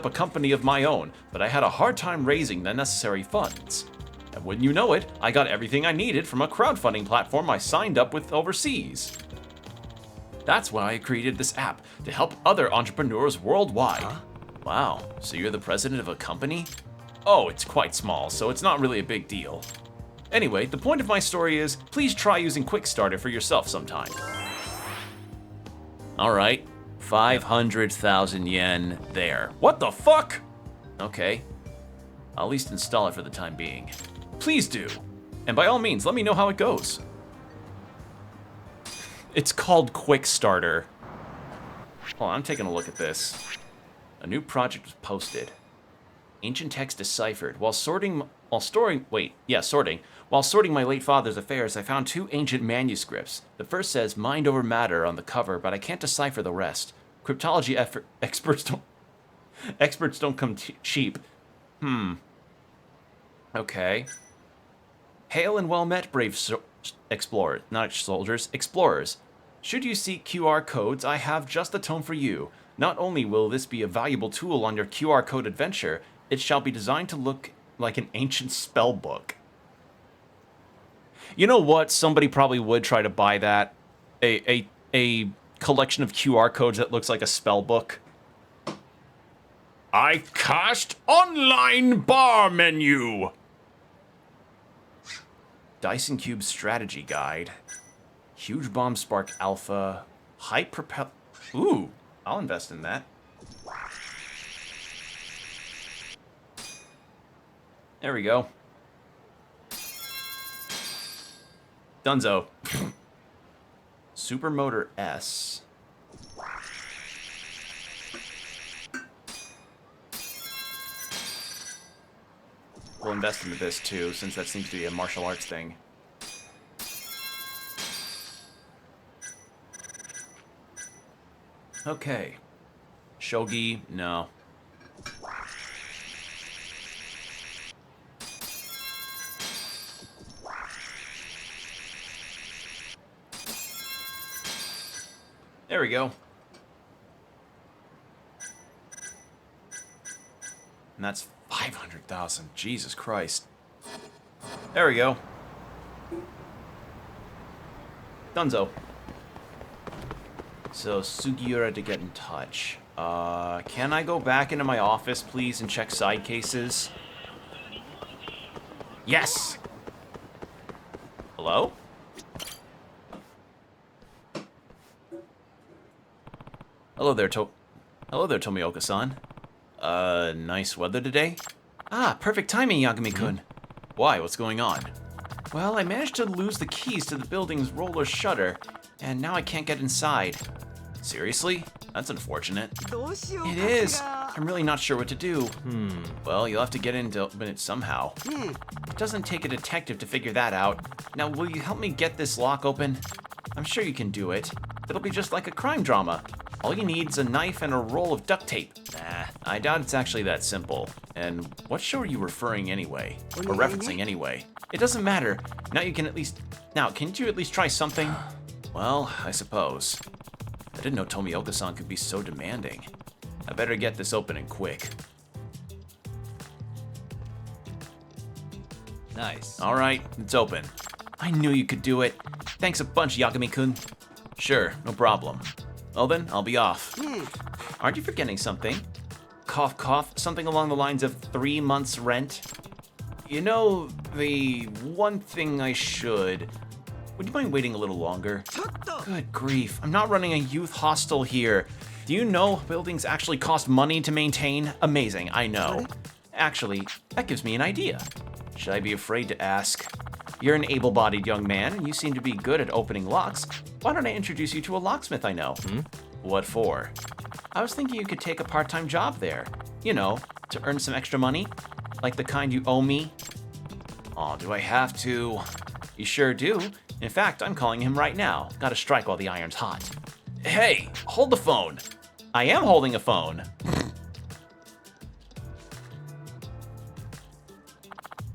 a company of my own, but I had a hard time raising the necessary funds. And wouldn't you know it, I got everything I needed from a crowdfunding platform I signed up with overseas. That's why I created this app, to help other entrepreneurs worldwide. Wow, so you're the president of a company? Oh, it's quite small, so it's not really a big deal. Anyway, the point of my story is, please try using Quickstarter for yourself sometime. Alright, 500,000 yen there. What the fuck? Okay, I'll at least install it for the time being. Please do. And by all means, let me know how it goes. It's called Quickstarter. Hold on, I'm taking a look at this. A new project was posted. Ancient text deciphered. While sorting my late father's affairs, I found 2 ancient manuscripts. The first says mind over matter on the cover, but I can't decipher the rest. Cryptology experts don't come cheap. Okay. Hail and well met, brave explorers, not soldiers, explorers. Should you seek QR codes, I have just the tome for you. Not only will this be a valuable tool on your QR code adventure, it shall be designed to look like an ancient spell book. You know what? Somebody probably would try to buy that. A collection of QR codes that looks like a spell book. I cast online bar menu. Dyson Cube strategy guide. Huge bomb spark alpha. Hype propel. Ooh, I'll invest in that. There we go. Dunzo. Supermotor S. We'll invest into this too, since that seems to be a martial arts thing. Okay. Shogi, no. There we go. And that's 500,000. Jesus Christ. There we go. Dunzo. So, Sugiura to get in touch. Can I go back into my office, please, and check side cases? Yes! Hello? Hello there, Tomioka-san. Nice weather today? Ah, perfect timing, Yagami-kun. Why, what's going on? Well, I managed to lose the keys to the building's roller shutter, and now I can't get inside. Seriously? That's unfortunate. It is. I'm really not sure what to do. Well, you'll have to get in to open it somehow. It doesn't take a detective to figure that out. Now, will you help me get this lock open? I'm sure you can do it. It'll be just like a crime drama. All you need is a knife and a roll of duct tape. Nah, I doubt it's actually that simple. And what show are you referring anyway? Or referencing anyway? It doesn't matter. Now, can't you at least try something? Well, I suppose. I didn't know Tomioka-san could be so demanding. I better get this open and quick. Nice. All right, it's open. I knew you could do it. Thanks a bunch, Yagami-kun. Sure, no problem. Well then, I'll be off. Aren't you forgetting something? Cough, cough, something along the lines of 3 months' rent? You know, the one thing I should... Would you mind waiting a little longer? Good grief, I'm not running a youth hostel here. Do you know buildings actually cost money to maintain? Amazing, I know. Actually, that gives me an idea. Should I be afraid to ask? You're an able-bodied young man, and you seem to be good at opening locks. Why don't I introduce you to a locksmith I know? What for? I was thinking you could take a part-time job there. You know, to earn some extra money. Like the kind you owe me. Oh, do I have to? You sure do. In fact, I'm calling him right now. Gotta strike while the iron's hot. Hey, hold the phone. I am holding a phone.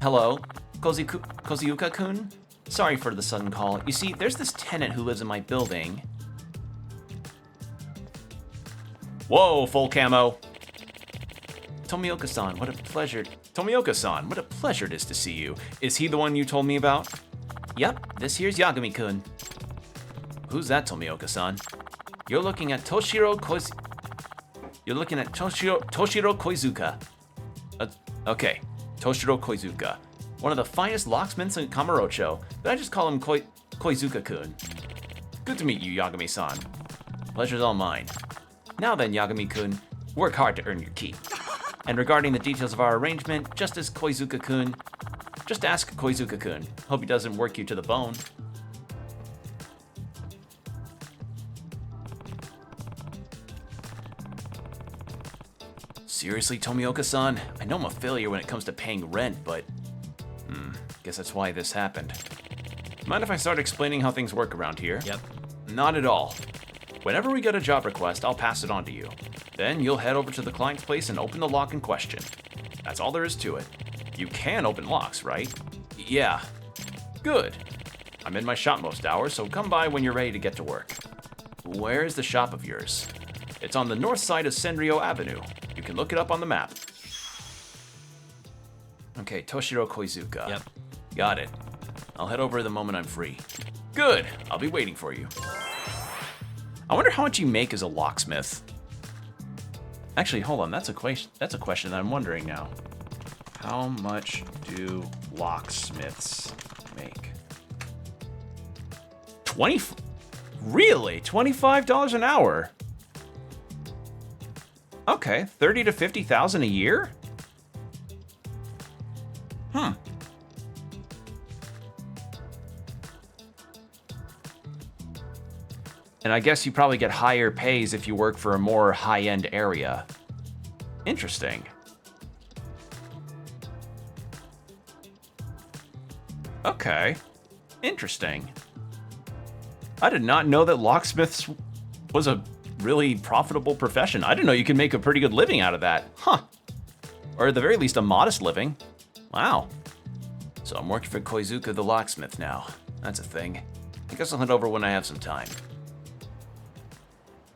Hello, Koziuka-kun? Sorry for the sudden call. You see, there's this tenant who lives in my building. Whoa, full camo. Tomioka-san, what a pleasure. Tomioka-san, what a pleasure it is to see you. Is he the one you told me about? Yep, this here's Yagami-kun. Who's that, Tomioka-san? You're looking at Toshiro Koizuka. Okay, Toshiro Koizuka. One of the finest locksmiths in Kamurocho, but I just call him Koizuka-kun. Good to meet you, Yagami-san. Pleasure's all mine. Now then, Yagami-kun, work hard to earn your keep. And regarding the details of our arrangement, just ask Koizuka-kun. Hope he doesn't work you to the bone. Seriously, Tomioka-san? I know I'm a failure when it comes to paying rent, but... guess that's why this happened. Mind if I start explaining how things work around here? Yep. Not at all. Whenever we get a job request, I'll pass it on to you. Then you'll head over to the client's place and open the lock in question. That's all there is to it. You can open locks, right? Yeah. Good. I'm in my shop most hours, so come by when you're ready to get to work. Where's the shop of yours? It's on the north side of Senryo Avenue. You can look it up on the map. Okay, Toshiro Koizuka. Yep. Got it. I'll head over the moment I'm free. Good. I'll be waiting for you. I wonder how much you make as a locksmith. Actually, hold on. That's a question that I'm wondering now. How much do locksmiths make? Really? $25 an hour? Okay, 30 to 50,000 a year? And I guess you probably get higher pays if you work for a more high-end area. Interesting. Okay. Interesting. I did not know that locksmiths was a really profitable profession. I didn't know you could make a pretty good living out of that. Huh. Or at the very least, a modest living. Wow. So I'm working for Koizuka the locksmith now. That's a thing. I guess I'll head over when I have some time.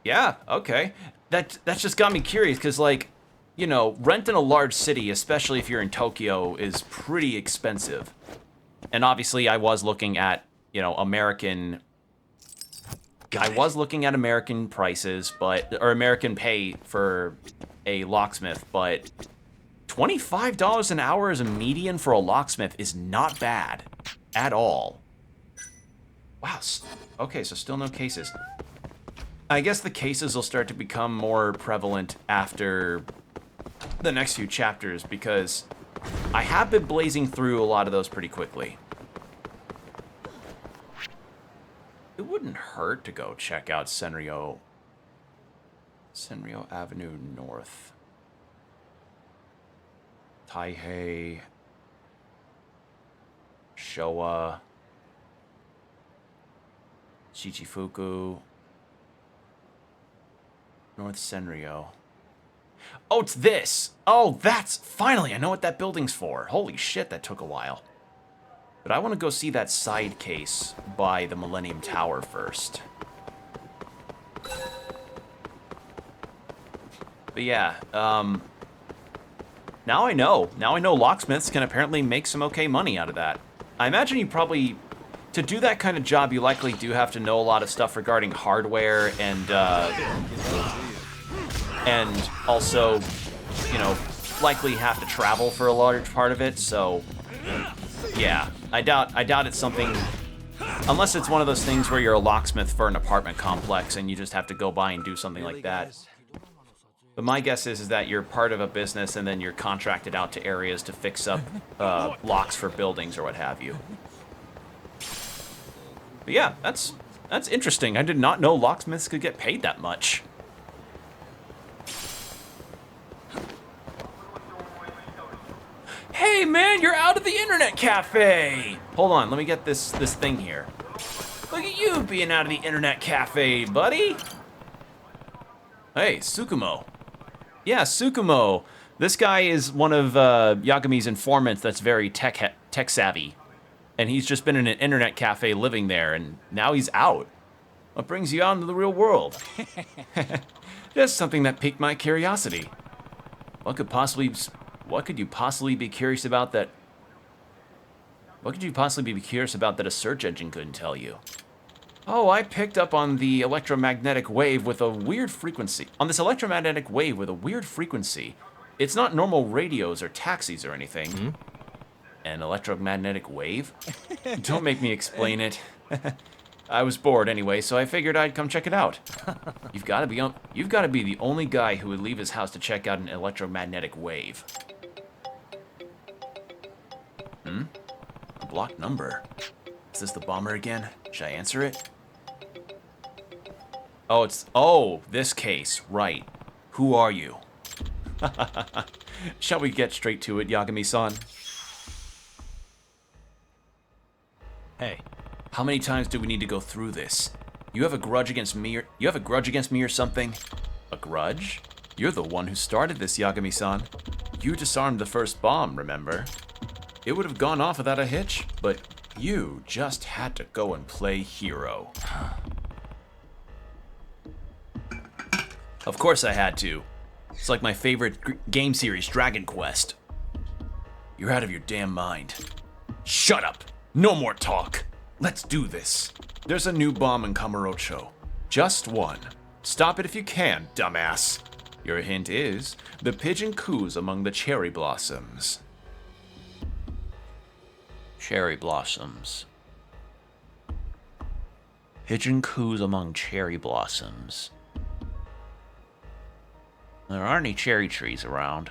Yeah, okay. That's just got me curious, because, like, you know, rent in a large city, especially if you're in Tokyo, is pretty expensive. And obviously, I was looking at, you know, American prices, or American pay for a locksmith, but $25 an hour as a median for a locksmith is not bad at all. Wow. Okay, so still no cases. I guess the cases will start to become more prevalent after the next few chapters, because I have been blazing through a lot of those pretty quickly. It wouldn't hurt to go check out Senryo Avenue North. Taihei, Showa, Shichifuku, North Senryo. Oh, it's this! Oh, that's... Finally, I know what that building's for. Holy shit, that took a while. But I want to go see that side case by the Millennium Tower first. But yeah, now I know. Now I know locksmiths can apparently make some okay money out of that. I imagine you probably... To do that kind of job, you likely do have to know a lot of stuff regarding hardware and also, you know, likely have to travel for a large part of it, so... Yeah, I doubt it's something... Unless it's one of those things where you're a locksmith for an apartment complex and you just have to go by and do something like that. But my guess is that you're part of a business and then you're contracted out to areas to fix up locks for buildings or what have you. But yeah, that's interesting. I did not know locksmiths could get paid that much. Hey man, you're out of the internet cafe! Hold on, let me get this thing here. Look at you being out of the internet cafe, buddy! Hey, Tsukumo. Yeah, Tsukumo. This guy is one of Yagami's informants that's very tech savvy. And he's just been in an internet cafe living there, and now he's out. What brings you out into the real world? Just something that piqued my curiosity. What could you possibly be curious about that a search engine couldn't tell you? Oh, I picked up on the electromagnetic wave with a weird frequency. It's not normal radios or taxis or anything. An electromagnetic wave? Don't make me explain it. I was bored anyway, so I figured I'd come check it out. You've got to be the only guy who would leave his house to check out an electromagnetic wave. A blocked number. Is this the bomber again? Should I answer it? Oh, this case, right. Who are you? Shall we get straight to it, Yagami-san? Hey, how many times do we need to go through this? You have a grudge against me or something? A grudge? You're the one who started this, Yagami-san. You disarmed the first bomb, remember? It would have gone off without a hitch, but you just had to go and play hero. Of course I had to. It's like my favorite game series, Dragon Quest. You're out of your damn mind. Shut up! No more talk! Let's do this. There's a new bomb in Kamurocho. Just one. Stop it if you can, dumbass. Your hint is, the pigeon coos among the cherry blossoms. Cherry blossoms. Pigeon coos among cherry blossoms. There aren't any cherry trees around.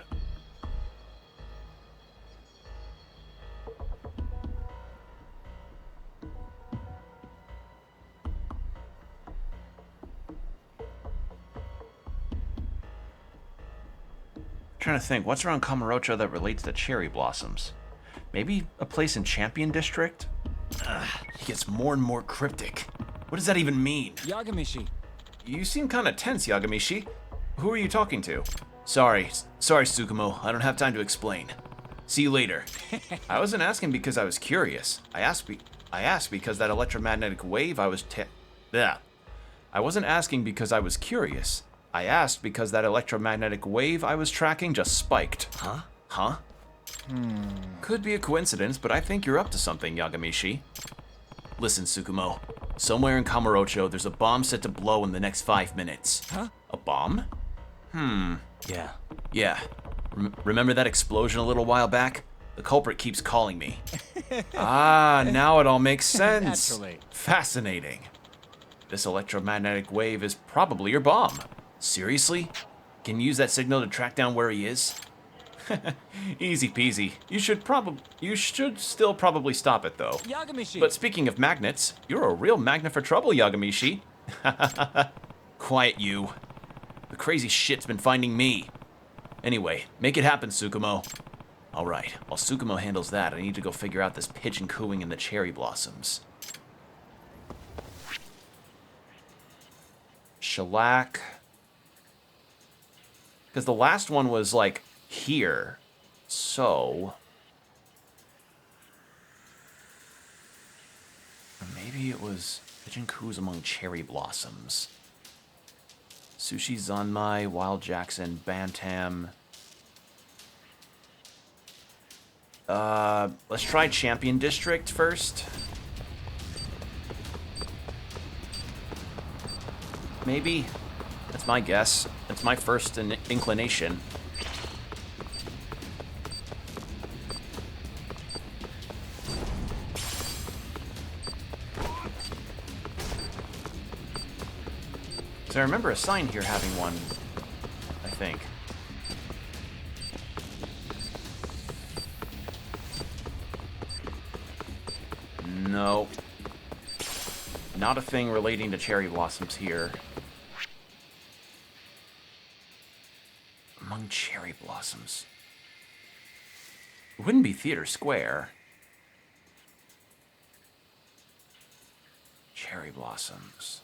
Trying to think, what's around Kamurocho that relates to cherry blossoms? Maybe a place in Champion District? He gets more and more cryptic. What does that even mean? Yagamishi. You seem kind of tense, Yagamishi. Who are you talking to? Sorry, Tsukumo. I don't have time to explain. See you later. I wasn't asking because I was curious. I asked because that electromagnetic wave I wasn't asking because I was curious. I asked because that electromagnetic wave I was tracking just spiked. Huh? Could be a coincidence, but I think you're up to something, Yagamishi. Listen, Tsukumo. Somewhere in Kamurocho, there's a bomb set to blow in the next 5 minutes. Huh? A bomb? Yeah. Remember that explosion a little while back? The culprit keeps calling me. Now it all makes sense. Naturally. Fascinating. This electromagnetic wave is probably your bomb. Seriously? Can you use that signal to track down where he is? Easy peasy. You should still probably stop it though. Yagamishi. But speaking of magnets, you're a real magnet for trouble, Yagamishi. Quiet you. The crazy shit's been finding me. Anyway, make it happen, Tsukumo. Alright, while Tsukumo handles that, I need to go figure out this pigeon cooing in the cherry blossoms. Shellac. Because the last one was, like, here. So... Or maybe it was pigeon coos among cherry blossoms. Sushi Zanmai, Wild Jackson, Bantam. Let's try Champion District first. Maybe. That's my guess. That's my first inclination. So I remember a sign here having one, I think. No. Not a thing relating to cherry blossoms here. Among cherry blossoms. It wouldn't be Theater Square. Cherry blossoms.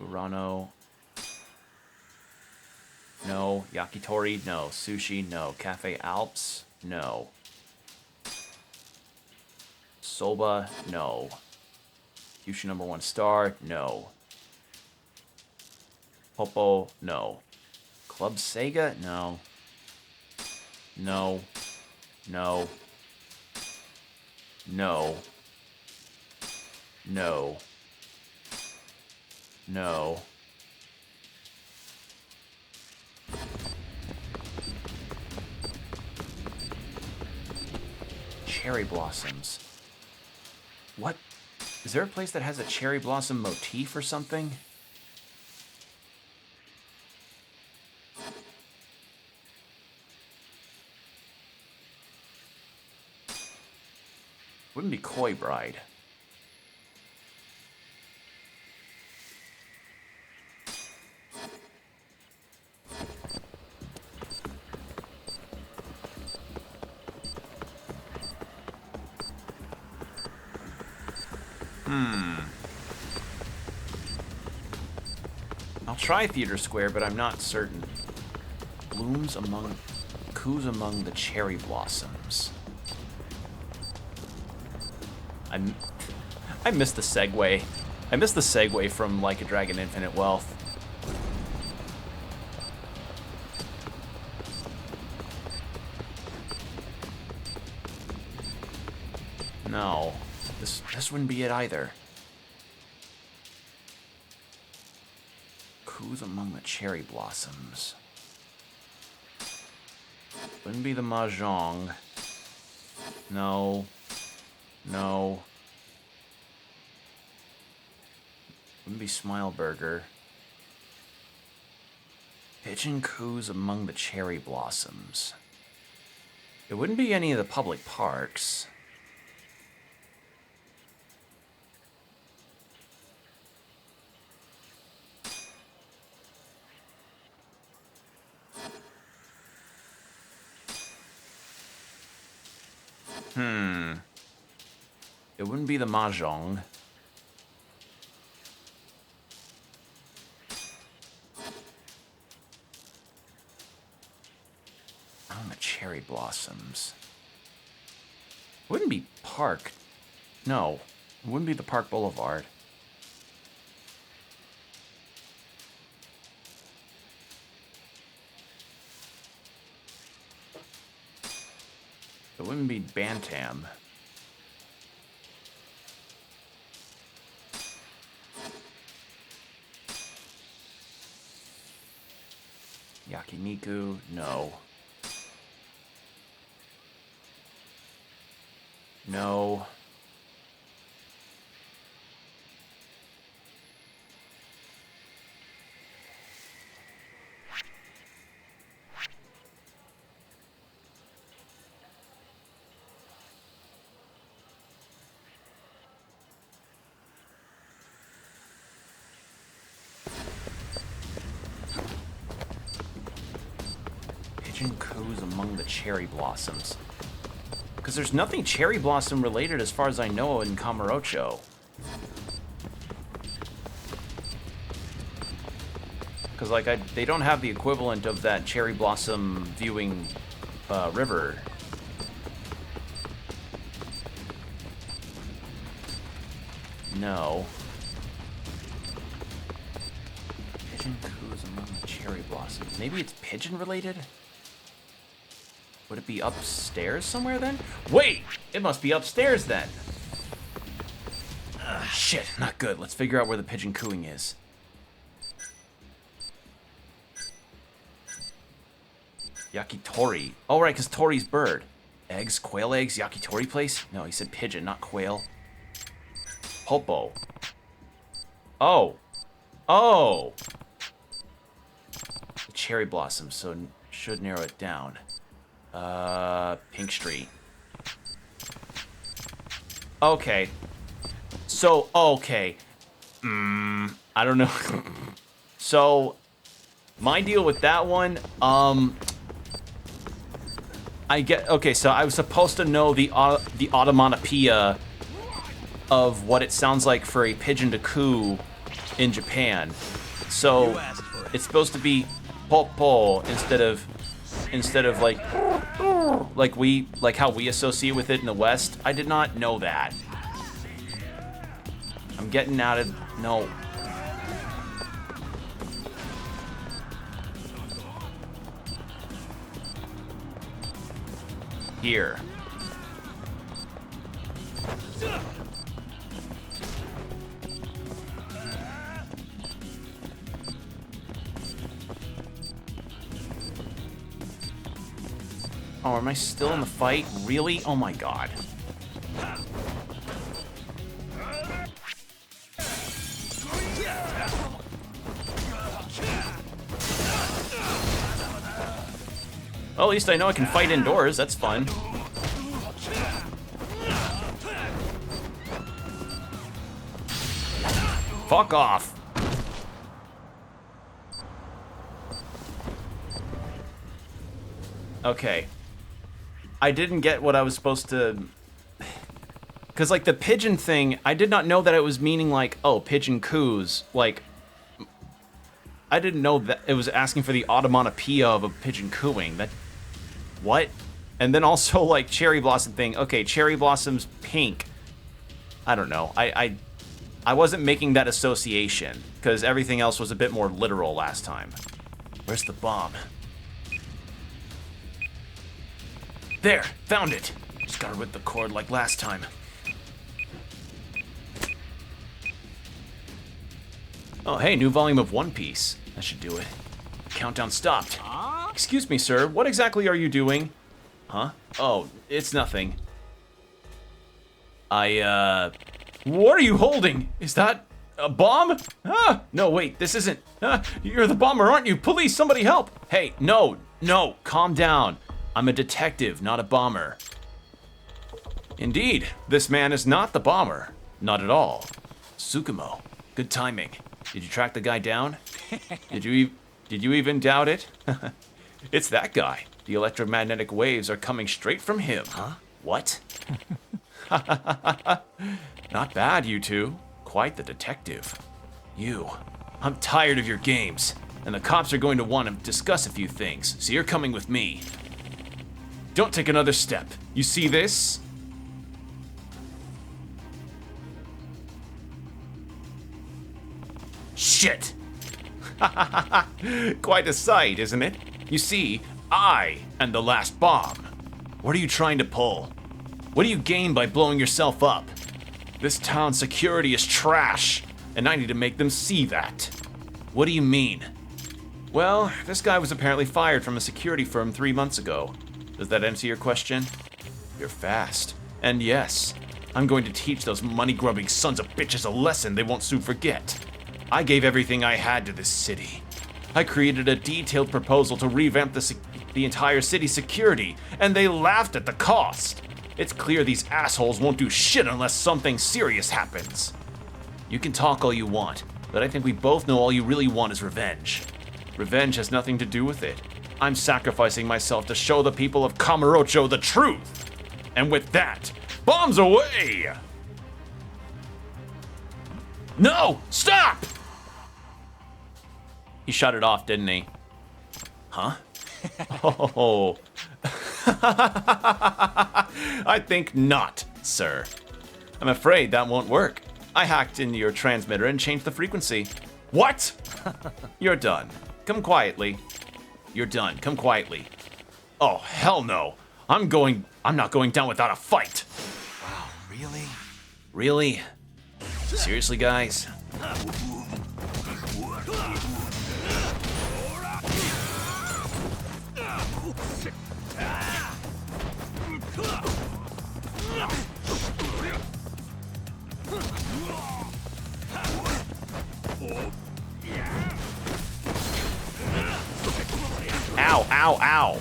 Urano. No. Yakitori? No. Sushi? No. Cafe Alps? No. Soba? No. Kyushu #1 star? No. Popo? No. Club Sega? No. No. No. No. No. No. cherry blossoms. What? Is there a place that has a cherry blossom motif or something? Wouldn't be Koi Bride. I'll try Theater Square, but I'm not certain. Coos among the cherry blossoms. I missed the segue. I missed the segue from Like a Dragon Infinite Wealth. No, this wouldn't be it either. Coos among the cherry blossoms. Wouldn't be the Mahjong. No. No. Wouldn't be Smileburger. Pigeon coos among the cherry blossoms. It wouldn't be any of the public parks. It wouldn't be the Mahjong. The cherry blossoms. Wouldn't be Park. No, it wouldn't be the Park Boulevard. It wouldn't be Bantam. Yakiniku, no. No. Pigeon coos among the cherry blossoms. Because there's nothing cherry blossom related as far as I know in Kamurocho. Because like they don't have the equivalent of that cherry blossom viewing river. No. Pigeon coos among the cherry blossoms. Maybe it's pigeon related? Would it be upstairs somewhere then? Wait! It must be upstairs then! Shit, not good. Let's figure out where the pigeon cooing is. Yakitori. Oh, right, because Tori's bird. Eggs, quail eggs, yakitori place? No, he said pigeon, not quail. Popo. Oh. Oh! The cherry blossoms, so should narrow it down. Pink Street. Okay. So, okay. I don't know. So, my deal with that one, okay, so I was supposed to know the onomatopoeia of what it sounds like for a pigeon to coo in Japan. So, it's supposed to be popo instead of like how we associate with it in the West. I did not know that. I'm getting out of no. Here. Oh, am I still in the fight? Really? Oh my god. Well, at least I know I can fight indoors. That's fun. Fuck off. Okay. I didn't get what I was supposed to... Because, like, the pigeon thing, I did not know that it was meaning, like, oh, pigeon coos. Like, I didn't know that it was asking for the automatopoeia of a pigeon cooing. That... What? And then also, like, cherry blossom thing. Okay, cherry blossom's pink. I don't know. I wasn't making that association, because everything else was a bit more literal last time. Where's the bomb? There! Found it! Just gotta rip the cord like last time. Oh, hey, new volume of One Piece. That should do it. Countdown stopped. Excuse me, sir. What exactly are you doing? Huh? Oh, it's nothing. What are you holding? Is that a bomb? Ah! No, wait, this isn't... you're the bomber, aren't you? Police, somebody help! Hey, no, calm down. I'm a detective, not a bomber. Indeed, this man is not the bomber. Not at all. Tsukumo, good timing. Did you track the guy down? Did you even doubt it? It's that guy. The electromagnetic waves are coming straight from him. Huh? What? Not bad, you two. Quite the detective. I'm tired of your games, and the cops are going to want to discuss a few things, so you're coming with me. Don't take another step. You see this? Shit! Quite a sight, isn't it? You see, I am the last bomb. What are you trying to pull? What do you gain by blowing yourself up? This town's security is trash, and I need to make them see that. What do you mean? Well, this guy was apparently fired from a security firm 3 months ago. Does that answer your question? You're fast. And yes, I'm going to teach those money-grubbing sons of bitches a lesson they won't soon forget. I gave everything I had to this city. I created a detailed proposal to revamp the entire city's security, and they laughed at the cost. It's clear these assholes won't do shit unless something serious happens. You can talk all you want, but I think we both know all you really want is revenge. Revenge has nothing to do with it. I'm sacrificing myself to show the people of Kamurocho the truth. And with that, bombs away! No! Stop! He shut it off, didn't he? Huh? Oh. I think not, sir. I'm afraid that won't work. I hacked into your transmitter and changed the frequency. What? You're done. Come quietly. You're done. Come quietly. Oh, hell no. I'm not going down without a fight. Wow, really? Really? Seriously, guys? Ow, ow, ow.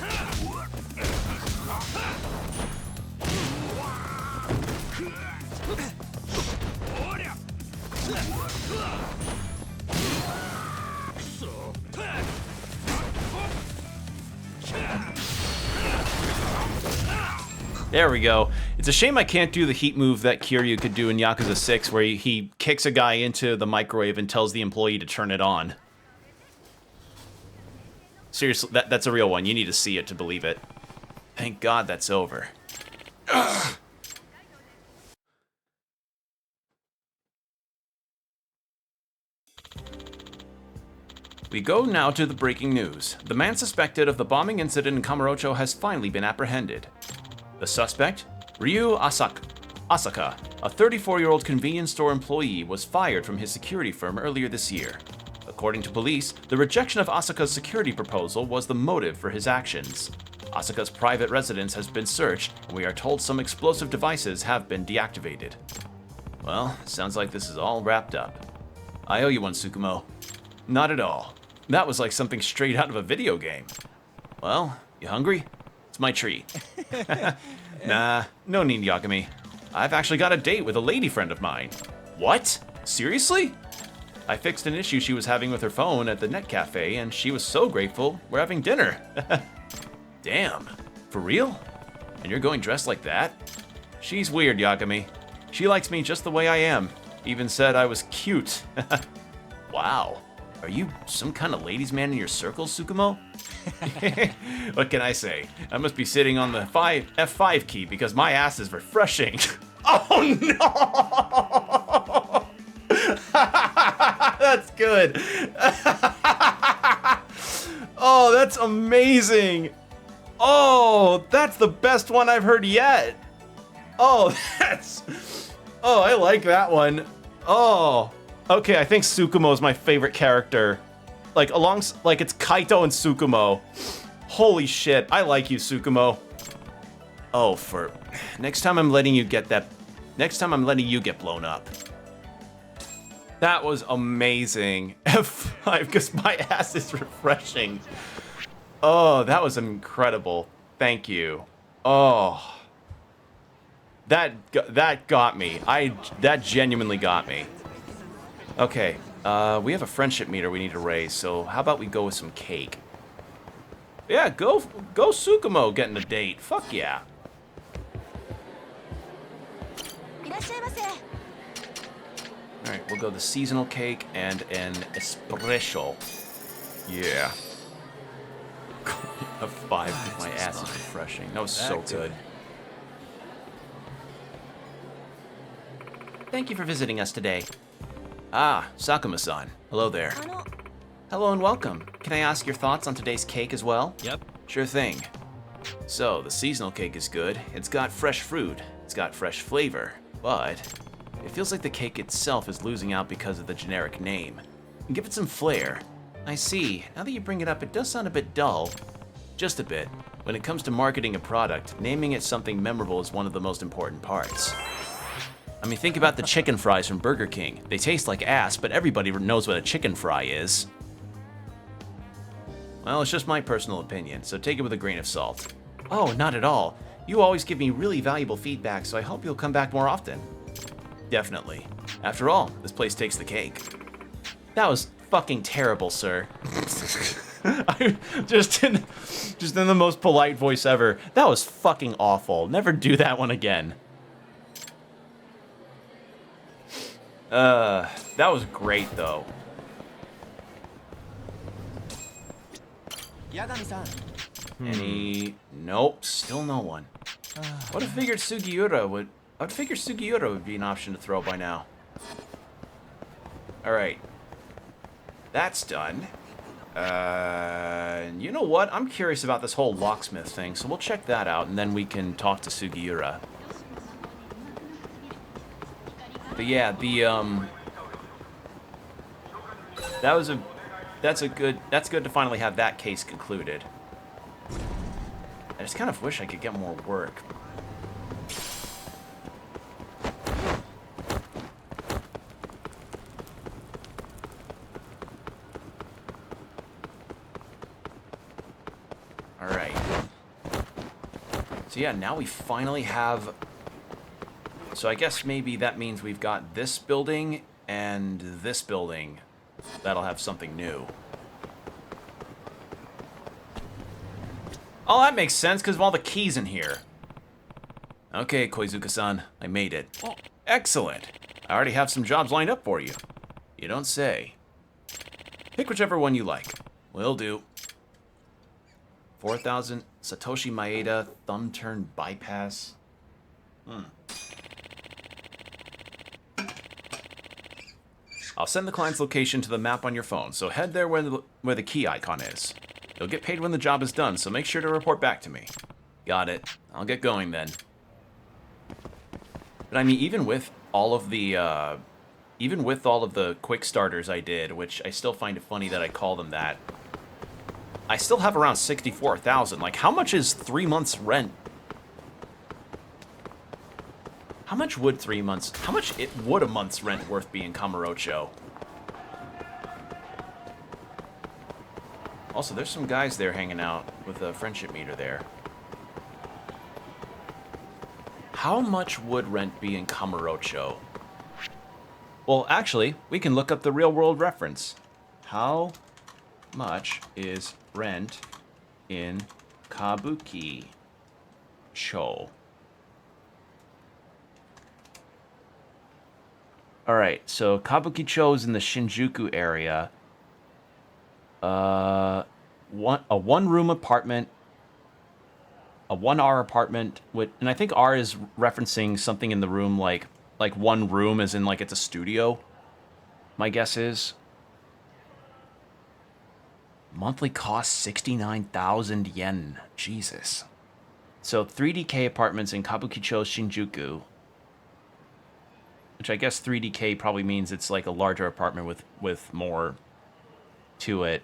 There we go. It's a shame I can't do the heat move that Kiryu could do in Yakuza 6 where he kicks a guy into the microwave and tells the employee to turn it on. Seriously, that's a real one. You need to see it to believe it. Thank God that's over. Ugh. We go now to the breaking news. The man suspected of the bombing incident in Kamurocho has finally been apprehended. The suspect, Ryu Asaka, a 34-year-old convenience store employee, was fired from his security firm earlier this year. According to police, the rejection of Asaka's security proposal was the motive for his actions. Asaka's private residence has been searched, and we are told some explosive devices have been deactivated. Well, sounds like this is all wrapped up. I owe you one, Tsukumo. Not at all. That was like something straight out of a video game. Well, You hungry? It's my treat. Nah, no need, Yagami. I've actually got a date with a lady friend of mine. What? Seriously? I fixed an issue she was having with her phone at the net cafe, and she was so grateful we're having dinner. Damn, for real? And you're going dressed like that? She's weird, Yagami. She likes me just the way I am. Even said I was cute. Wow. Are you some kind of ladies' man in your circle, Tsukumo? What can I say? I must be sitting on the F5 key because my ass is refreshing. Oh no! That's good. Oh, that's amazing. Oh, that's the best one I've heard yet. Oh, oh, I like that one. Oh, okay. I think Tsukumo is my favorite character. Like it's Kaito and Tsukumo. Holy shit, I like you, Tsukumo. Oh, for next time I'm letting you get blown up. That was amazing. F5, because my ass is refreshing. Oh, that was incredible. Thank you. Oh. That got me. That genuinely got me. Okay, we have a friendship meter we need to raise, so how about we go with some cake? Yeah, go Tsukumo getting a date. Fuck yeah. Alright, we'll go the seasonal cake and an espresso. Yeah. A 5, my ass is refreshing. That was so good. Thank you for visiting us today. Ah, Sakuma-san. Hello there. Hello and welcome. Can I ask your thoughts on today's cake as well? Yep. Sure thing. So, the seasonal cake is good. It's got fresh fruit. It's got fresh flavor. But it feels like the cake itself is losing out because of the generic name. And give it some flair. I see. Now that you bring it up, it does sound a bit dull. Just a bit. When it comes to marketing a product, naming it something memorable is one of the most important parts. I mean, think about the chicken fries from Burger King. They taste like ass, but everybody knows what a chicken fry is. Well, it's just my personal opinion, so take it with a grain of salt. Oh, not at all. You always give me really valuable feedback, so I hope you'll come back more often. Definitely. After all, this place takes the cake. That was fucking terrible, sir. just in the most polite voice ever. That was fucking awful. Never do that one again. That was great though. Any? Nope, still no one. I would have figured Sugiura would be an option to throw by now. Alright. That's done. You know what? I'm curious about this whole locksmith thing, so we'll check that out and then we can talk to Sugiura. But yeah, that's good to finally have that case concluded. I just kind of wish I could get more work. All right. So yeah, now we finally have. So I guess maybe that means we've got this building and this building. That'll have something new. Oh, that makes sense because of all the keys in here. Okay, Koizuka-san, I made it. Oh, excellent. I already have some jobs lined up for you. You don't say. Pick whichever one you like. Will do. 4,000 Satoshi Maeda thumb turn bypass. I'll send the client's location to the map on your phone, so head there where the key icon is. You'll get paid when the job is done, so make sure to report back to me. Got it. I'll get going then. But I mean, even with all of the quick starters I did, which I still find it funny that I call them that, I still have around 64,000. Like, how much is 3 months rent? How much would a month's rent worth be in Kamurocho? Also, there's some guys there hanging out with a friendship meter there. How much would rent be in Kamurocho? Well, actually, we can look up the real-world reference. How much is rent in Kabuki-cho? Alright, so Kabuki-cho is in the Shinjuku area. A one-room apartment, a 1R apartment with, and I think R is referencing something in the room like one room as in like it's a studio. My guess is. Monthly cost 69,000 yen. Jesus. So 3DK apartments in Kabukicho, Shinjuku. Which I guess 3DK probably means it's like a larger apartment with more to it.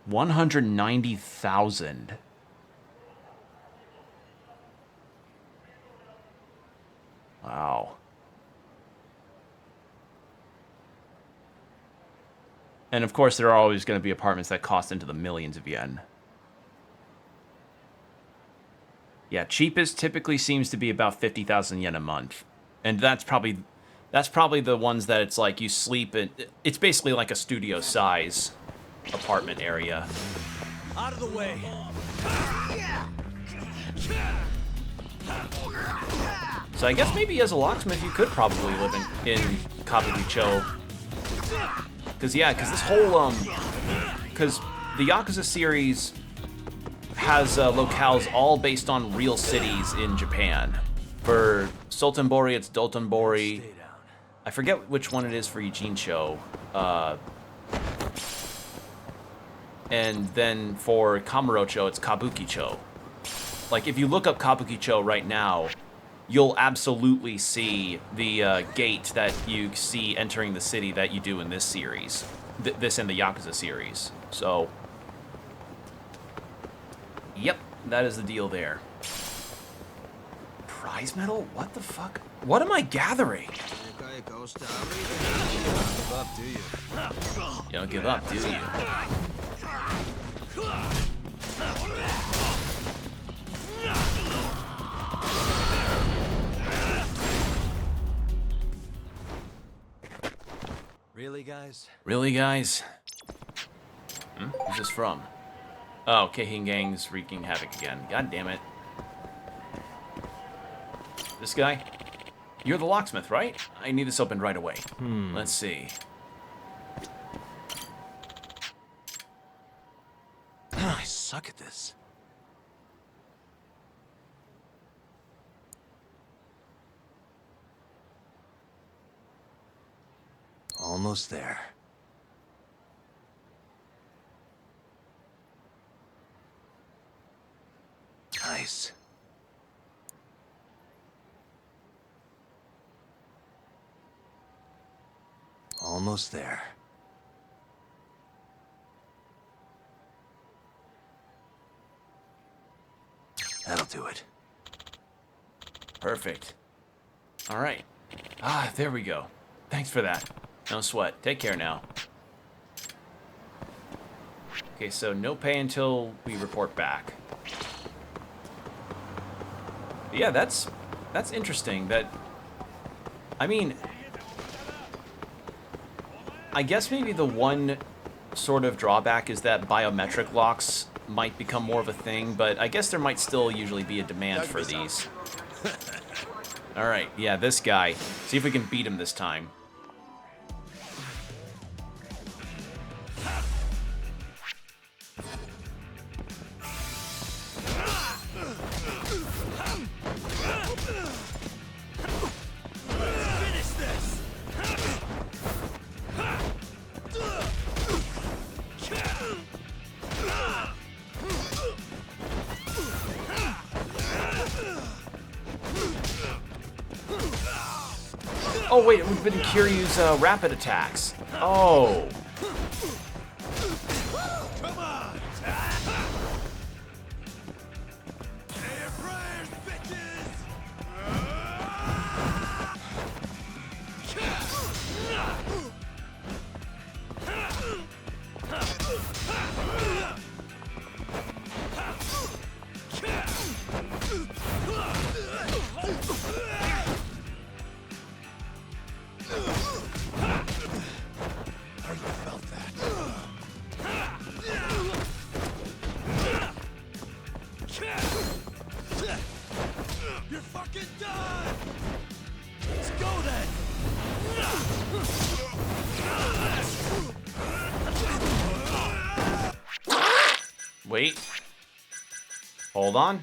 190,000. Wow. And of course, there are always going to be apartments that cost into the millions of yen. Yeah, cheapest typically seems to be about 50,000 yen a month. And that's probably the ones that it's like you sleep in. It's basically like a studio size apartment area. Out of the way. So I guess maybe as a locksmith you could probably live in Kabukicho. Because this whole because the Yakuza series has locales all based on real cities in Japan. For Sultanbori, it's Dotonbori. I forget which one it is for Ijincho. And then for Kamurocho, it's Kabukicho. Like, if you look up Kabukicho right now, you'll absolutely see the gate that you see entering the city that you do in this series. This in the Yakuza series. So, yep, that is the deal there. Prize medal? What the fuck? What am I gathering? You don't give up, do you? You don't give up, do you? Really, guys? Really, guys? Who's this from? Oh, Keihin Gang's wreaking havoc again. God damn it. This guy? You're the locksmith, right? I need this opened right away. Let's see. I suck at this. Almost there. Nice. Almost there. That'll do it. Perfect. All right. Ah, there we go. Thanks for that. No sweat. Take care now. Okay, so no pay until we report back. But yeah, that's interesting. That, I mean, I guess maybe the one sort of drawback is that biometric locks might become more of a thing, but I guess there might still usually be a demand for these. All right, yeah, this guy. See if we can beat him this time. Oh wait, we've been Kiryu's rapid attacks. Oh. Wait. Hold on.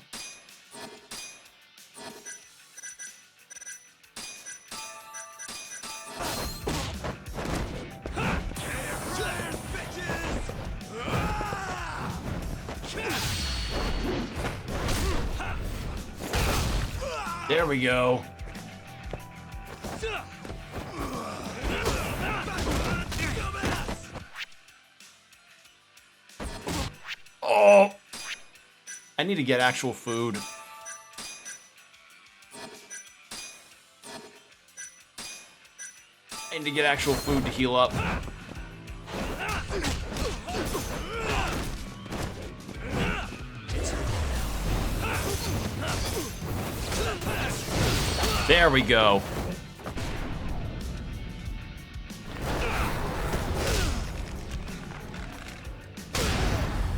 There we go. Oh! I need to get actual food. I need to get actual food to heal up. There we go.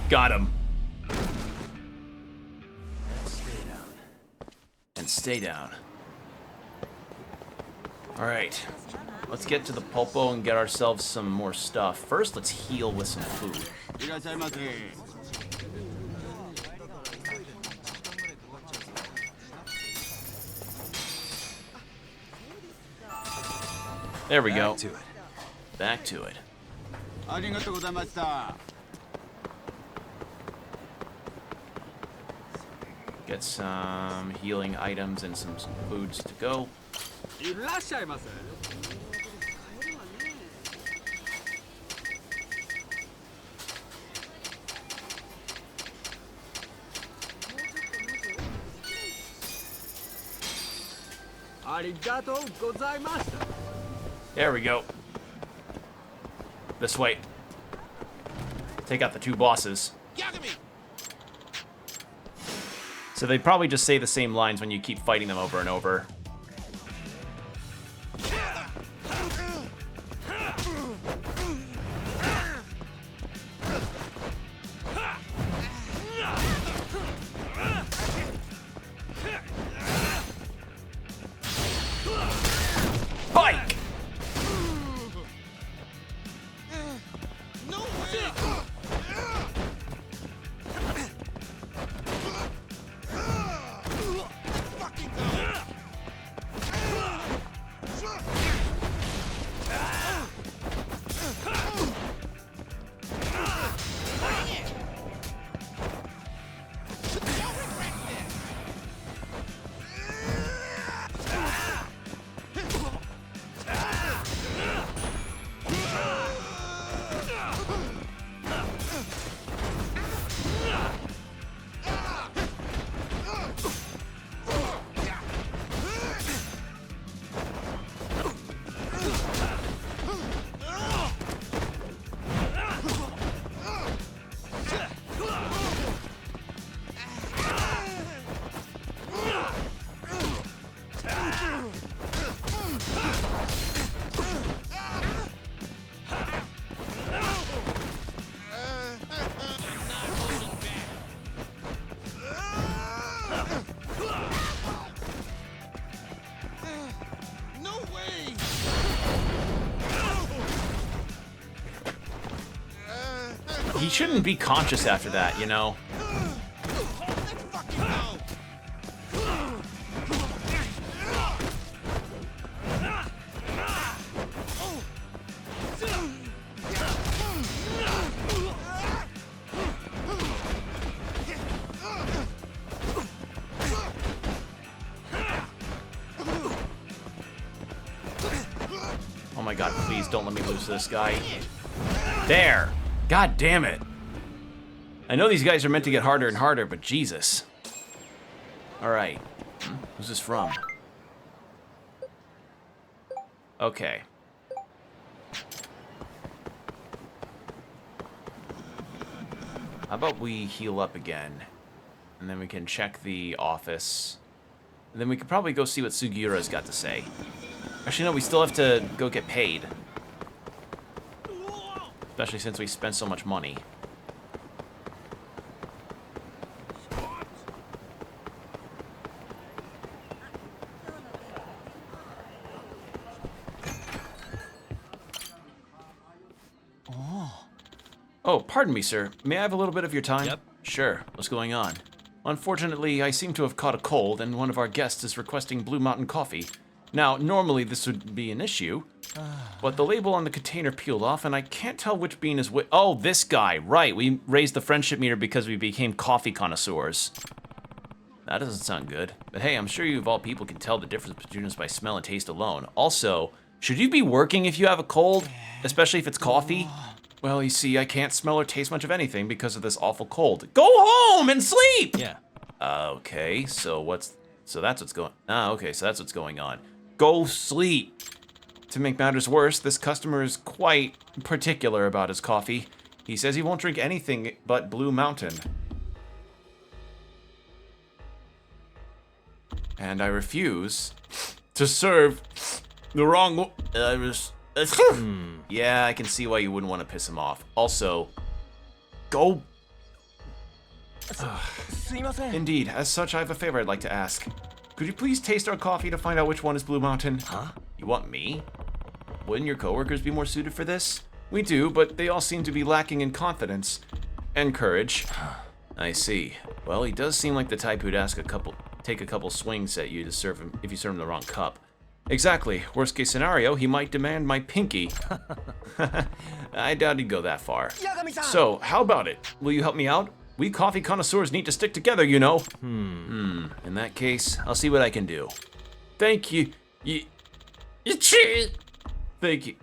Got him. And stay down. Alright. Let's get to the pulpo and get ourselves some more stuff. First, let's heal with some food. There we go. Back to it. Get some healing items and some foods to go. There we go. This way. Take out the two bosses. So they probably just say the same lines when you keep fighting them over and over. Pike! He shouldn't be conscious after that, you know? Oh my god, please don't let me lose this guy. There! God damn it. I know these guys are meant to get harder and harder, but Jesus. Alright. Who's this from? Okay. How about we heal up again? And then we can check the office. And then we could probably go see what Sugiura's got to say. Actually, no, we still have to go get paid. Especially since we spent so much money. Oh, pardon me, sir. May I have a little bit of your time? Yep. Sure, what's going on? Unfortunately, I seem to have caught a cold, and one of our guests is requesting Blue Mountain coffee. Now, normally this would be an issue, but the label on the container peeled off, and I can't tell which bean is which. Oh, this guy, right. We raised the friendship meter because we became coffee connoisseurs. That doesn't sound good. But hey, I'm sure you of all people can tell the difference between us by smell and taste alone. Also, should you be working if you have a cold? Especially if it's coffee? Well, you see, I can't smell or taste much of anything because of this awful cold. Go home and sleep! Yeah. Okay, so that's what's going on. Go sleep. To make matters worse, this customer is quite particular about his coffee. He says he won't drink anything but Blue Mountain. And I refuse to serve the wrong... Yeah, I can see why you wouldn't want to piss him off. Also, go... Indeed, as such, I have a favor I'd like to ask. Could you please taste our coffee to find out which one is Blue Mountain? Huh? You want me? Wouldn't your coworkers be more suited for this? We do, but they all seem to be lacking in confidence and courage. I see. Well, he does seem like the type who'd take a couple swings at you to serve him if you serve him the wrong cup. Exactly. Worst case scenario, he might demand my pinky. I doubt he'd go that far. So, how about it? Will you help me out? We coffee connoisseurs need to stick together, you know. In that case, I'll see what I can do. Thank you. Thank you.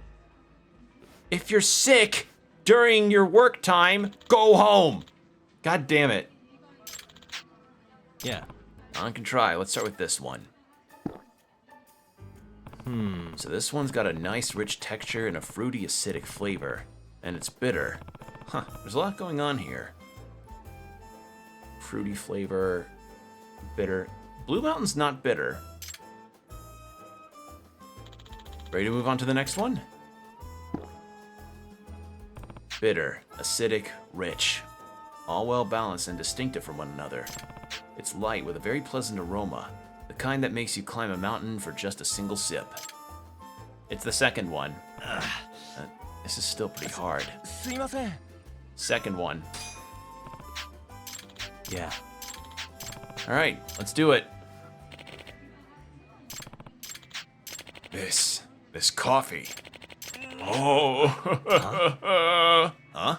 If you're sick during your work time, go home. God damn it. Yeah. I can try. Let's start with this one. So this one's got a nice rich texture and a fruity acidic flavor. And it's bitter. Huh, there's a lot going on here. Fruity flavor, bitter. Blue Mountain's not bitter. Ready to move on to the next one? Bitter, acidic, rich. All well balanced and distinctive from one another. It's light with a very pleasant aroma. The kind that makes you climb a mountain for just a single sip. It's the second one. This is still pretty hard. Second one. Yeah. All right, let's do it. This coffee. Oh. Huh?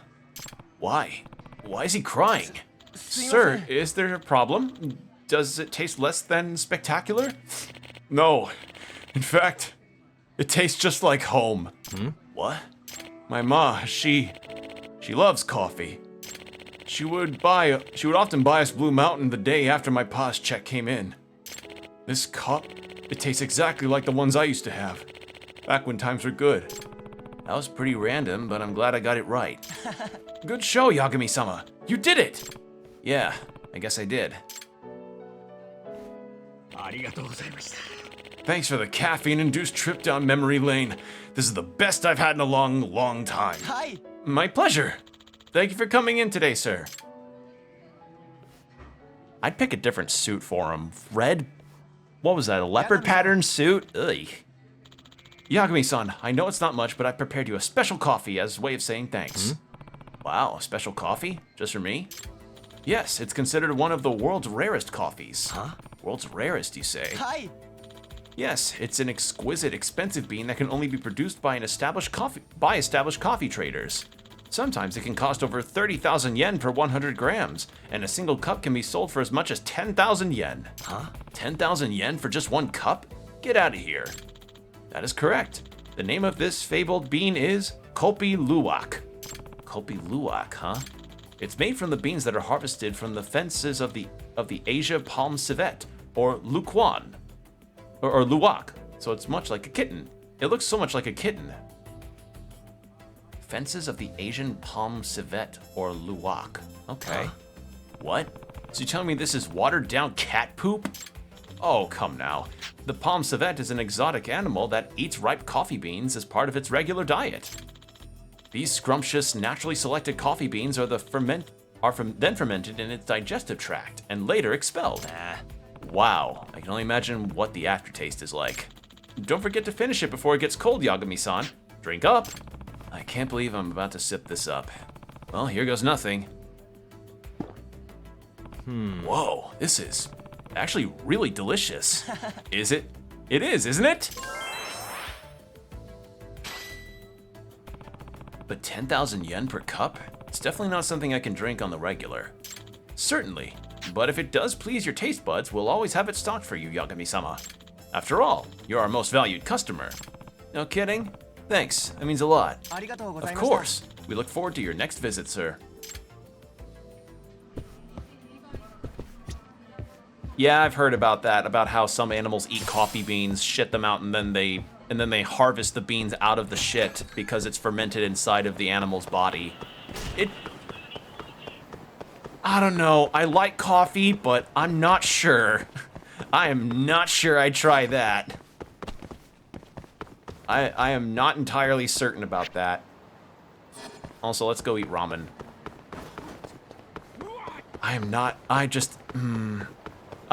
Why? Why is he crying? Sir, is there a problem? Does it taste less than spectacular? No. In fact, it tastes just like home. What? My ma, she loves coffee. She would often buy us Blue Mountain the day after my pa's check came in. This cup, it tastes exactly like the ones I used to have, back when times were good. That was pretty random, but I'm glad I got it right. Good show, Yagami-sama. You did it! Yeah, I guess I did. Thanks for the caffeine-induced trip down memory lane. This is the best I've had in a long, long time. Hi. My pleasure. Thank you for coming in today, sir. I'd pick a different suit for him. Red? What was that, a leopard pattern suit? Ugh. Yagami-san, I know it's not much, but I prepared you a special coffee as a way of saying thanks. Wow, a special coffee? Just for me? Yes, it's considered one of the world's rarest coffees. Huh? World's rarest, you say? Hi. Yes, it's an exquisite, expensive bean that can only be produced by established coffee traders. Sometimes it can cost over 30,000 yen per 100 grams, and a single cup can be sold for as much as 10,000 yen. Huh? 10,000 yen for just one cup? Get out of here. That is correct. The name of this fabled bean is Kopi Luwak. Kopi Luwak, huh? It's made from the beans that are harvested from the fences of the Asia palm civet, or Luquan, or Luwak. So it's much like a kitten. It looks so much like a kitten. Fences of the Asian palm civet, or Luwak. Okay. What? So you're telling me this is watered down cat poop? Oh, come now. The palm civet is an exotic animal that eats ripe coffee beans as part of its regular diet. These scrumptious, naturally selected coffee beans are then fermented in its digestive tract and later expelled. Wow, I can only imagine what the aftertaste is like. Don't forget to finish it before it gets cold, Yagami-san. Drink up. I can't believe I'm about to sip this up. Well, here goes nothing. Whoa, this is actually really delicious. Is it? It is, isn't it? But 10,000 yen per cup? It's definitely not something I can drink on the regular. Certainly, but if it does please your taste buds, we'll always have it stocked for you, Yagami-sama. After all, you're our most valued customer. No kidding? Thanks, that means a lot. Of course. We look forward to your next visit, sir. Yeah, I've heard about that, about how some animals eat coffee beans, shit them out, and then they harvest the beans out of the shit because it's fermented inside of the animal's body. I don't know. I like coffee, but I'm not sure. I am not sure I'd try that. I am not entirely certain about that. Also, let's go eat ramen. I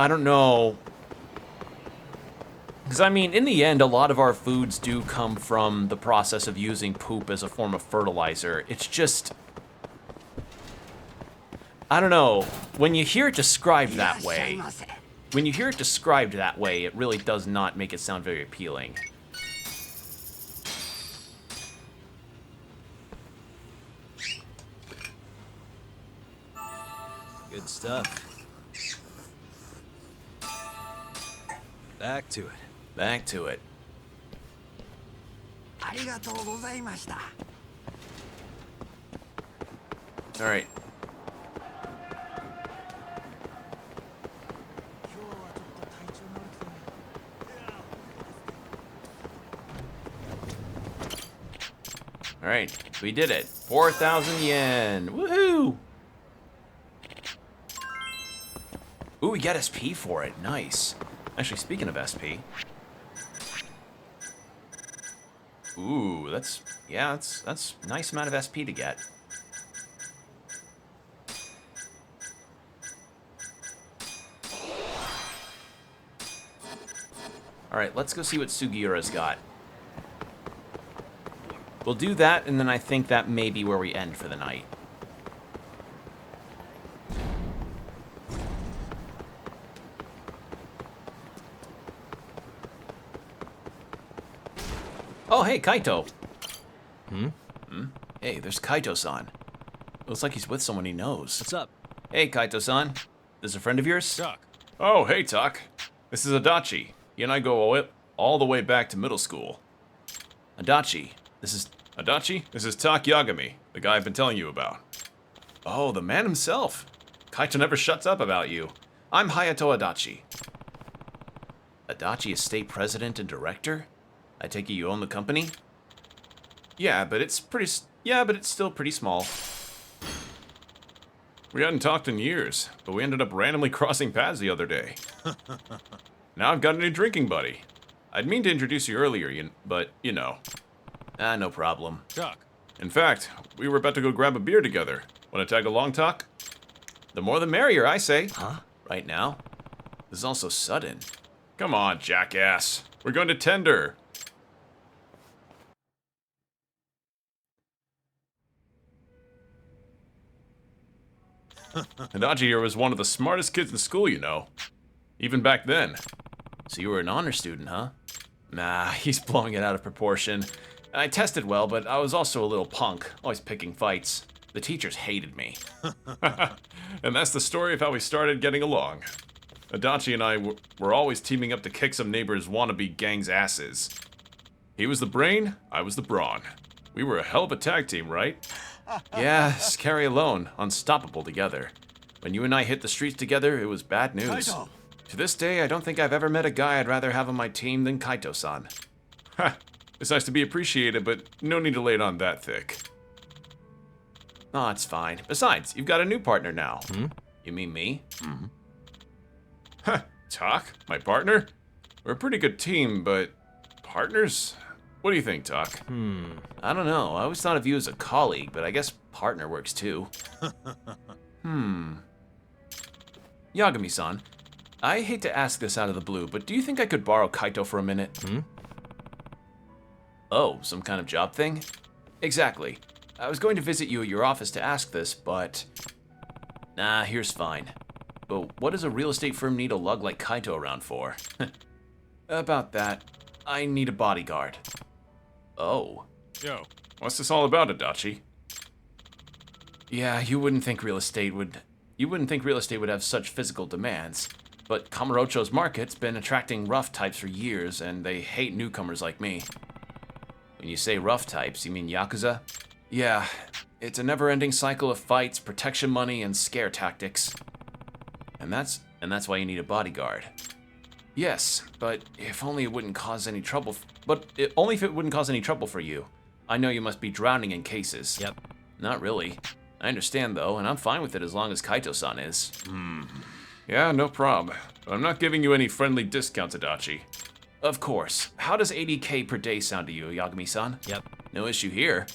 don't know. Because, I mean, in the end, a lot of our foods do come from the process of using poop as a form of fertilizer. It's just... I don't know. When you hear it described that way, it really does not make it sound very appealing. Good stuff. Back to it. Back to it. All right. All right, we did it. 4,000 yen. Woohoo! Ooh, we got SP for it. Nice. Actually, speaking of SP. Ooh, that's a nice amount of SP to get. All right, let's go see what Sugiura's got. We'll do that, and then I think that may be where we end for the night. Oh, hey, Kaito. Hey, there's Kaito-san. Looks like he's with someone he knows. What's up? Hey, Kaito-san. This a friend of yours? Doc. Oh, hey, Tak. This is Adachi. He and I go all the way back to middle school. Adachi. This is Tak Yagami, the guy I've been telling you about. Oh, the man himself. Kaito never shuts up about you. I'm Hayato Adachi. Adachi is state president and director? I take it you own the company? Yeah, but it's still pretty small. We hadn't talked in years, but we ended up randomly crossing paths the other day. Now I've got a new drinking buddy. I'd mean to introduce you earlier, but you know. No problem. Doc. In fact, we were about to go grab a beer together. Want to tag along, Tak? The more the merrier, I say. Huh? Right now? This is all so sudden. Come on, jackass. We're going to tender. Adachi here was one of the smartest kids in school, you know. Even back then. So you were an honor student, huh? Nah, he's blowing it out of proportion. I tested well, but I was also a little punk, always picking fights. The teachers hated me. And that's the story of how we started getting along. Adachi and I were always teaming up to kick some neighbors' wannabe gang's asses. He was the brain, I was the brawn. We were a hell of a tag team, right? Yeah, scary alone, unstoppable together. When you and I hit the streets together, it was bad news. Kaito. To this day, I don't think I've ever met a guy I'd rather have on my team than Kaito-san. Ha! It's nice to be appreciated, but no need to lay it on that thick. Oh, it's fine. Besides, you've got a new partner now. You mean me? Huh, Tak, my partner? We're a pretty good team, but partners? What do you think, Tak? I don't know. I always thought of you as a colleague, but I guess partner works too. Yagami-san, I hate to ask this out of the blue, but do you think I could borrow Kaito for a minute? Oh, some kind of job thing? Exactly. I was going to visit you at your office to ask this, but... Nah, here's fine. But what does a real estate firm need a lug like Kaito around for? About that, I need a bodyguard. Oh. Yo, what's this all about, Adachi? Yeah, you wouldn't think real estate would have such physical demands. But Kamurocho's market's been attracting rough types for years, and they hate newcomers like me. When you say rough types, you mean Yakuza? Yeah, it's a never-ending cycle of fights, protection money, and scare tactics. And that's why you need a bodyguard. Yes, but if only it wouldn't cause any trouble. Only if it wouldn't cause any trouble for you. I know you must be drowning in cases. Yep. Not really. I understand though, and I'm fine with it as long as Kaito-san is. Yeah, no prob. I'm not giving you any friendly discounts, Adachi. Of course. How does 80K per day sound to you, Yagami-san? Yep. No issue here.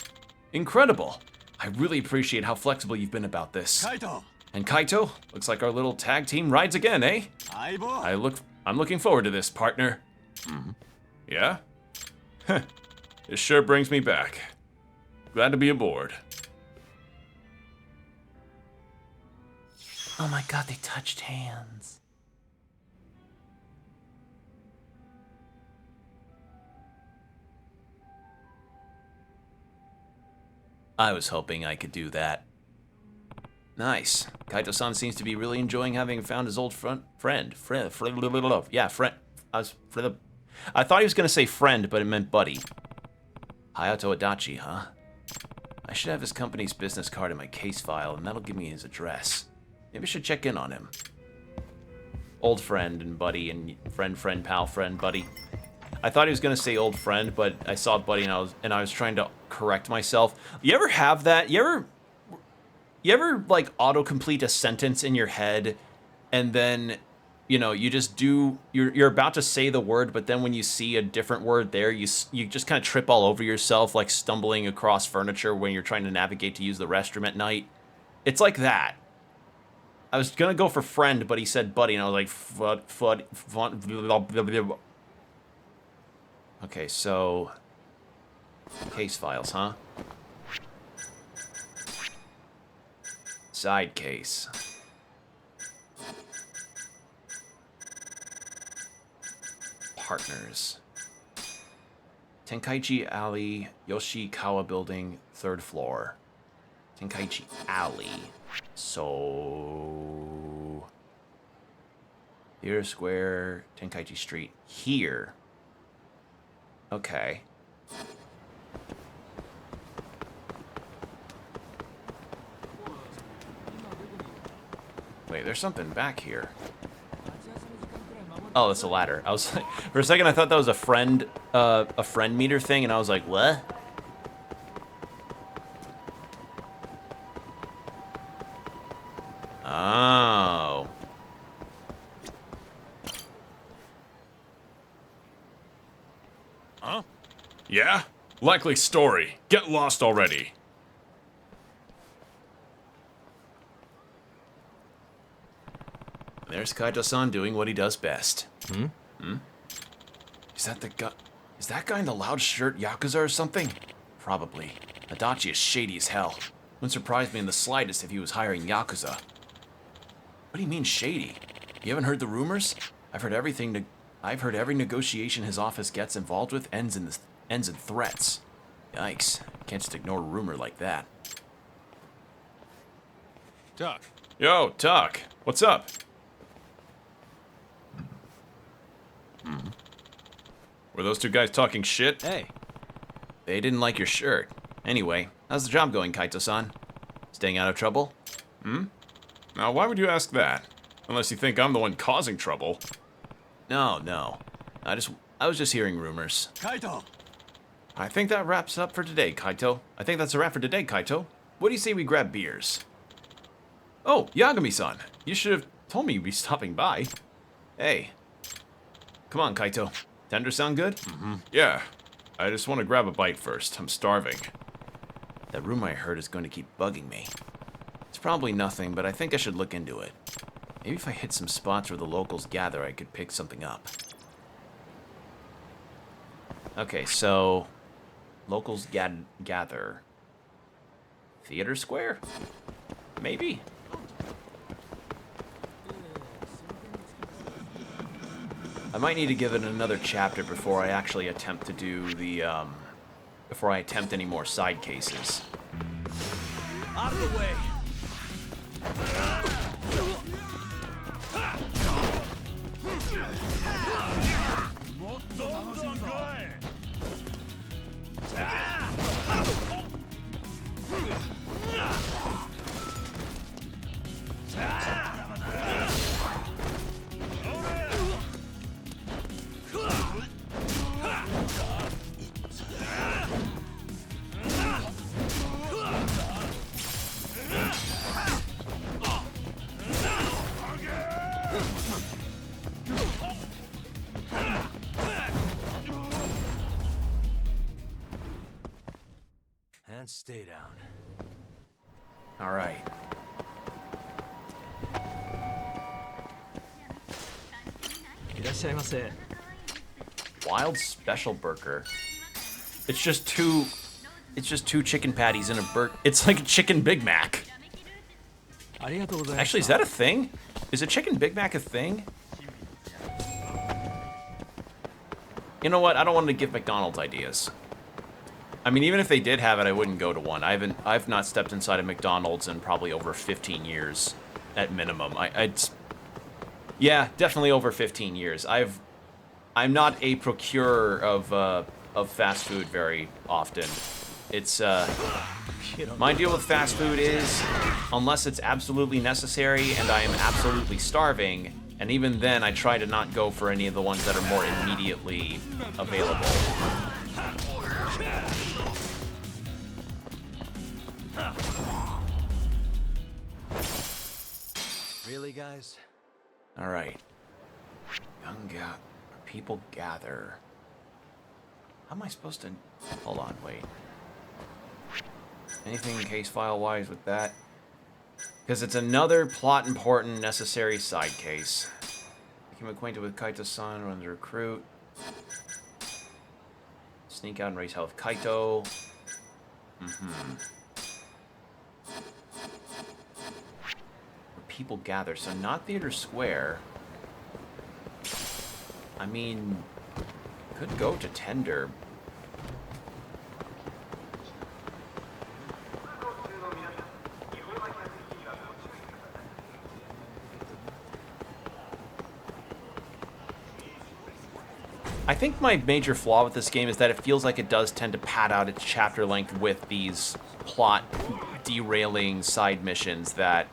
Incredible. I really appreciate how flexible you've been about this. Kaito! And Kaito, looks like our little tag team rides again, eh? I'm looking forward to this, partner. Yeah? This sure brings me back. Glad to be aboard. Oh my god, they touched hands. I was hoping I could do that. Nice. Kaito-san seems to be really enjoying having found his old friend. Yeah, friend. I thought he was gonna say friend, but it meant buddy. Hayato Adachi, huh? I should have his company's business card in my case file, and that'll give me his address. Maybe I should check in on him. Old friend and buddy and friend, pal, friend, buddy. I thought he was gonna say old friend, but I saw buddy and I was trying to correct myself. You ever have that? You ever like autocomplete a sentence in your head, and then you just you're about to say the word, but then when you see a different word there, you just kind of trip all over yourself, like stumbling across furniture when you're trying to navigate to use the restroom at night. It's like that. I was gonna go for friend, but he said buddy, and I was like, okay, so case files, huh? Side case. Partners. Tenkaichi Alley, Yoshikawa Building, 3rd floor. Tenkaichi Alley. So... Theater Square, Tenkaichi Street. Here. Okay. Wait, there's something back here. Oh, that's a ladder. I was like, for a second I thought that was a friend meter thing, and I was like, what? Oh. Huh? Yeah? Likely story. Get lost already. There's Kaito-san doing what he does best. Hmm? Is that guy in the loud shirt Yakuza or something? Probably. Adachi is shady as hell. Wouldn't surprise me in the slightest if he was hiring Yakuza. What do you mean shady? You haven't heard the rumors? I've heard every negotiation his office gets involved with ends in threats. Yikes. Can't just ignore a rumor like that. Tuck. Yo, Tuck. What's up? Were those two guys talking shit? Hey. They didn't like your shirt. Anyway, how's the job going, Kaito-san? Staying out of trouble? Now, why would you ask that? Unless you think I'm the one causing trouble. No. I was just hearing rumors. Kaito! I think that wraps up for today, Kaito. I think that's a wrap for today, Kaito. What do you say we grab beers? Oh, Yagami-san. You should have told me you'd be stopping by. Hey. Come on, Kaito. Tender sound good? Yeah. I just want to grab a bite first. I'm starving. That rumor I heard is going to keep bugging me. It's probably nothing, but I think I should look into it. Maybe if I hit some spots where the locals gather, I could pick something up. Okay, so... Locals gather. Theater Square? Maybe? I might need to give it another chapter before I actually attempt to do the, before I attempt any more side cases. Out of the way. And stay down. All right. Wild special burger. It's just two chicken patties and a burger. It's like a chicken Big Mac. Actually, is that a thing? Is a chicken Big Mac a thing? You know what? I don't want to give McDonald's ideas. I mean, even if they did have it, I wouldn't go to one. I've not stepped inside a McDonald's in probably over 15 years, at minimum. Yeah, definitely over 15 years. I'm not a procurer of fast food very often. It's my deal with fast food is, unless it's absolutely necessary and I am absolutely starving, and even then I try to not go for any of the ones that are more immediately available. Really, guys? All right. People gather. How am I supposed to... Hold on, wait. Anything case file-wise with that? Because it's another plot important, necessary side case. Became acquainted with Kaito-san, runs a recruit. Sneak out and raise hell with Kaito. Where people gather, so not Theater Square. I mean, could go to Tender. I think my major flaw with this game is that it feels like it does tend to pad out its chapter length with these plot derailing side missions that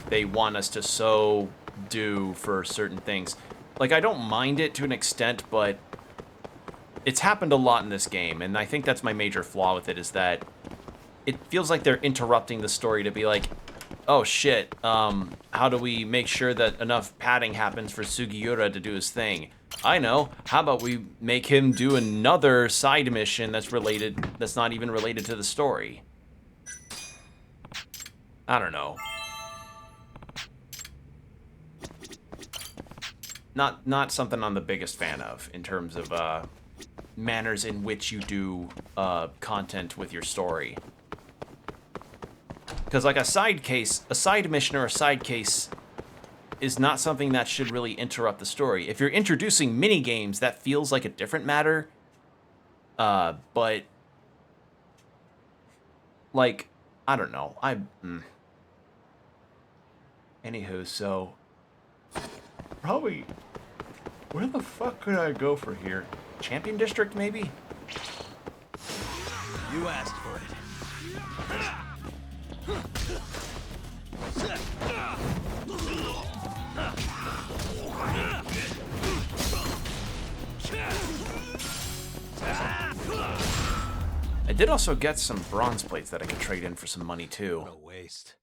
they want us to so do for certain things. Like, I don't mind it to an extent, but it's happened a lot in this game, and I think that's my major flaw with it, is that it feels like they're interrupting the story to be like, oh shit, how do we make sure that enough padding happens for Sugiura to do his thing? I know, how about we make him do another side mission that's not even related to the story? I don't know. Not something I'm the biggest fan of in terms of manners in which you do content with your story. Because like a side mission or a side case is not something that should really interrupt the story. If you're introducing mini games, that feels like a different matter. But like, I don't know. Anywho, so probably, where the fuck could I go for here? Champion District, maybe? You asked for it. I did also get some bronze plates that I could trade in for some money too. What a waste.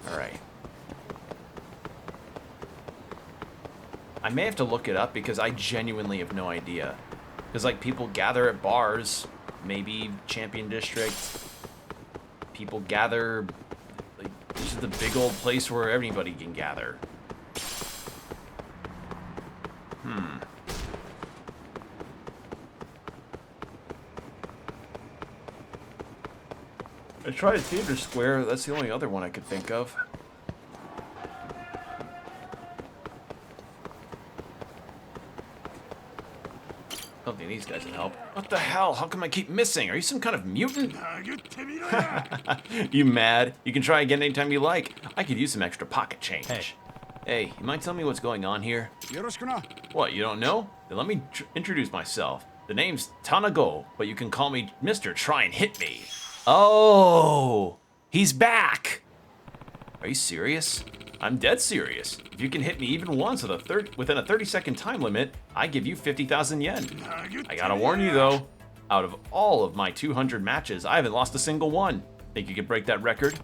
Alright. I may have to look it up because I genuinely have no idea. Because, like, people gather at bars, maybe Champion District. People gather, like, this is the big old place where anybody can gather. tried Theater Square. That's the only other one I could think of. I don't think these guys can help. What the hell? How come I keep missing? Are you some kind of mutant? You mad? You can try again anytime you like. I could use some extra pocket change. Hey, you mind telling me what's going on here? What, you don't know? Then let me introduce myself. The name's Tanago, but you can call me Mr. Try and Hit Me. Oh, he's back. Are you serious? I'm dead serious. If you can hit me even once within a 30-second time limit, I give you 50,000 yen. I gotta warn you though, out of all of my 200 matches, I haven't lost a single one. Think you could break that record?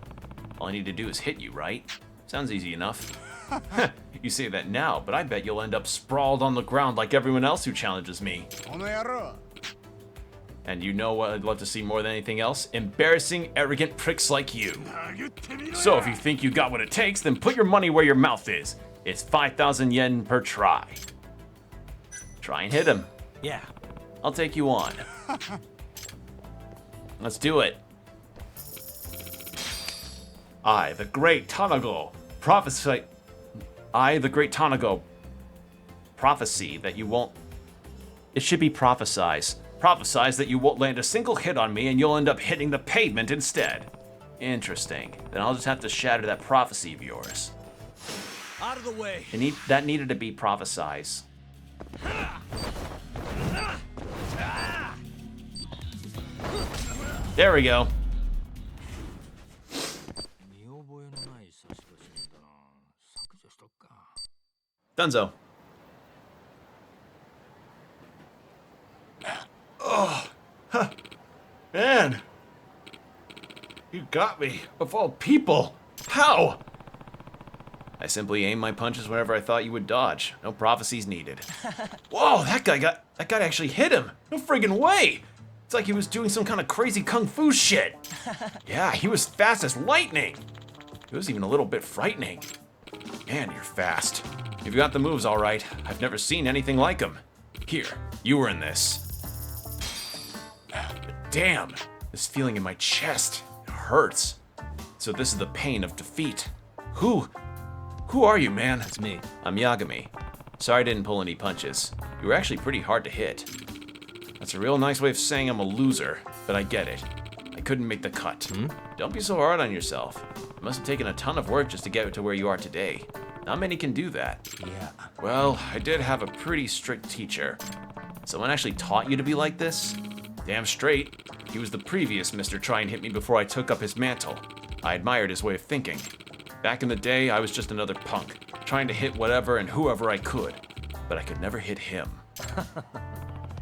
All I need to do is hit you, right? Sounds easy enough. You say that now, but I bet you'll end up sprawled on the ground like everyone else who challenges me. And you know what I'd love to see more than anything else? Embarrassing, arrogant pricks like you. So if you think you got what it takes, then put your money where your mouth is. It's 5,000 yen per try. Try and hit him. Yeah. I'll take you on. Let's do it. I, the great Tanago, prophesy that you won't... It should be prophesize. Prophesize that you won't land a single hit on me and you'll end up hitting the pavement instead. Interesting. Then I'll just have to shatter that prophecy of yours. Out of the way. That needed to be prophesize. There we go. Dunzo. Oh, huh. Man, you got me, of all people. How? I simply aim my punches whenever I thought you would dodge. No prophecies needed. Whoa, that guy actually hit him. No friggin' way. It's like he was doing some kind of crazy kung fu shit. Yeah, he was fast as lightning. It was even a little bit frightening. Man, you're fast. You've got the moves all right. I've never seen anything like them. Here, you were in this. Damn, this feeling in my chest, it hurts. So this is the pain of defeat. Who are you, man? It's me. I'm Yagami. Sorry I didn't pull any punches. You were actually pretty hard to hit. That's a real nice way of saying I'm a loser, but I get it. I couldn't make the cut. Don't be so hard on yourself. It must have taken a ton of work just to get to where you are today. Not many can do that. Yeah. Well, I did have a pretty strict teacher. Someone actually taught you to be like this? Damn straight. He was the previous Mr. Try and Hit Me before I took up his mantle. I admired his way of thinking. Back in the day, I was just another punk, trying to hit whatever and whoever I could. But I could never hit him.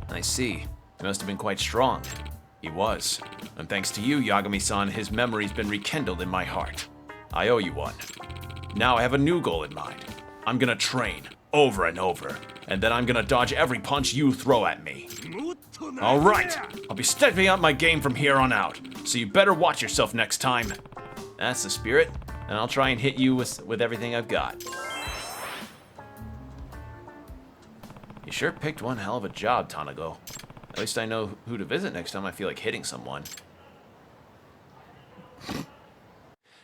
I see. He must have been quite strong. He was. And thanks to you, Yagami-san, his memory's been rekindled in my heart. I owe you one. Now I have a new goal in mind. I'm gonna train, over and over, and then I'm gonna dodge every punch you throw at me. Alright, I'll be stepping up my game from here on out, so you better watch yourself next time. That's the spirit, and I'll try and hit you with everything I've got. You sure picked one hell of a job, Tanago. At least I know who to visit next time I feel like hitting someone.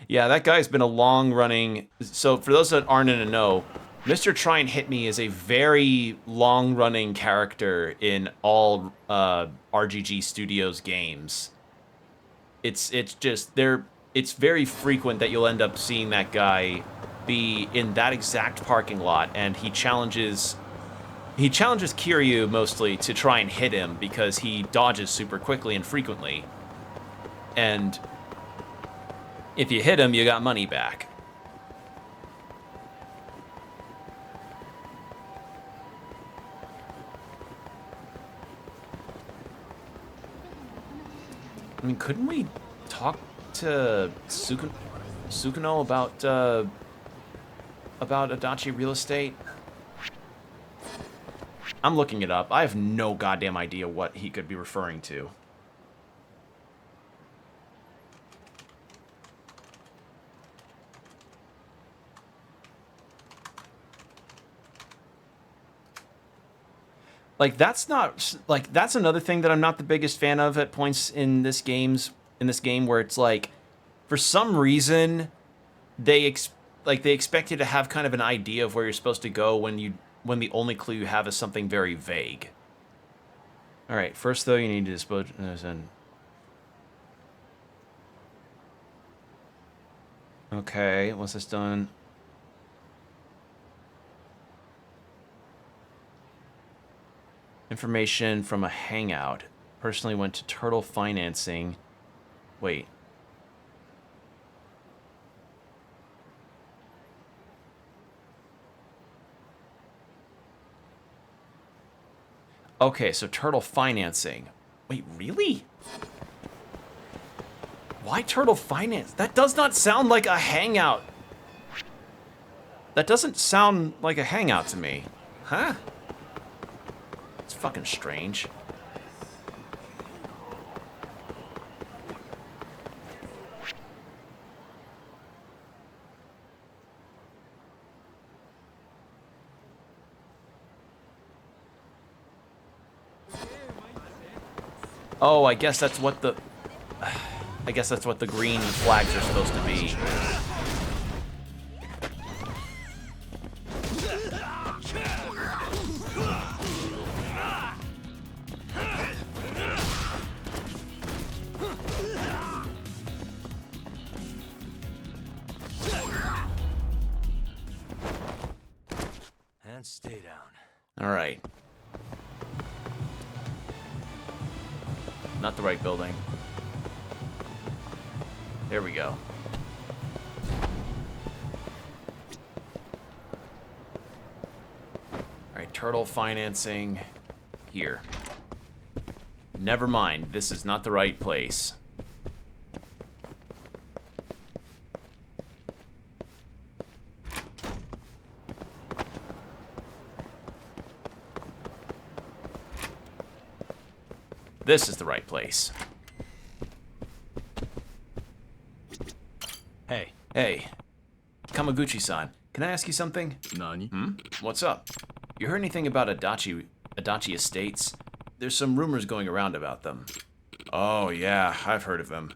Yeah, that guy's been a long-running... So, for those that aren't in the know, Mr. Try and Hit Me is a very long-running character in all RGG Studios games. It's very frequent that you'll end up seeing that guy be in that exact parking lot, and he challenges Kiryu mostly to try and hit him because he dodges super quickly and frequently. And if you hit him, you got money back. I mean, couldn't we talk to Sukuno about Adachi Real Estate? I'm looking it up. I have no goddamn idea what he could be referring to. Like, that's another thing that I'm not the biggest fan of at points in this game where it's like, For some reason, they expect you to have kind of an idea of where you're supposed to go when the only clue you have is something very vague. All right, first though, you need to dispose. Okay, once that's done. Information from a hangout. Personally went to Turtle Financing. Wait. Okay, so Turtle Financing. Wait, really? Why Turtle Finance? That does not sound like a hangout. That doesn't sound like a hangout to me. Huh? It's fucking strange. Oh, I guess that's what the green flags are supposed to be. And stay down. All right. Not the right building. There we go. All right, Turtle Financing here. Never mind, this is not the right place. This is the right place. Hey. Hey. Kamaguchi-san, can I ask you something? Nani? What's up? You heard anything about Adachi Estates? There's some rumors going around about them. Oh, yeah, I've heard of them.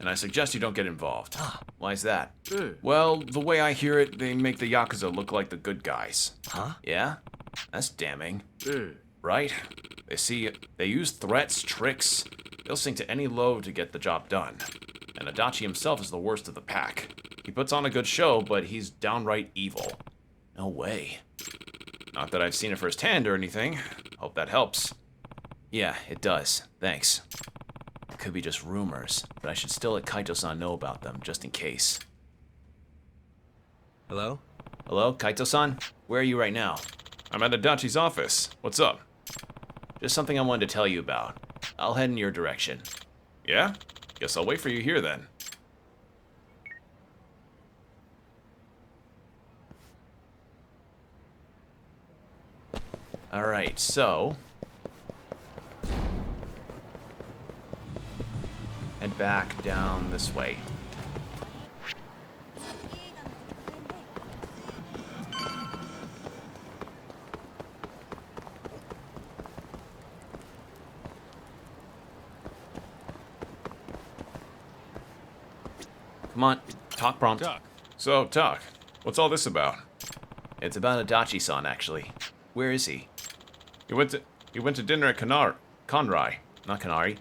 And I suggest you don't get involved. Why is that? Well, the way I hear it, they make the Yakuza look like the good guys. Huh? Yeah? That's damning. Right? They use threats, tricks. They'll sink to any low to get the job done. And Adachi himself is the worst of the pack. He puts on a good show, but he's downright evil. No way. Not that I've seen it firsthand or anything. Hope that helps. Yeah, it does. Thanks. It could be just rumors, but I should still let Kaito-san know about them, just in case. Hello? Hello, Kaito-san? Where are you right now? I'm at Adachi's office. What's up? Just something I wanted to tell you about. I'll head in your direction. Yeah? Guess I'll wait for you here then. Alright, so... head back down this way. Come on, talk prompt. So, talk. What's all this about? It's about Adachi-san, actually. Where is he? He went to dinner at Conrai. Not Kanari.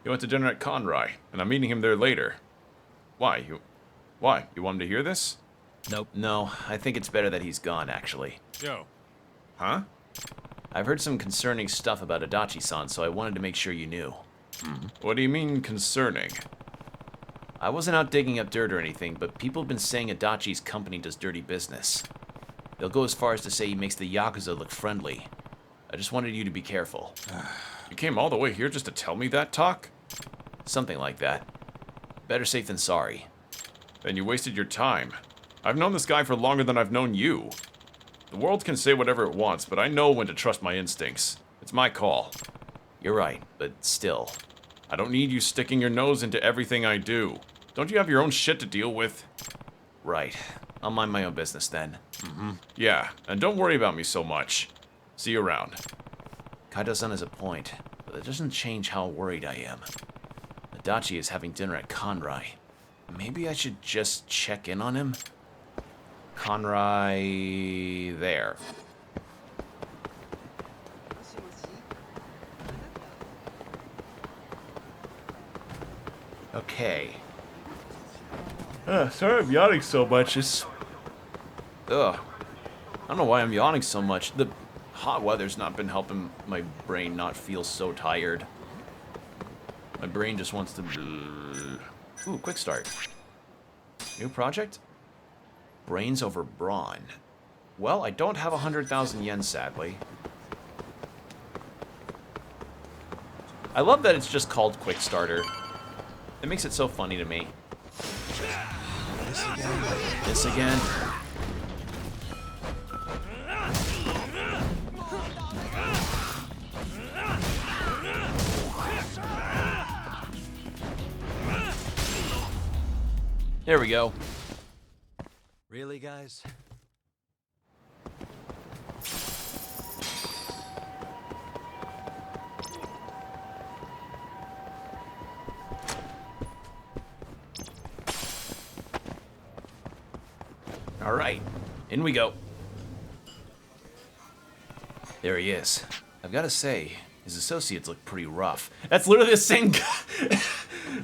He went to dinner at Conrai, and I'm meeting him there later. Why? You want him to hear this? Nope. No, I think it's better that he's gone, actually. Yo. Huh? I've heard some concerning stuff about Adachi-san, so I wanted to make sure you knew. What do you mean, concerning? I wasn't out digging up dirt or anything, but people have been saying Adachi's company does dirty business. They'll go as far as to say he makes the Yakuza look friendly. I just wanted you to be careful. You came all the way here just to tell me that, Talk? Something like that. Better safe than sorry. Then you wasted your time. I've known this guy for longer than I've known you. The world can say whatever it wants, but I know when to trust my instincts. It's my call. You're right, but still. I don't need you sticking your nose into everything I do. Don't you have your own shit to deal with? Right. I'll mind my own business then. Yeah, and don't worry about me so much. See you around. Kaito-san has a point, but it doesn't change how worried I am. Adachi is having dinner at Conrai. Maybe I should just check in on him. Conrai there. Okay. Sorry I'm yawning so much. Ugh. I don't know why I'm yawning so much. The hot weather's not been helping my brain not feel so tired. My brain just wants to... Ooh, quick start. New project? Brains over brawn. Well, I don't have 100,000 yen, sadly. I love that it's just called Quick Starter. It makes it so funny to me. This again. This again. There we go. Really, guys? All right, in we go. There he is. I've got to say, his associates look pretty rough. That's literally the same guy.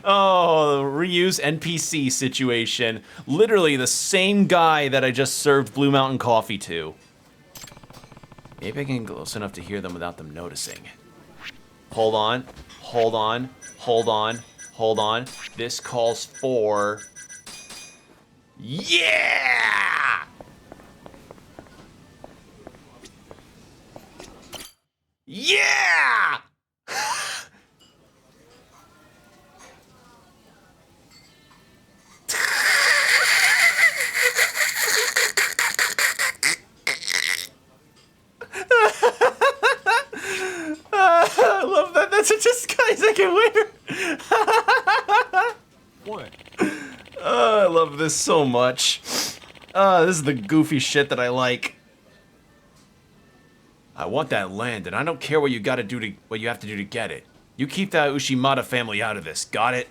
Oh, reuse NPC situation. Literally the same guy that I just served Blue Mountain coffee to. Maybe I can get close enough to hear them without them noticing. Hold on, hold on, hold on, hold on. This calls for... Yeah! Yeah! I love that. That's a disguise I can wear. What? I love this so much. This is the goofy shit that I like. I want that land, and I don't care what you have to do to get it. You keep that Ushimata family out of this, got it?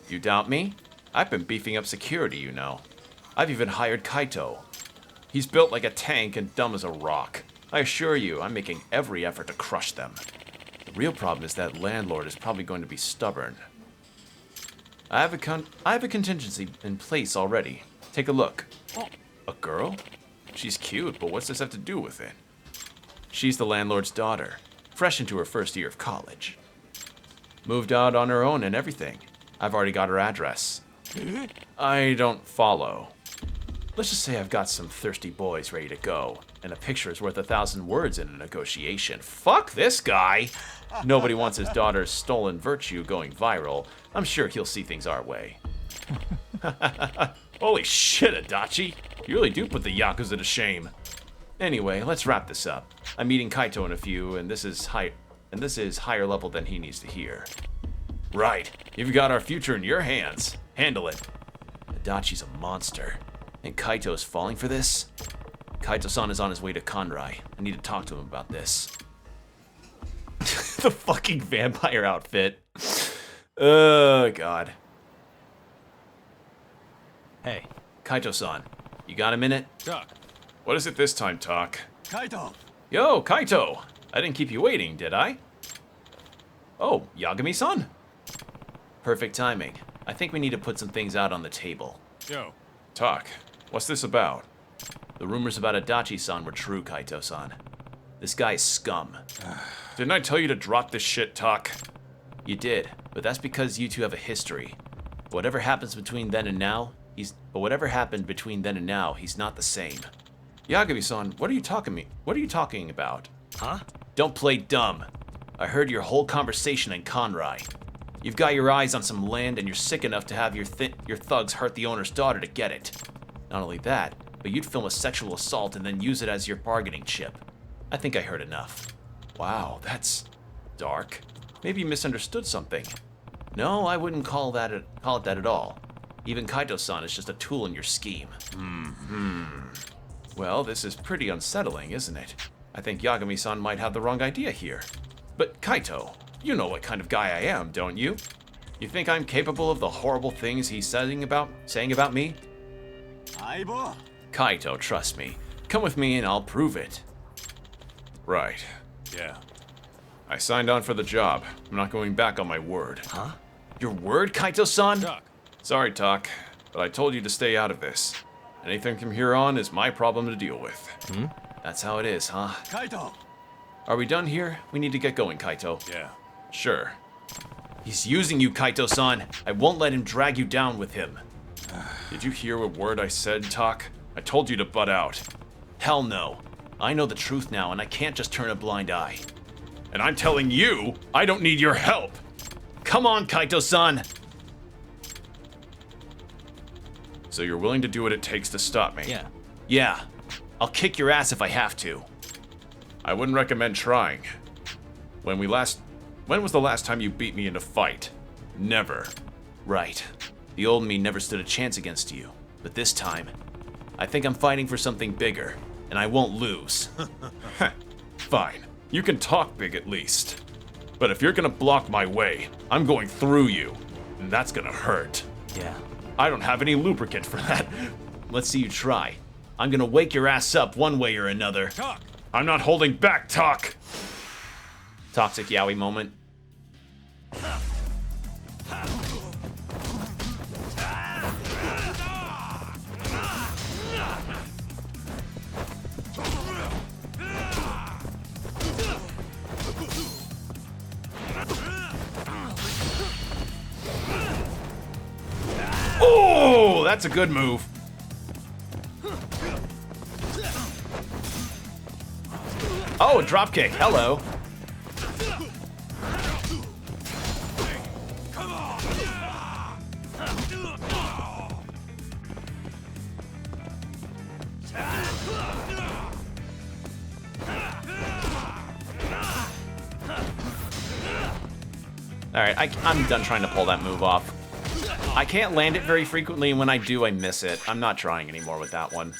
You doubt me? I've been beefing up security, you know. I've even hired Kaito. He's built like a tank and dumb as a rock. I assure you, I'm making every effort to crush them. The real problem is that landlord is probably going to be stubborn. I have a contingency in place already. Take a look. Oh, a girl? She's cute, but what's this have to do with it? She's the landlord's daughter, fresh into her first year of college. Moved out on her own and everything. I've already got her address. I don't follow. Let's just say I've got some thirsty boys ready to go, and a picture is worth 1,000 words in a negotiation. Fuck this guy! Nobody wants his daughter's stolen virtue going viral. I'm sure he'll see things our way. Holy shit, Adachi! You really do put the Yakuza to shame. Anyway, let's wrap this up. I'm meeting Kaito in a few, and this is higher level than he needs to hear. Right. You've got our future in your hands. Handle it. Adachi's a monster. And Kaito's falling for this? Kaito-san is on his way to Kanrai. I need to talk to him about this. The fucking vampire outfit. Oh, God. Hey, Kaito-san. You got a minute? Doc. What is it this time, Talk? Kaito! Yo, Kaito! I didn't keep you waiting, did I? Oh, Yagami-san? Perfect timing. I think we need to put some things out on the table. Yo. Talk. What's this about? The rumors about Adachi-san were true, Kaito-san. This guy is scum. Didn't I tell you to drop this shit, Talk? You did, but that's because you two have a history. Whatever happens between then and now, he's not the same. Yagami-san, what are you talking about? Huh? Don't play dumb. I heard your whole conversation in Kanrai. You've got your eyes on some land and you're sick enough to have your thugs hurt the owner's daughter to get it. Not only that, but you'd film a sexual assault and then use it as your bargaining chip. I think I heard enough. Wow, that's dark. Maybe you misunderstood something. No, I wouldn't call it that at all. Even Kaito-san is just a tool in your scheme. Well, this is pretty unsettling, isn't it? I think Yagami-san might have the wrong idea here. But Kaito, you know what kind of guy I am, don't you? You think I'm capable of the horrible things he's saying about me? Kaito, trust me. Come with me and I'll prove it. Right. Yeah. I signed on for the job. I'm not going back on my word. Huh? Your word, Kaito-san? Sorry, Tak, but I told you to stay out of this. Anything from here on is my problem to deal with. That's how it is, huh? Kaito! Are we done here? We need to get going, Kaito. Yeah. Sure. He's using you, Kaito-san. I won't let him drag you down with him. Did you hear a word I said, Tak? I told you to butt out. Hell no. I know the truth now, and I can't just turn a blind eye. And I'm telling you, I don't need your help. Come on, Kaito-san. So you're willing to do what it takes to stop me? Yeah. I'll kick your ass if I have to. I wouldn't recommend trying. When was the last time you beat me in a fight? Never. Right. The old me never stood a chance against you. But this time, I think I'm fighting for something bigger, and I won't lose. Fine. You can talk big at least. But if you're gonna block my way, I'm going through you. And that's gonna hurt. Yeah. I don't have any lubricant for that. Let's see you try. I'm gonna wake your ass up one way or another. Tak! I'm not holding back, Tak! Toxic yaoi moment. Oh, that's a good move. Oh, drop kick. Hello. Alright, I'm done trying to pull that move off. I can't land it very frequently, and when I do, I miss it. I'm not trying anymore with that one.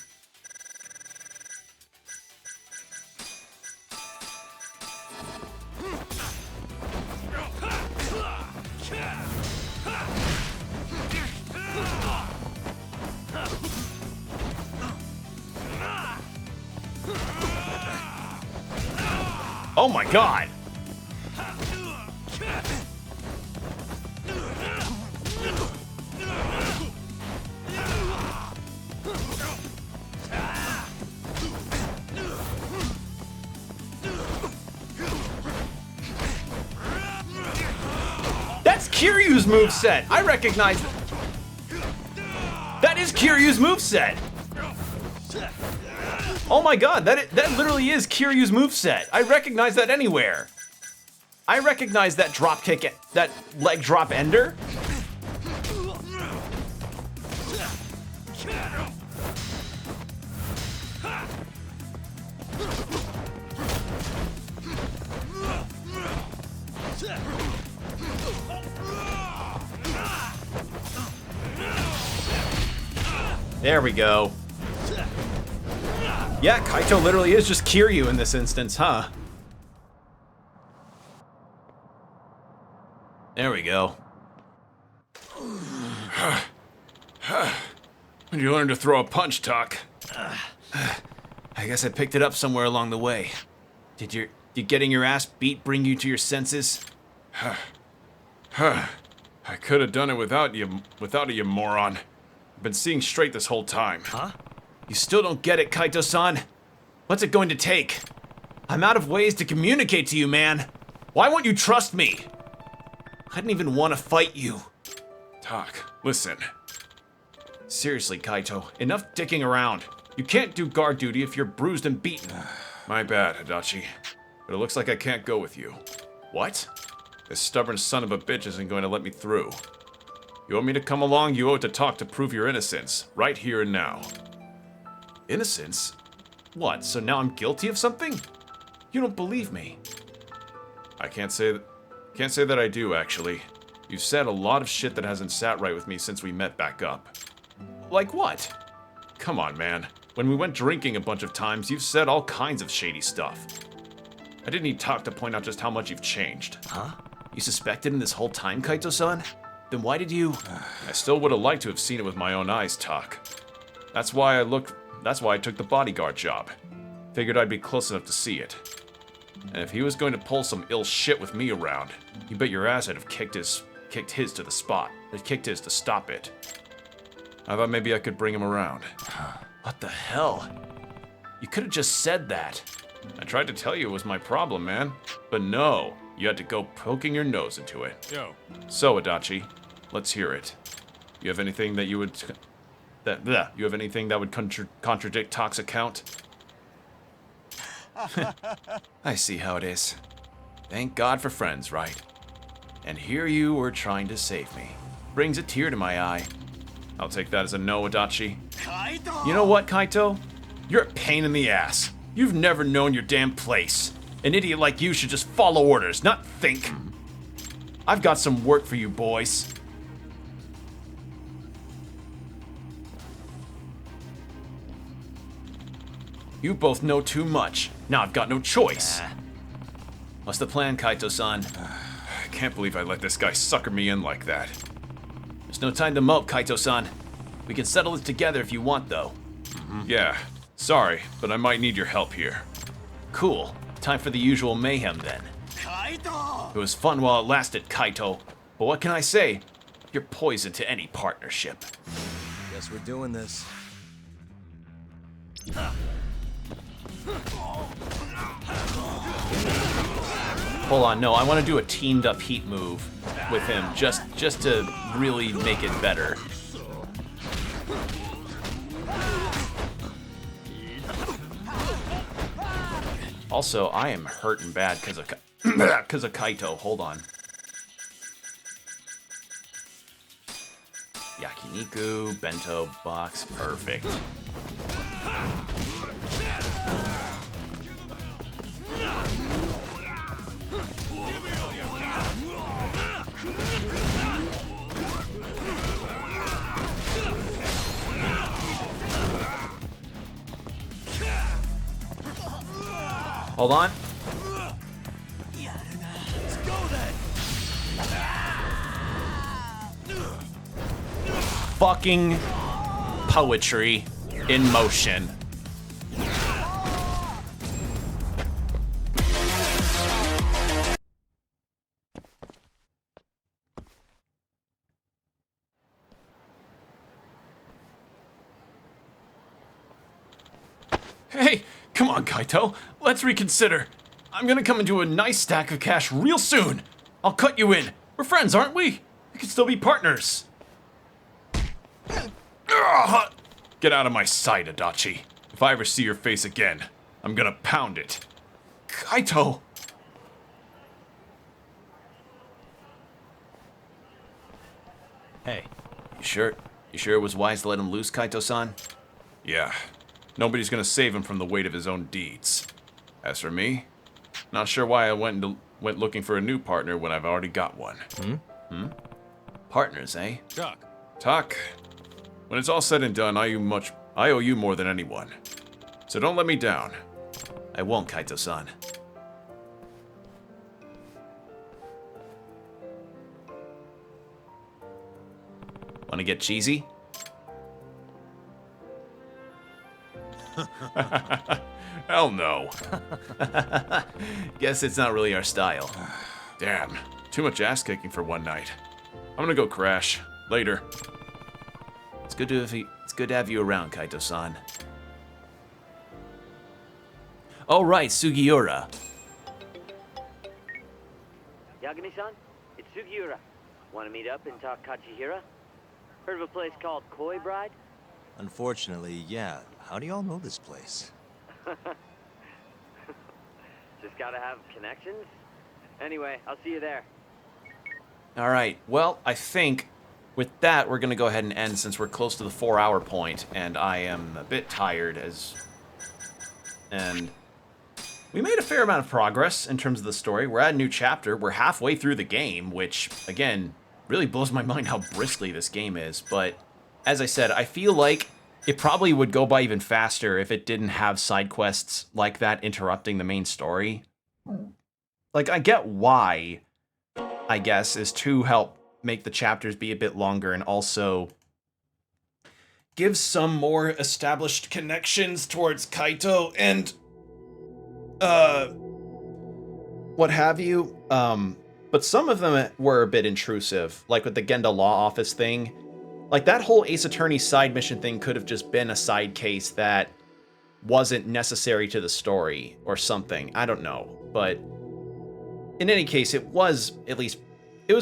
Oh my god! That's Kiryu's moveset! I recognize that. That is Kiryu's moveset! Oh my god, that literally is Kiryu's moveset. I recognize that anywhere. I recognize that drop kick, that leg drop ender. There we go. Yeah, Kaito literally is just Kiryu in this instance, huh? There we go. When you learn to throw a punch, Tak? I guess I picked it up somewhere along the way. Did getting your ass beat bring you to your senses? I could have done it without you, moron. I've been seeing straight this whole time. Huh? You still don't get it, Kaito-san. What's it going to take? I'm out of ways to communicate to you, man. Why won't you trust me? I didn't even want to fight you. Tak, listen. Seriously, Kaito, enough dicking around. You can't do guard duty if you're bruised and beaten. My bad, Adachi. But it looks like I can't go with you. What? This stubborn son of a bitch isn't going to let me through. You want me to come along, you owe it to talk to prove your innocence, right here and now. Innocence? What, so now I'm guilty of something? You don't believe me. I can't say that I do, actually. You've said a lot of shit that hasn't sat right with me since we met back up. Like what? Come on, man. When we went drinking a bunch of times, you've said all kinds of shady stuff. I didn't need talk to point out just how much you've changed. Huh? You suspected him this whole time, Kaito-san? Then why did you... I still would have liked to have seen it with my own eyes, Talk. That's why I took the bodyguard job. Figured I'd be close enough to see it. And if he was going to pull some ill shit with me around, you bet your ass I'd have kicked his to the spot. I'd kicked his to stop it. I thought maybe I could bring him around. What the hell? You could have just said that. I tried to tell you it was my problem, man. But no, you had to go poking your nose into it. Yo. So, Adachi, let's hear it. You have anything that you would... you have anything that would contradict Talk's account? I see how it is. Thank God for friends, right? And here you were trying to save me. Brings a tear to my eye. I'll take that as a no, Adachi. You know what, Kaito? You're a pain in the ass. You've never known your damn place. An idiot like you should just follow orders, not think. I've got some work for you boys. You both know too much. Now I've got no choice. What's the plan, Kaito-san? I can't believe I let this guy sucker me in like that. There's no time to mope, Kaito-san. We can settle this together if you want, though. Yeah, sorry, but I might need your help here. Cool. Time for the usual mayhem, then. Kaito! It was fun while it lasted, Kaito. But what can I say? You're poison to any partnership. Guess we're doing this. Hold on, no, I want to do a teamed up heat move with him, just to really make it better. Also, I am hurting bad because of Kaito. Hold on. Yakiniku, bento box, perfect. Hold on. Fucking poetry in motion. Hey, come on, Kaito. Let's reconsider. I'm gonna come into a nice stack of cash real soon. I'll cut you in. We're friends, aren't we? We can still be partners. Get out of my sight, Adachi. If I ever see your face again, I'm gonna pound it. Kaito! Hey, you sure it was wise to let him loose, Kaito-san? Yeah. Nobody's gonna save him from the weight of his own deeds. As for me, not sure why I went looking for a new partner when I've already got one. Partners, eh? Talk. When it's all said and done, I owe you more than anyone. So don't let me down. I won't, Kaito-san. Wanna get cheesy? Hell no. Guess it's not really our style. Damn, too much ass kicking for one night. I'm gonna go crash. Later. It's good to have you around, Kaito-san. Oh right, Sugiura. Yagami-san, it's Sugiura. Want to meet up and talk Kachihira? Heard of a place called Koi Bride? Unfortunately, yeah. How do y'all know this place? Just gotta have connections. Anyway, I'll see you there. All right. Well, I think with that we're gonna go ahead and end since we're close to the 4-hour point, and I am a bit tired and we made a fair amount of progress in terms of the story. We're at a new chapter. We're halfway through the game, which again really blows my mind how briskly this game is. But as I said, I feel like it probably would go by even faster if it didn't have side quests like that interrupting the main story. Like, I get why, I guess, is to help make the chapters be a bit longer and also give some more established connections towards Kaito and what have you. But some of them were a bit intrusive, like with the Genda Law Office thing. Like, that whole Ace Attorney side mission thing could have just been a side case that wasn't necessary to the story or something. I don't know. But in any case, it was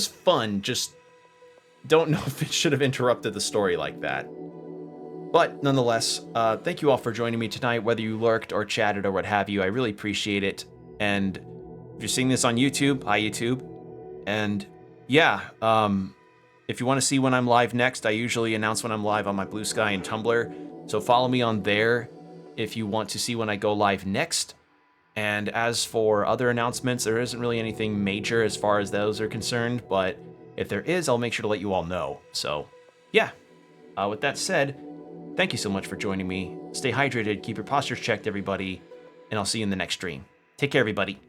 fun. Just don't know if it should have interrupted the story like that. But nonetheless, thank you all for joining me tonight, whether you lurked or chatted or what have you. I really appreciate it. And if you're seeing this on YouTube, hi YouTube. And yeah, if you want to see when I'm live next, I usually announce when I'm live on my Blue Sky and Tumblr. So follow me on there if you want to see when I go live next. And as for other announcements, there isn't really anything major as far as those are concerned. But if there is, I'll make sure to let you all know. So yeah, with that said, thank you so much for joining me. Stay hydrated, keep your postures checked, everybody. And I'll see you in the next stream. Take care, everybody.